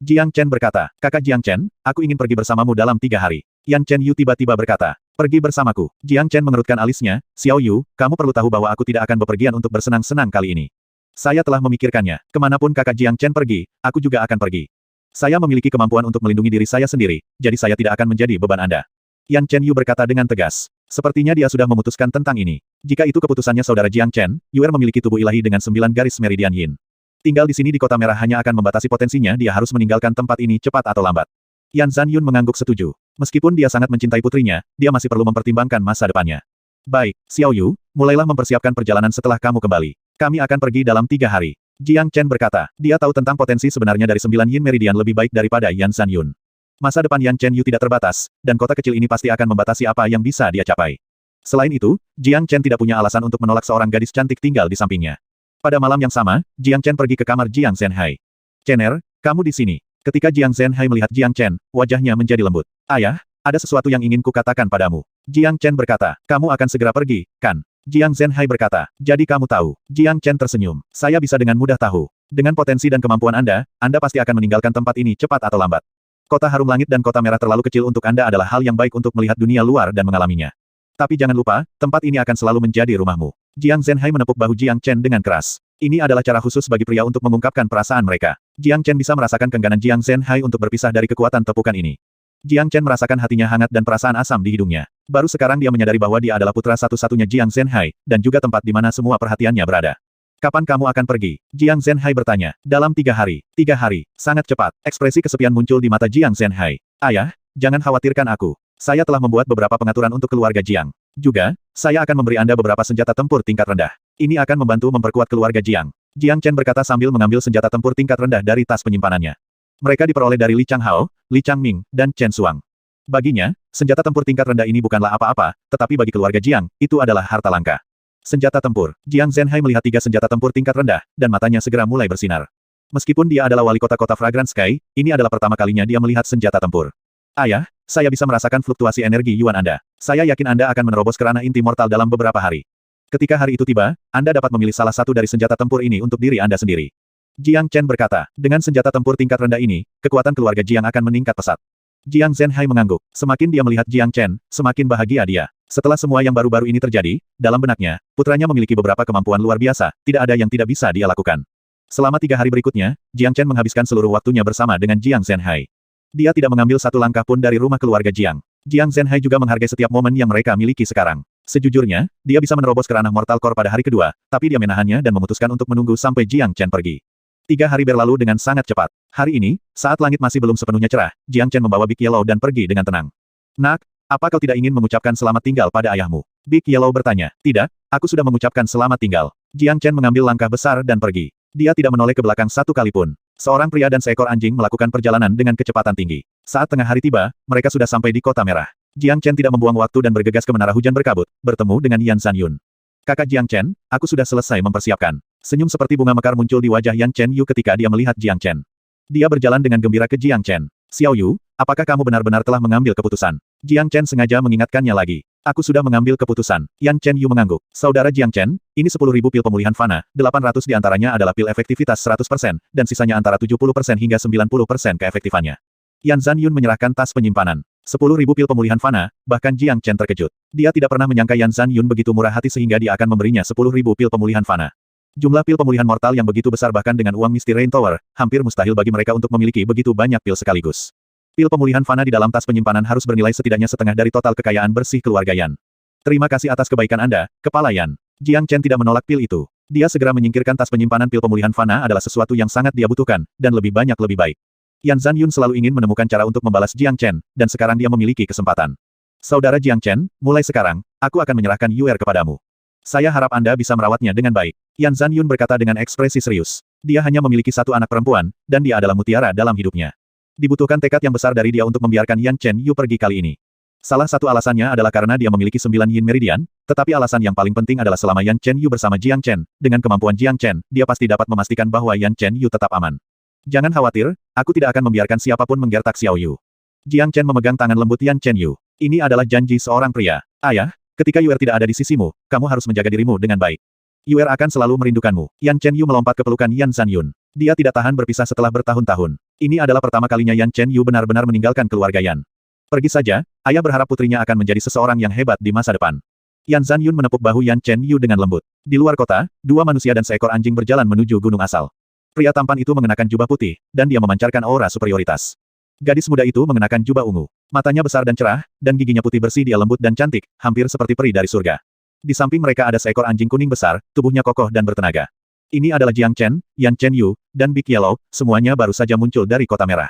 Jiang Chen berkata, kakak Jiang Chen, aku ingin pergi bersamamu dalam 3 hari. Yan Chen Yu tiba-tiba berkata, pergi bersamaku. Jiang Chen mengerutkan alisnya, Xiao Yu, kamu perlu tahu bahwa aku tidak akan bepergian untuk bersenang-senang kali ini. Saya telah memikirkannya. Kemanapun kakak Jiang Chen pergi, aku juga akan pergi. Saya memiliki kemampuan untuk melindungi diri saya sendiri, jadi saya tidak akan menjadi beban Anda. Yan Chen Yu berkata dengan tegas. Sepertinya dia sudah memutuskan tentang ini. Jika itu keputusannya saudara Jiang Chen, Yuer memiliki tubuh ilahi dengan 9 garis meridian yin. Tinggal di sini di Kota Merah hanya akan membatasi potensinya dia harus meninggalkan tempat ini cepat atau lambat. Yan Zhanyun mengangguk setuju. Meskipun dia sangat mencintai putrinya, dia masih perlu mempertimbangkan masa depannya. Baik, Xiao Yu, mulailah mempersiapkan perjalanan setelah kamu kembali. Kami akan pergi dalam 3 hari. Jiang Chen berkata, dia tahu tentang potensi sebenarnya dari 9 yin meridian lebih baik daripada Yan Zhanyun. Masa depan Yan Chen Yu tidak terbatas, dan kota kecil ini pasti akan membatasi apa yang bisa dia capai. Selain itu, Jiang Chen tidak punya alasan untuk menolak seorang gadis cantik tinggal di sampingnya. Pada malam yang sama, Jiang Chen pergi ke kamar Jiang Zhenhai. Cener, kamu di sini. Ketika Jiang Zhenhai melihat Jiang Chen, wajahnya menjadi lembut. Ayah, ada sesuatu yang ingin kukatakan padamu. Jiang Chen berkata, kamu akan segera pergi, kan? Jiang Zhenhai berkata, jadi kamu tahu. Jiang Chen tersenyum. Saya bisa dengan mudah tahu. Dengan potensi dan kemampuan Anda pasti akan meninggalkan tempat ini cepat atau lambat. Kota Harum Langit dan Kota Merah terlalu kecil untuk Anda adalah hal yang baik untuk melihat dunia luar dan mengalaminya. Tapi jangan lupa, tempat ini akan selalu menjadi rumahmu. Jiang Zhenhai menepuk bahu Jiang Chen dengan keras. Ini adalah cara khusus bagi pria untuk mengungkapkan perasaan mereka. Jiang Chen bisa merasakan kengganan Jiang Zhenhai untuk berpisah dari kekuatan tepukan ini. Jiang Chen merasakan hatinya hangat dan perasaan asam di hidungnya. Baru sekarang dia menyadari bahwa dia adalah putra satu-satunya Jiang Zhenhai, dan juga tempat di mana semua perhatiannya berada. Kapan kamu akan pergi? Jiang Zhenhai bertanya. Dalam 3 hari. 3 hari. Sangat cepat. Ekspresi kesepian muncul di mata Jiang Zhenhai. Ayah, jangan khawatirkan aku. Saya telah membuat beberapa pengaturan untuk keluarga Jiang. Juga, saya akan memberi Anda beberapa senjata tempur tingkat rendah. Ini akan membantu memperkuat keluarga Jiang. Jiang Chen berkata sambil mengambil senjata tempur tingkat rendah dari tas penyimpanannya. Mereka diperoleh dari Li Changhao, Li Changming, dan Chen Suang. Baginya, senjata tempur tingkat rendah ini bukanlah apa-apa, tetapi bagi keluarga Jiang, itu adalah harta langka. Senjata tempur. Jiang Zhenhai melihat 3 senjata tempur tingkat rendah, dan matanya segera mulai bersinar. Meskipun dia adalah wali kota Fragrance Sky, ini adalah pertama kalinya dia melihat senjata tempur. Ayah, saya bisa merasakan fluktuasi energi Yuan Anda. Saya yakin Anda akan menerobos ke ranah inti mortal dalam beberapa hari. Ketika hari itu tiba, Anda dapat memilih salah satu dari senjata tempur ini untuk diri Anda sendiri. Jiang Chen berkata, dengan senjata tempur tingkat rendah ini, kekuatan keluarga Jiang akan meningkat pesat. Jiang Zhenhai mengangguk. Semakin dia melihat Jiang Chen, semakin bahagia dia. Setelah semua yang baru-baru ini terjadi, dalam benaknya, putranya memiliki beberapa kemampuan luar biasa, tidak ada yang tidak bisa dia lakukan. Selama 3 hari berikutnya, Jiang Chen menghabiskan seluruh waktunya bersama dengan Jiang Zhenhai. Dia tidak mengambil satu langkah pun dari rumah keluarga Jiang. Jiang Zhenhai juga menghargai setiap momen yang mereka miliki sekarang. Sejujurnya, dia bisa menerobos ke ranah Mortal Core pada hari kedua, tapi dia menahannya dan memutuskan untuk menunggu sampai Jiang Chen pergi. 3 hari berlalu dengan sangat cepat. Hari ini, saat langit masih belum sepenuhnya cerah, Jiang Chen membawa Big Yellow dan pergi dengan tenang. Nak, apa kau tidak ingin mengucapkan selamat tinggal pada ayahmu? Big Yellow bertanya. Tidak, aku sudah mengucapkan selamat tinggal. Jiang Chen mengambil langkah besar dan pergi. Dia tidak menoleh ke belakang satu kali pun. Seorang pria dan seekor anjing melakukan perjalanan dengan kecepatan tinggi. Saat tengah hari tiba, mereka sudah sampai di Kota Merah. Jiang Chen tidak membuang waktu dan bergegas ke menara hujan berkabut, bertemu dengan Yan Zanyun. Kakak Jiang Chen, aku sudah selesai mempersiapkan. Senyum seperti bunga mekar muncul di wajah Yan Chen Yu ketika dia melihat Jiang Chen. Dia berjalan dengan gembira ke Jiang Chen. Xiao Yu, apakah kamu benar-benar telah mengambil keputusan? Jiang Chen sengaja mengingatkannya lagi. Aku sudah mengambil keputusan. Yan Chen Yu mengangguk. Saudara Jiang Chen, ini 10.000 pil pemulihan fana, 800 diantaranya adalah pil efektivitas 100%, dan sisanya antara 70% hingga 90% keefektifannya. Yan Zanyun menyerahkan tas penyimpanan. 10.000 pil pemulihan fana, bahkan Jiang Chen terkejut. Dia tidak pernah menyangka Yan Zanyun begitu murah hati sehingga dia akan memberinya 10.000 pil pemulihan fana. Jumlah pil pemulihan mortal yang begitu besar bahkan dengan uang Misty Rain Tower, hampir mustahil bagi mereka untuk memiliki begitu banyak pil sekaligus. Pil pemulihan fana di dalam tas penyimpanan harus bernilai setidaknya setengah dari total kekayaan bersih keluarga Yan. Terima kasih atas kebaikan Anda, Kepala Yan. Jiang Chen tidak menolak pil itu. Dia segera menyingkirkan tas penyimpanan pil pemulihan fana adalah sesuatu yang sangat dia butuhkan, dan lebih banyak lebih baik. Yan Zanyun selalu ingin menemukan cara untuk membalas Jiang Chen, dan sekarang dia memiliki kesempatan. Saudara Jiang Chen, mulai sekarang, aku akan menyerahkan Yuer kepadamu. Saya harap Anda bisa merawatnya dengan baik. Yan Zanyun berkata dengan ekspresi serius. Dia hanya memiliki satu anak perempuan, dan dia adalah mutiara dalam hidupnya. Dibutuhkan tekad yang besar dari dia untuk membiarkan Yan Chen Yu pergi kali ini. Salah satu alasannya adalah karena dia memiliki 9 Yin Meridian, tetapi alasan yang paling penting adalah selama Yan Chen Yu bersama Jiang Chen, dengan kemampuan Jiang Chen, dia pasti dapat memastikan bahwa Yan Chen Yu tetap aman. Jangan khawatir, aku tidak akan membiarkan siapapun menggertak Xiao Yu. Jiang Chen memegang tangan lembut Yan Chen Yu. Ini adalah janji seorang pria. Ayah, ketika Yuer tidak ada di sisimu, kamu harus menjaga dirimu dengan baik. Yuer akan selalu merindukanmu. Yan Chen Yu melompat ke pelukan Yan Zanyun. Dia tidak tahan berpisah setelah bertahun-tahun. Ini adalah pertama kalinya Yan Chen Yu benar-benar meninggalkan keluarga Yan. Pergi saja, ayah berharap putrinya akan menjadi seseorang yang hebat di masa depan. Yan Zanyun menepuk bahu Yan Chen Yu dengan lembut. Di luar kota, dua manusia dan seekor anjing berjalan menuju gunung asal. Pria tampan itu mengenakan jubah putih, dan dia memancarkan aura superioritas. Gadis muda itu mengenakan jubah ungu. Matanya besar dan cerah, dan giginya putih bersih, dia lembut dan cantik, hampir seperti peri dari surga. Di samping mereka ada seekor anjing kuning besar, tubuhnya kokoh dan bertenaga. Ini adalah Jiang Chen, Yan Chen Yu, dan Big Yellow, semuanya baru saja muncul dari Kota Merah.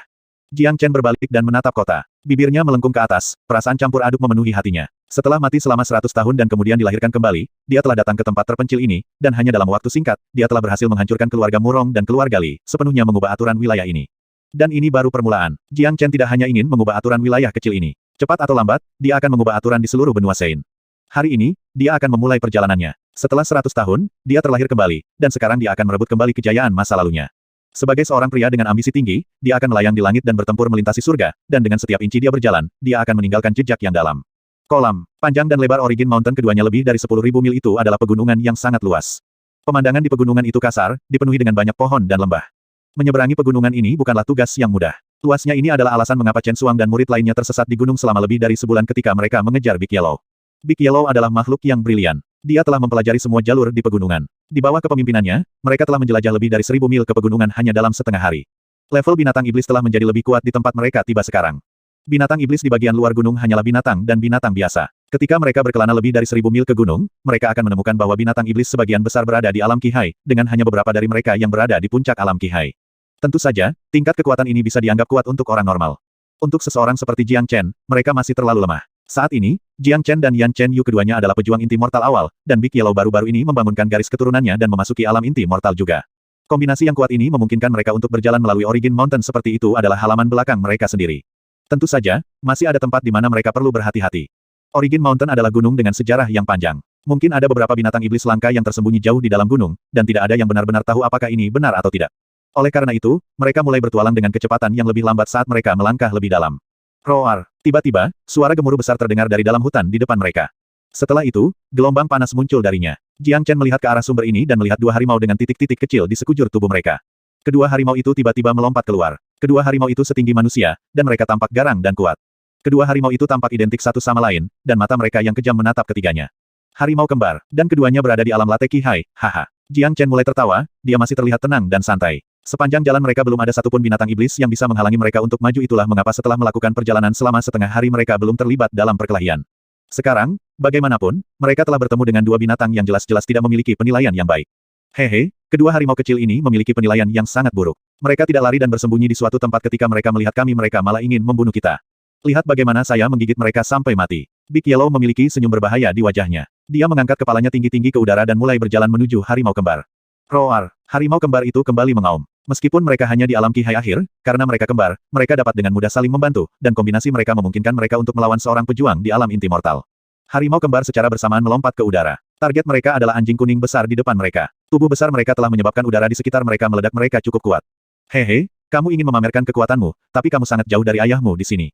Jiang Chen berbalik dan menatap kota. Bibirnya melengkung ke atas, perasaan campur aduk memenuhi hatinya. Setelah mati selama 100 tahun dan kemudian dilahirkan kembali, dia telah datang ke tempat terpencil ini, dan hanya dalam waktu singkat, dia telah berhasil menghancurkan keluarga Murong dan keluarga Li, sepenuhnya mengubah aturan wilayah ini. Dan ini baru permulaan. Jiang Chen tidak hanya ingin mengubah aturan wilayah kecil ini. Cepat atau lambat, dia akan mengubah aturan di seluruh benua Sein. Hari ini, dia akan memulai perjalanannya. Setelah 100 tahun, dia terlahir kembali, dan sekarang dia akan merebut kembali kejayaan masa lalunya. Sebagai seorang pria dengan ambisi tinggi, dia akan melayang di langit dan bertempur melintasi surga, dan dengan setiap inci dia berjalan, dia akan meninggalkan jejak yang dalam. Kolam, panjang dan lebar Origin Mountain keduanya lebih dari 10.000 mil itu adalah pegunungan yang sangat luas. Pemandangan di pegunungan itu kasar, dipenuhi dengan banyak pohon dan lembah. Menyeberangi pegunungan ini bukanlah tugas yang mudah. Luasnya ini adalah alasan mengapa Chen Xuang dan murid lainnya tersesat di gunung selama lebih dari sebulan ketika mereka mengejar Big Yellow. Big Yellow adalah makhluk yang brilian. Dia telah mempelajari semua jalur di pegunungan. Di bawah kepemimpinannya, mereka telah menjelajah lebih dari 1.000 mil ke pegunungan hanya dalam setengah hari. Level binatang iblis telah menjadi lebih kuat di tempat mereka tiba sekarang. Binatang iblis di bagian luar gunung hanyalah binatang dan binatang biasa. Ketika mereka berkelana lebih dari 1.000 mil ke gunung, mereka akan menemukan bahwa binatang iblis sebagian besar berada di alam Qihai, dengan hanya beberapa dari mereka yang berada di puncak alam Qihai. Tentu saja, tingkat kekuatan ini bisa dianggap kuat untuk orang normal. Untuk seseorang seperti Jiang Chen, mereka masih terlalu lemah. Saat ini, Jiang Chen dan Yan Chen Yu keduanya adalah pejuang inti mortal awal, dan Big Yellow baru-baru ini membangunkan garis keturunannya dan memasuki alam inti mortal juga. Kombinasi yang kuat ini memungkinkan mereka untuk berjalan melalui Origin Mountain seperti itu adalah halaman belakang mereka sendiri. Tentu saja, masih ada tempat di mana mereka perlu berhati-hati. Origin Mountain adalah gunung dengan sejarah yang panjang. Mungkin ada beberapa binatang iblis langka yang tersembunyi jauh di dalam gunung, dan tidak ada yang benar-benar tahu apakah ini benar atau tidak. Oleh karena itu, mereka mulai bertualang dengan kecepatan yang lebih lambat saat mereka melangkah lebih dalam. Roar! Tiba-tiba, suara gemuruh besar terdengar dari dalam hutan di depan mereka. Setelah itu, gelombang panas muncul darinya. Jiang Chen melihat ke arah sumber ini dan melihat dua harimau dengan titik-titik kecil di sekujur tubuh mereka. Kedua harimau itu tiba-tiba melompat keluar. Kedua harimau itu setinggi manusia, dan mereka tampak garang dan kuat. Kedua harimau itu tampak identik satu sama lain, dan mata mereka yang kejam menatap ketiganya. Harimau kembar, dan keduanya berada di alam latte Qihai, haha. Jiang Chen mulai tertawa, dia masih terlihat tenang dan santai. Sepanjang jalan mereka belum ada satupun binatang iblis yang bisa menghalangi mereka untuk maju, itulah mengapa setelah melakukan perjalanan selama setengah hari mereka belum terlibat dalam perkelahian. Sekarang, bagaimanapun, mereka telah bertemu dengan dua binatang yang jelas-jelas tidak memiliki penilaian yang baik. Hehe, kedua harimau kecil ini memiliki penilaian yang sangat buruk. Mereka tidak lari dan bersembunyi di suatu tempat ketika mereka melihat kami, mereka malah ingin membunuh kita. Lihat bagaimana saya menggigit mereka sampai mati. Big Yellow memiliki senyum berbahaya di wajahnya. Dia mengangkat kepalanya tinggi-tinggi ke udara dan mulai berjalan menuju harimau kembar. Roar! Harimau kembar itu kembali mengaum. Meskipun mereka hanya di alam Qihai akhir, karena mereka kembar, mereka dapat dengan mudah saling membantu, dan kombinasi mereka memungkinkan mereka untuk melawan seorang pejuang di alam inti mortal. Harimau kembar secara bersamaan melompat ke udara. Target mereka adalah anjing kuning besar di depan mereka. Tubuh besar mereka telah menyebabkan udara di sekitar mereka meledak, mereka cukup kuat. Hehe, kamu ingin memamerkan kekuatanmu, tapi kamu sangat jauh dari ayahmu di sini.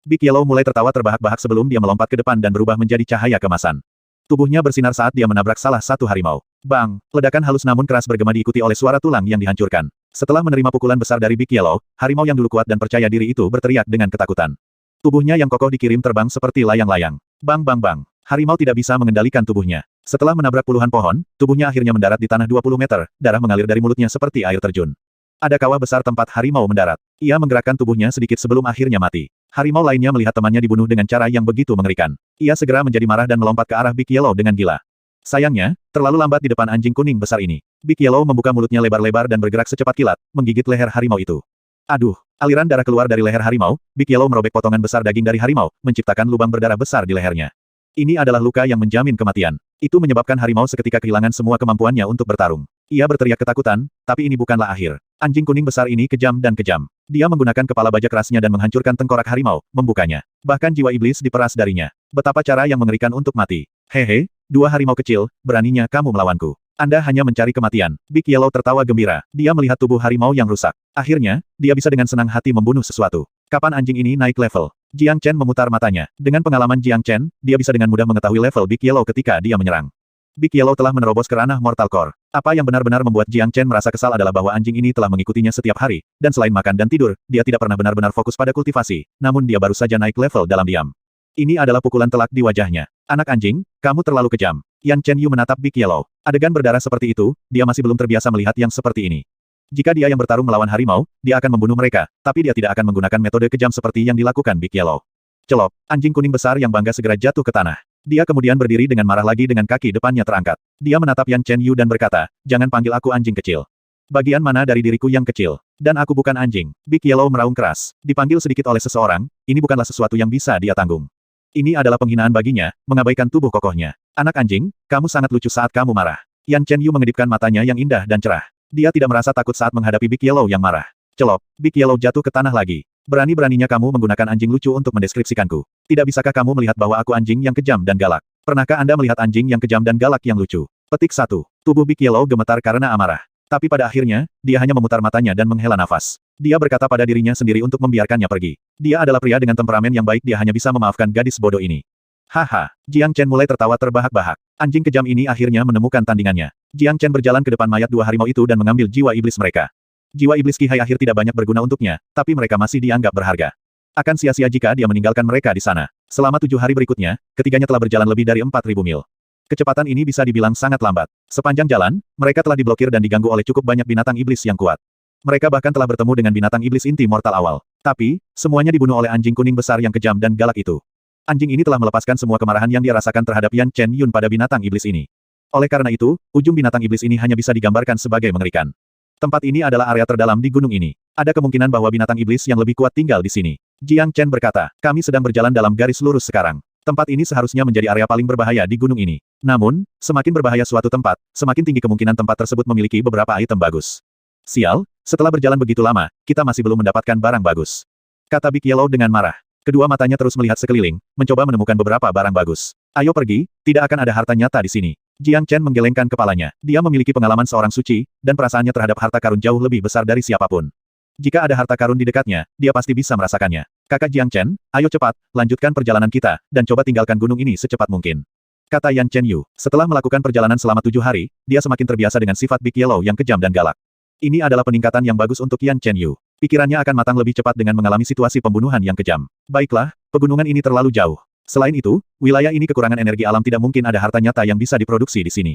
Big Yellow mulai tertawa terbahak-bahak sebelum dia melompat ke depan dan berubah menjadi cahaya kemasan. Tubuhnya bersinar saat dia menabrak salah satu harimau. Bang! Ledakan halus namun keras bergema diikuti oleh suara tulang yang dihancurkan. Setelah menerima pukulan besar dari Big Yellow, harimau yang dulu kuat dan percaya diri itu berteriak dengan ketakutan. Tubuhnya yang kokoh dikirim terbang seperti layang-layang. Bang bang bang! Harimau tidak bisa mengendalikan tubuhnya. Setelah menabrak puluhan pohon, tubuhnya akhirnya mendarat di tanah 20 meter, darah mengalir dari mulutnya seperti air terjun. Ada kawah besar tempat harimau mendarat. Ia menggerakkan tubuhnya sedikit sebelum akhirnya mati. Harimau lainnya melihat temannya dibunuh dengan cara yang begitu mengerikan. Ia segera menjadi marah dan melompat ke arah Big Yellow dengan gila. Sayangnya, terlalu lambat di depan anjing kuning besar ini. Big Yellow membuka mulutnya lebar-lebar dan bergerak secepat kilat, menggigit leher harimau itu. Aduh, aliran darah keluar dari leher harimau, Big Yellow merobek potongan besar daging dari harimau, menciptakan lubang berdarah besar di lehernya. Ini adalah luka yang menjamin kematian. Itu menyebabkan harimau seketika kehilangan semua kemampuannya untuk bertarung. Ia berteriak ketakutan, tapi ini bukanlah akhir. Anjing kuning besar ini kejam dan kejam. Dia menggunakan kepala bajak rasnya dan menghancurkan tengkorak harimau, membukanya. Bahkan jiwa iblis diperas darinya. Betapa cara yang mengerikan untuk mati. Hehe, dua harimau kecil, beraninya kamu melawanku. Anda hanya mencari kematian. Big Yellow tertawa gembira. Dia melihat tubuh harimau yang rusak. Akhirnya, dia bisa dengan senang hati membunuh sesuatu. Kapan anjing ini naik level? Jiang Chen memutar matanya. Dengan pengalaman Jiang Chen, dia bisa dengan mudah mengetahui level Big Yellow ketika dia menyerang. Big Yellow telah menerobos ke ranah Mortal Core. Apa yang benar-benar membuat Jiang Chen merasa kesal adalah bahwa anjing ini telah mengikutinya setiap hari, dan selain makan dan tidur, dia tidak pernah benar-benar fokus pada kultivasi, namun dia baru saja naik level dalam diam. Ini adalah pukulan telak di wajahnya. Anak anjing, kamu terlalu kejam. Yan Chen Yu menatap Big Yellow. Adegan berdarah seperti itu, dia masih belum terbiasa melihat yang seperti ini. Jika dia yang bertarung melawan harimau, dia akan membunuh mereka, tapi dia tidak akan menggunakan metode kejam seperti yang dilakukan Big Yellow. Celop, anjing kuning besar yang bangga segera jatuh ke tanah. Dia kemudian berdiri dengan marah lagi dengan kaki depannya terangkat. Dia menatap Yan Chen Yu dan berkata, jangan panggil aku anjing kecil. Bagian mana dari diriku yang kecil? Dan aku bukan anjing. Big Yellow meraung keras. Dipanggil sedikit oleh seseorang, ini bukanlah sesuatu yang bisa dia tanggung. Ini adalah penghinaan baginya, mengabaikan tubuh kokohnya. Anak anjing, kamu sangat lucu saat kamu marah. Yan Chen Yu mengedipkan matanya yang indah dan cerah. Dia tidak merasa takut saat menghadapi Big Yellow yang marah. Celop, Big Yellow jatuh ke tanah lagi. Berani-beraninya kamu menggunakan anjing lucu untuk mendeskripsikanku. Tidak bisakah kamu melihat bahwa aku anjing yang kejam dan galak? Pernahkah Anda melihat anjing yang kejam dan galak yang lucu? Petik 1. Tubuh Big Yellow gemetar karena amarah. Tapi pada akhirnya, dia hanya memutar matanya dan menghela nafas. Dia berkata pada dirinya sendiri untuk membiarkannya pergi. Dia adalah pria dengan temperamen yang baik, dia hanya bisa memaafkan gadis bodoh ini. Haha, Jiang Chen mulai tertawa terbahak-bahak. Anjing kejam ini akhirnya menemukan tandingannya. Jiang Chen berjalan ke depan mayat dua harimau itu dan mengambil jiwa iblis mereka. Jiwa iblis Qihai akhir tidak banyak berguna untuknya, tapi mereka masih dianggap berharga. Akan sia-sia jika dia meninggalkan mereka di sana. Selama 7 hari berikutnya, ketiganya telah berjalan lebih dari 4.000 mil. Kecepatan ini bisa dibilang sangat lambat. Sepanjang jalan, mereka telah diblokir dan diganggu oleh cukup banyak binatang iblis yang kuat. Mereka bahkan telah bertemu dengan binatang iblis inti mortal awal. Tapi, semuanya dibunuh oleh anjing kuning besar yang kejam dan galak itu. Anjing ini telah melepaskan semua kemarahan yang dia rasakan terhadap Yan Chen Yun pada binatang iblis ini. Oleh karena itu, ujung binatang iblis ini hanya bisa digambarkan sebagai mengerikan. Tempat ini adalah area terdalam di gunung ini. Ada kemungkinan bahwa binatang iblis yang lebih kuat tinggal di sini. Jiang Chen berkata, kami sedang berjalan dalam garis lurus sekarang. Tempat ini seharusnya menjadi area paling berbahaya di gunung ini. Namun, semakin berbahaya suatu tempat, semakin tinggi kemungkinan tempat tersebut memiliki beberapa item bagus. Sial, setelah berjalan begitu lama, kita masih belum mendapatkan barang bagus. Kata Big Yellow dengan marah. Kedua matanya terus melihat sekeliling, mencoba menemukan beberapa barang bagus. Ayo pergi, tidak akan ada harta nyata di sini. Jiang Chen menggelengkan kepalanya. Dia memiliki pengalaman seorang suci, dan perasaannya terhadap harta karun jauh lebih besar dari siapapun. Jika ada harta karun di dekatnya, dia pasti bisa merasakannya. Kakak Jiang Chen, ayo cepat, lanjutkan perjalanan kita, dan coba tinggalkan gunung ini secepat mungkin. Kata Yan Chen Yu. Setelah melakukan perjalanan selama 7 hari, dia semakin terbiasa dengan sifat Big Yellow yang kejam dan galak. Ini adalah peningkatan yang bagus untuk Yan Chen Yu. Pikirannya akan matang lebih cepat dengan mengalami situasi pembunuhan yang kejam. Baiklah, pegunungan ini terlalu jauh. Selain itu, wilayah ini kekurangan energi alam, tidak mungkin ada harta nyata yang bisa diproduksi di sini.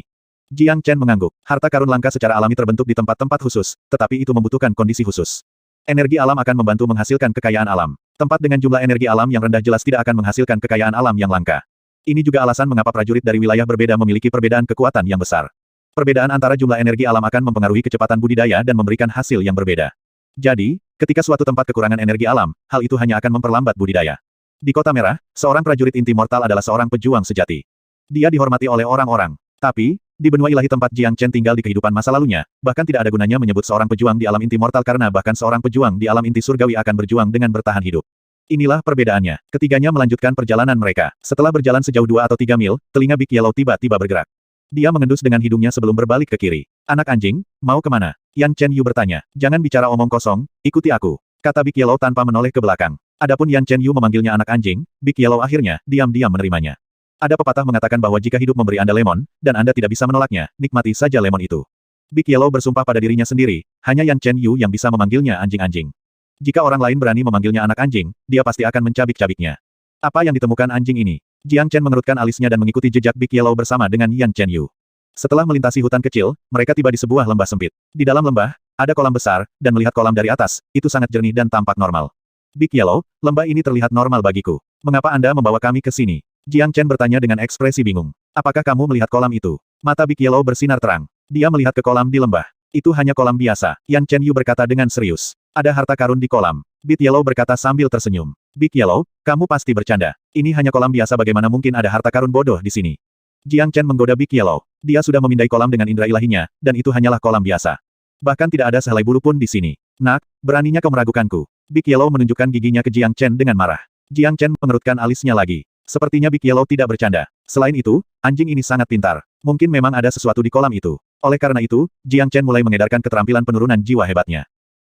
Jiang Chen mengangguk. Harta karun langka secara alami terbentuk di tempat-tempat khusus, tetapi itu membutuhkan kondisi khusus. Energi alam akan membantu menghasilkan kekayaan alam. Tempat dengan jumlah energi alam yang rendah jelas tidak akan menghasilkan kekayaan alam yang langka. Ini juga alasan mengapa prajurit dari wilayah berbeda memiliki perbedaan kekuatan yang besar. Perbedaan antara jumlah energi alam akan mempengaruhi kecepatan budidaya dan memberikan hasil yang berbeda. Jadi, ketika suatu tempat kekurangan energi alam, hal itu hanya akan memperlambat budidaya. Di Kota Merah, seorang prajurit inti mortal adalah seorang pejuang sejati. Dia dihormati oleh orang-orang. Tapi, di benua ilahi tempat Jiang Chen tinggal di kehidupan masa lalunya, bahkan tidak ada gunanya menyebut seorang pejuang di alam inti mortal karena bahkan seorang pejuang di alam inti surgawi akan berjuang dengan bertahan hidup. Inilah perbedaannya. Ketiganya melanjutkan perjalanan mereka. Setelah berjalan sejauh 2 atau 3 mil, telinga Big Yellow tiba-tiba bergerak. Dia mengendus dengan hidungnya sebelum berbalik ke kiri. Anak anjing, mau kemana? Yan Chen Yu bertanya. Jangan bicara omong kosong, ikuti aku. Kata Big Yellow tanpa menoleh ke belakang. Adapun Yan Chen Yu memanggilnya anak anjing, Big Yellow akhirnya diam-diam menerimanya. Ada pepatah mengatakan bahwa jika hidup memberi Anda lemon, dan Anda tidak bisa menolaknya, nikmati saja lemon itu. Big Yellow bersumpah pada dirinya sendiri, hanya Yan Chen Yu yang bisa memanggilnya anjing-anjing. Jika orang lain berani memanggilnya anak anjing, dia pasti akan mencabik-cabiknya. Apa yang ditemukan anjing ini? Jiang Chen mengerutkan alisnya dan mengikuti jejak Big Yellow bersama dengan Yan Chen Yu. Setelah melintasi hutan kecil, mereka tiba di sebuah lembah sempit. Di dalam lembah, ada kolam besar, dan melihat kolam dari atas, itu sangat jernih dan tampak normal. Big Yellow, lembah ini terlihat normal bagiku. Mengapa Anda membawa kami ke sini? Jiang Chen bertanya dengan ekspresi bingung. Apakah kamu melihat kolam itu? Mata Big Yellow bersinar terang. Dia melihat ke kolam di lembah. Itu hanya kolam biasa. Yan Chen Yu berkata dengan serius. Ada harta karun di kolam. Big Yellow berkata sambil tersenyum. Big Yellow, kamu pasti bercanda. Ini hanya kolam biasa, bagaimana mungkin ada harta karun bodoh di sini? Jiang Chen menggoda Big Yellow. Dia sudah memindai kolam dengan indera ilahinya, dan itu hanyalah kolam biasa. Bahkan tidak ada sehelai bulu pun di sini. Nak, beraninya kau meragukanku. Big Yellow menunjukkan giginya ke Jiang Chen dengan marah. Jiang Chen mengerutkan alisnya lagi. Sepertinya Big Yellow tidak bercanda. Selain itu, anjing ini sangat pintar. Mungkin memang ada sesuatu di kolam itu. Oleh karena itu, Jiang Chen mulai mengedarkan keterampilan penurunan jiwa hebatnya.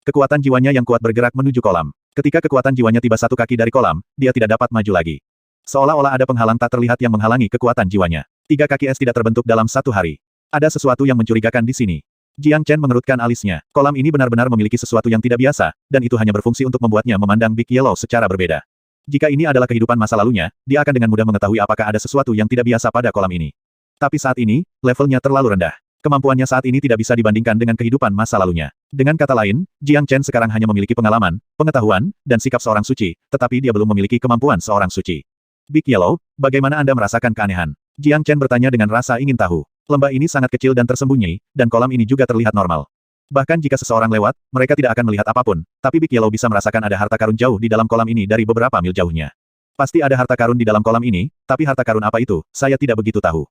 Kekuatan jiwanya yang kuat bergerak menuju kolam. Ketika kekuatan jiwanya tiba 1 kaki dari kolam, dia tidak dapat maju lagi. Seolah-olah ada penghalang tak terlihat yang menghalangi kekuatan jiwanya. 3 kaki es tidak terbentuk dalam 1 hari. Ada sesuatu yang mencurigakan di sini. Jiang Chen mengerutkan alisnya. Kolam ini benar-benar memiliki sesuatu yang tidak biasa, dan itu hanya berfungsi untuk membuatnya memandang Big Yellow secara berbeda. Jika ini adalah kehidupan masa lalunya, dia akan dengan mudah mengetahui apakah ada sesuatu yang tidak biasa pada kolam ini. Tapi saat ini, levelnya terlalu rendah. Kemampuannya saat ini tidak bisa dibandingkan dengan kehidupan masa lalunya. Dengan kata lain, Jiang Chen sekarang hanya memiliki pengalaman, pengetahuan, dan sikap seorang suci, tetapi dia belum memiliki kemampuan seorang suci. Big Yellow, bagaimana Anda merasakan keanehan? Jiang Chen bertanya dengan rasa ingin tahu. Lembah ini sangat kecil dan tersembunyi, dan kolam ini juga terlihat normal. Bahkan jika seseorang lewat, mereka tidak akan melihat apapun, tapi Big Yellow bisa merasakan ada harta karun jauh di dalam kolam ini dari beberapa mil jauhnya. Pasti ada harta karun di dalam kolam ini, tapi harta karun apa itu, saya tidak begitu tahu.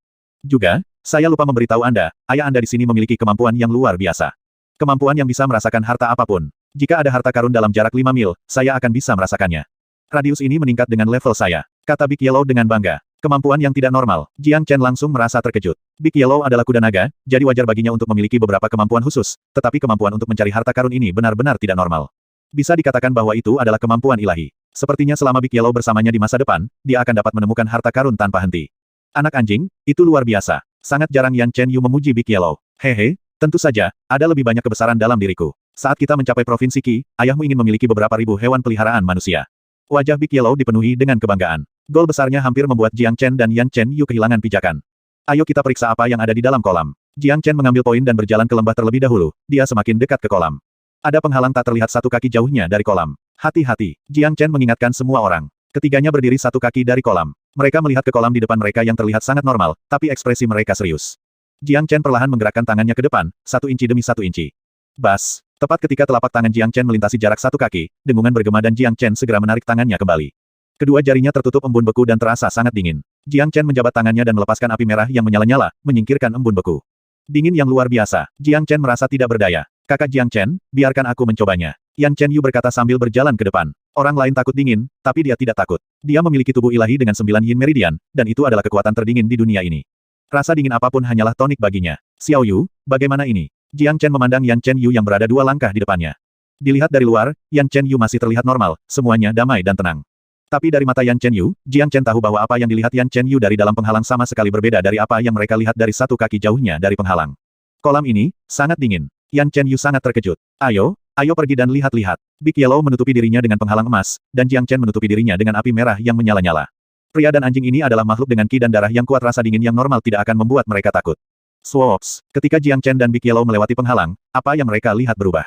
Juga, saya lupa memberitahu Anda, ayah Anda di sini memiliki kemampuan yang luar biasa. Kemampuan yang bisa merasakan harta apapun. Jika ada harta karun dalam jarak 5 mil, saya akan bisa merasakannya. Radius ini meningkat dengan level saya, kata Big Yellow dengan bangga. Kemampuan yang tidak normal. Jiang Chen langsung merasa terkejut. Big Yellow adalah kuda naga, jadi wajar baginya untuk memiliki beberapa kemampuan khusus, tetapi kemampuan untuk mencari harta karun ini benar-benar tidak normal. Bisa dikatakan bahwa itu adalah kemampuan ilahi. Sepertinya selama Big Yellow bersamanya di masa depan, dia akan dapat menemukan harta karun tanpa henti. Anak anjing, itu luar biasa. Sangat jarang Yan Chen Yu memuji Big Yellow. Hehe, tentu saja, ada lebih banyak kebesaran dalam diriku. Saat kita mencapai Provinsi Qi, ayahmu ingin memiliki beberapa ribu hewan peliharaan manusia. Wajah Big Yellow dipenuhi dengan kebanggaan. Gol besarnya hampir membuat Jiang Chen dan Yan Chen Yu kehilangan pijakan. Ayo kita periksa apa yang ada di dalam kolam. Jiang Chen mengambil poin dan berjalan ke lembah terlebih dahulu. Dia semakin dekat ke kolam. Ada penghalang tak terlihat 1 kaki jauhnya dari kolam. Hati-hati, Jiang Chen mengingatkan semua orang. Ketiganya berdiri 1 kaki dari kolam. Mereka melihat ke kolam di depan mereka yang terlihat sangat normal, tapi ekspresi mereka serius. Jiang Chen perlahan menggerakkan tangannya ke depan, 1 inci demi 1 inci. Bas! Tepat ketika telapak tangan Jiang Chen melintasi jarak 1 kaki, dengungan bergema dan Jiang Chen segera menarik tangannya kembali. Kedua jarinya tertutup embun beku dan terasa sangat dingin. Jiang Chen menjabat tangannya dan melepaskan api merah yang menyala-nyala, menyingkirkan embun beku. Dingin yang luar biasa. Jiang Chen merasa tidak berdaya. Kakak Jiang Chen, biarkan aku mencobanya. Yan Chen Yu berkata sambil berjalan ke depan. Orang lain takut dingin, tapi dia tidak takut. Dia memiliki tubuh ilahi dengan 9 yin meridian, dan itu adalah kekuatan terdingin di dunia ini. Rasa dingin apapun hanyalah tonik baginya. Xiao Yu, bagaimana ini? Jiang Chen memandang Yan Chen Yu yang berada 2 langkah di depannya. Dilihat dari luar, Yan Chen Yu masih terlihat normal, semuanya damai dan tenang. Tapi dari mata Yan Chen Yu, Jiang Chen tahu bahwa apa yang dilihat Yan Chen Yu dari dalam penghalang sama sekali berbeda dari apa yang mereka lihat dari 1 kaki jauhnya dari penghalang. Kolam ini, sangat dingin. Yan Chen Yu sangat terkejut. Ayo pergi dan lihat-lihat. Big Yellow menutupi dirinya dengan penghalang emas, dan Jiang Chen menutupi dirinya dengan api merah yang menyala-nyala. Pria dan anjing ini adalah makhluk dengan ki dan darah yang kuat, rasa dingin yang normal tidak akan membuat mereka takut. Swops! Ketika Jiang Chen dan Big Yellow melewati penghalang, apa yang mereka lihat berubah.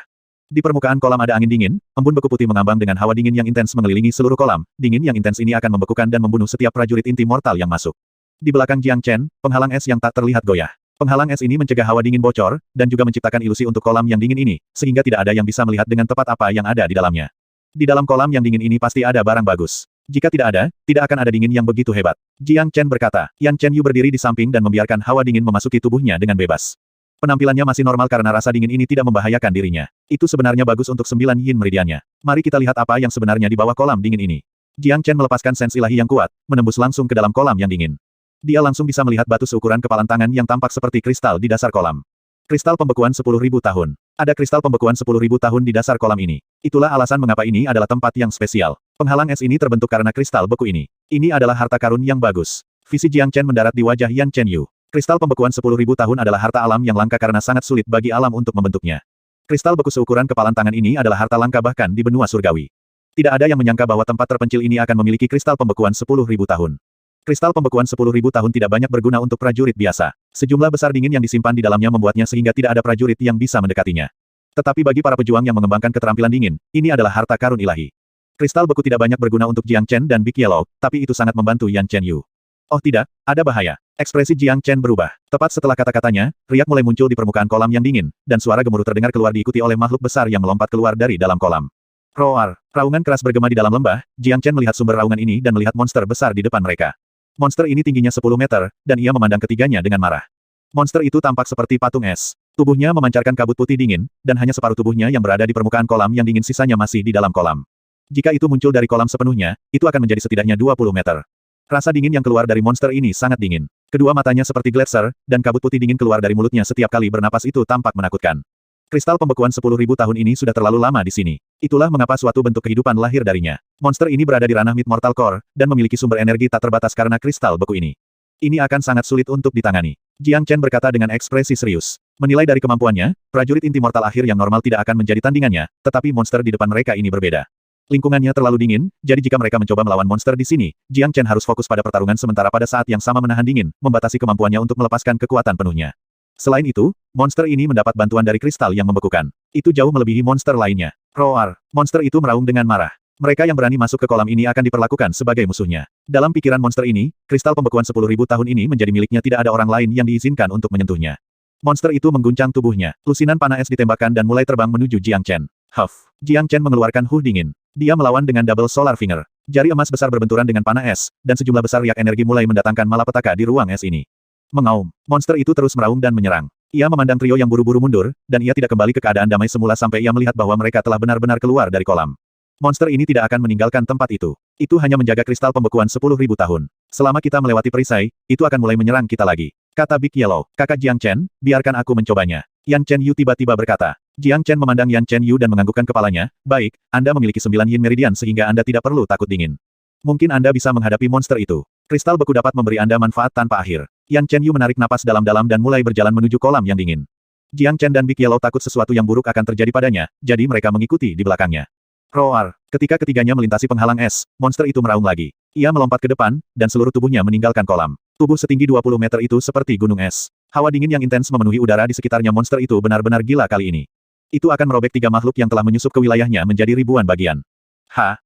Di permukaan kolam ada angin dingin, embun beku putih mengambang dengan hawa dingin yang intens mengelilingi seluruh kolam. Dingin yang intens ini akan membekukan dan membunuh setiap prajurit inti mortal yang masuk. Di belakang Jiang Chen, penghalang es yang tak terlihat goyah. Penghalang es ini mencegah hawa dingin bocor, dan juga menciptakan ilusi untuk kolam yang dingin ini, sehingga tidak ada yang bisa melihat dengan tepat apa yang ada di dalamnya. Di dalam kolam yang dingin ini pasti ada barang bagus. Jika tidak ada, tidak akan ada dingin yang begitu hebat. Jiang Chen berkata. Yan Chen Yu berdiri di samping dan membiarkan hawa dingin memasuki tubuhnya dengan bebas. Penampilannya masih normal karena rasa dingin ini tidak membahayakan dirinya. Itu sebenarnya bagus untuk 9 yin meridiannya. Mari kita lihat apa yang sebenarnya di bawah kolam dingin ini. Jiang Chen melepaskan sens ilahi yang kuat, menembus langsung ke dalam kolam yang dingin. Dia langsung bisa melihat batu seukuran kepalan tangan yang tampak seperti kristal di dasar kolam. Kristal pembekuan 10.000 tahun. Ada kristal pembekuan 10.000 tahun di dasar kolam ini. Itulah alasan mengapa ini adalah tempat yang spesial. Penghalang es ini terbentuk karena kristal beku ini. Ini adalah harta karun yang bagus. Visi Jiang Chen mendarat di wajah Yan Chen Yu. Kristal pembekuan 10.000 tahun adalah harta alam yang langka karena sangat sulit bagi alam untuk membentuknya. Kristal beku seukuran kepalan tangan ini adalah harta langka bahkan di benua surgawi. Tidak ada yang menyangka bahwa tempat terpencil ini akan memiliki kristal pembekuan 10.000 tahun. Kristal pembekuan 10.000 tahun tidak banyak berguna untuk prajurit biasa. Sejumlah besar dingin yang disimpan di dalamnya membuatnya sehingga tidak ada prajurit yang bisa mendekatinya. Tetapi bagi para pejuang yang mengembangkan keterampilan dingin, ini adalah harta karun ilahi. Kristal beku tidak banyak berguna untuk Jiang Chen dan Big Yellow, tapi itu sangat membantu Yan Chen Yu. Oh tidak, ada bahaya. Ekspresi Jiang Chen berubah. Tepat setelah kata-katanya, riak mulai muncul di permukaan kolam yang dingin, dan suara gemuruh terdengar keluar diikuti oleh makhluk besar yang melompat keluar dari dalam kolam. Roar. Raungan keras bergema di dalam lembah, Jiang Chen melihat sumber raungan ini dan melihat monster besar di depan mereka. Monster ini tingginya 10 meter, dan ia memandang ketiganya dengan marah. Monster itu tampak seperti patung es. Tubuhnya memancarkan kabut putih dingin, dan hanya separuh tubuhnya yang berada di permukaan kolam yang dingin sisanya masih di dalam kolam. Jika itu muncul dari kolam sepenuhnya, itu akan menjadi setidaknya 20 meter. Rasa dingin yang keluar dari monster ini sangat dingin. Kedua matanya seperti gletser, dan kabut putih dingin keluar dari mulutnya setiap kali bernapas itu tampak menakutkan. Kristal pembekuan 10.000 tahun ini sudah terlalu lama di sini. Itulah mengapa suatu bentuk kehidupan lahir darinya. Monster ini berada di ranah Mid Mortal Core, dan memiliki sumber energi tak terbatas karena kristal beku ini. Ini akan sangat sulit untuk ditangani. Jiang Chen berkata dengan ekspresi serius. Menilai dari kemampuannya, prajurit inti mortal akhir yang normal tidak akan menjadi tandingannya, tetapi monster di depan mereka ini berbeda. Lingkungannya terlalu dingin, jadi jika mereka mencoba melawan monster di sini, Jiang Chen harus fokus pada pertarungan sementara pada saat yang sama menahan dingin, membatasi kemampuannya untuk melepaskan kekuatan penuhnya. Selain itu, monster ini mendapat bantuan dari kristal yang membekukan. Itu jauh melebihi monster lainnya. Roar. Monster itu meraung dengan marah. Mereka yang berani masuk ke kolam ini akan diperlakukan sebagai musuhnya. Dalam pikiran monster ini, kristal pembekuan 10.000 tahun ini menjadi miliknya, tidak ada orang lain yang diizinkan untuk menyentuhnya. Monster itu mengguncang tubuhnya. Lusinan panah es ditembakkan dan mulai terbang menuju Jiang Chen. Huff. Jiang Chen mengeluarkan huh dingin. Dia melawan dengan double solar finger. Jari emas besar berbenturan dengan panah es, dan sejumlah besar riak energi mulai mendatangkan malapetaka di ruang es ini. Mengaum. Monster itu terus meraung dan menyerang. Ia memandang trio yang buru-buru mundur, dan ia tidak kembali ke keadaan damai semula sampai ia melihat bahwa mereka telah benar-benar keluar dari kolam. Monster ini tidak akan meninggalkan tempat itu. Itu hanya menjaga kristal pembekuan 10.000 tahun. Selama kita melewati perisai, itu akan mulai menyerang kita lagi. Kata Big Yellow. Kakak Jiang Chen, biarkan aku mencobanya. Yan Chen Yu tiba-tiba berkata. Jiang Chen memandang Yan Chen Yu dan menganggukkan kepalanya. Baik, Anda memiliki 9 yin meridian sehingga Anda tidak perlu takut dingin. Mungkin Anda bisa menghadapi monster itu. Kristal beku dapat memberi Anda manfaat tanpa akhir. Yan Chen Yu menarik napas dalam-dalam dan mulai berjalan menuju kolam yang dingin. Jiang Chen dan Big Yellow takut sesuatu yang buruk akan terjadi padanya, jadi mereka mengikuti di belakangnya. Roar. Ketika ketiganya melintasi penghalang es, monster itu meraung lagi. Ia melompat ke depan, dan seluruh tubuhnya meninggalkan kolam. Tubuh setinggi 20 meter itu seperti gunung es. Hawa dingin yang intens memenuhi udara di sekitarnya monster itu benar-benar gila kali ini. Itu akan merobek tiga makhluk yang telah menyusup ke wilayahnya menjadi ribuan bagian.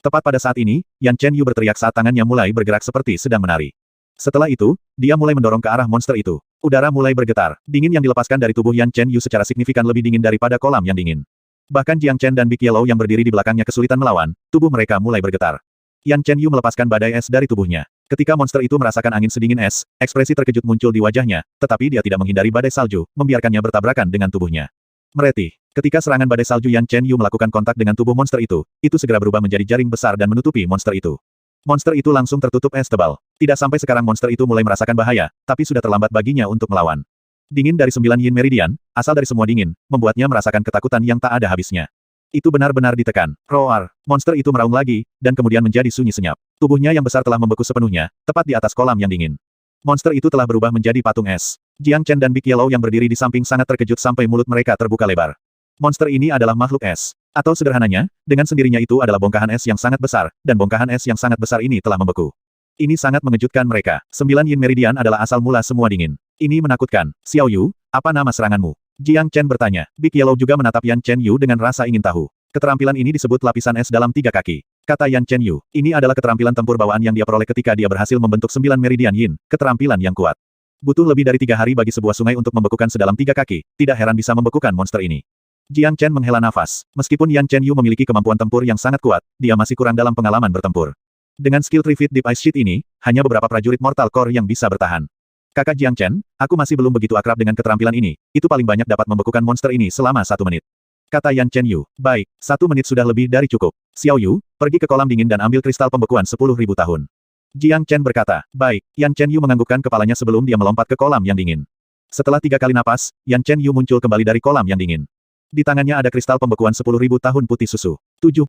Tepat pada saat ini, Yan Chen Yu berteriak saat tangannya mulai bergerak seperti sedang menari. Setelah itu, dia mulai mendorong ke arah monster itu. Udara mulai bergetar. Dingin yang dilepaskan dari tubuh Yan Chen Yu secara signifikan lebih dingin daripada kolam yang dingin. Bahkan Jiang Chen dan Big Yellow yang berdiri di belakangnya kesulitan melawan, tubuh mereka mulai bergetar. Yan Chen Yu melepaskan badai es dari tubuhnya. Ketika monster itu merasakan angin sedingin es, ekspresi terkejut muncul di wajahnya, tetapi dia tidak menghindari badai salju, membiarkannya bertabrakan dengan tubuhnya. Meretih. Ketika serangan badai salju Yan Chen Yu melakukan kontak dengan tubuh monster itu segera berubah menjadi jaring besar dan menutupi monster itu. Monster itu langsung tertutup es tebal. Tidak sampai sekarang monster itu mulai merasakan bahaya, tapi sudah terlambat baginya untuk melawan. Dingin dari 9 yin meridian, asal dari semua dingin, membuatnya merasakan ketakutan yang tak ada habisnya. Itu benar-benar ditekan. Roar. Monster itu meraung lagi, dan kemudian menjadi sunyi senyap. Tubuhnya yang besar telah membeku sepenuhnya, tepat di atas kolam yang dingin. Monster itu telah berubah menjadi patung es. Jiang Chen dan Big Yellow yang berdiri di samping sangat terkejut sampai mulut mereka terbuka lebar. Monster ini adalah makhluk es. Atau sederhananya, dengan sendirinya itu adalah bongkahan es yang sangat besar, dan bongkahan es yang sangat besar ini telah membeku. Ini sangat mengejutkan mereka. 9 yin meridian adalah asal mula semua dingin. Ini menakutkan. Xiao Yu, apa nama seranganmu? Jiang Chen bertanya. Big Yellow juga menatap Yan Chen Yu dengan rasa ingin tahu. Keterampilan ini disebut lapisan es dalam 3 kaki. Kata Yan Chen Yu, ini adalah keterampilan tempur bawaan yang dia peroleh ketika dia berhasil membentuk 9 meridian yin, keterampilan yang kuat. Butuh lebih dari 3 hari bagi sebuah sungai untuk membekukan sedalam 3 kaki, tidak heran bisa membekukan monster ini. Jiang Chen menghela nafas. Meskipun Yan Chen Yu memiliki kemampuan tempur yang sangat kuat, dia masih kurang dalam pengalaman bertempur. Dengan skill Trifid Deep Ice Sheet ini, hanya beberapa prajurit Mortal Core yang bisa bertahan. Kakak Jiang Chen, aku masih belum begitu akrab dengan keterampilan ini, itu paling banyak dapat membekukan monster ini selama 1 menit. Kata Yan Chen Yu. Baik, 1 menit sudah lebih dari cukup. Xiao Yu, pergi ke kolam dingin dan ambil kristal pembekuan 10.000 tahun. Jiang Chen berkata. Baik, Yan Chen Yu menganggukkan kepalanya sebelum dia melompat ke kolam yang dingin. Setelah 3 kali napas, Yan Chen Yu muncul kembali dari kolam yang dingin. Di tangannya ada kristal pembekuan 10.000 tahun putih susu. 7.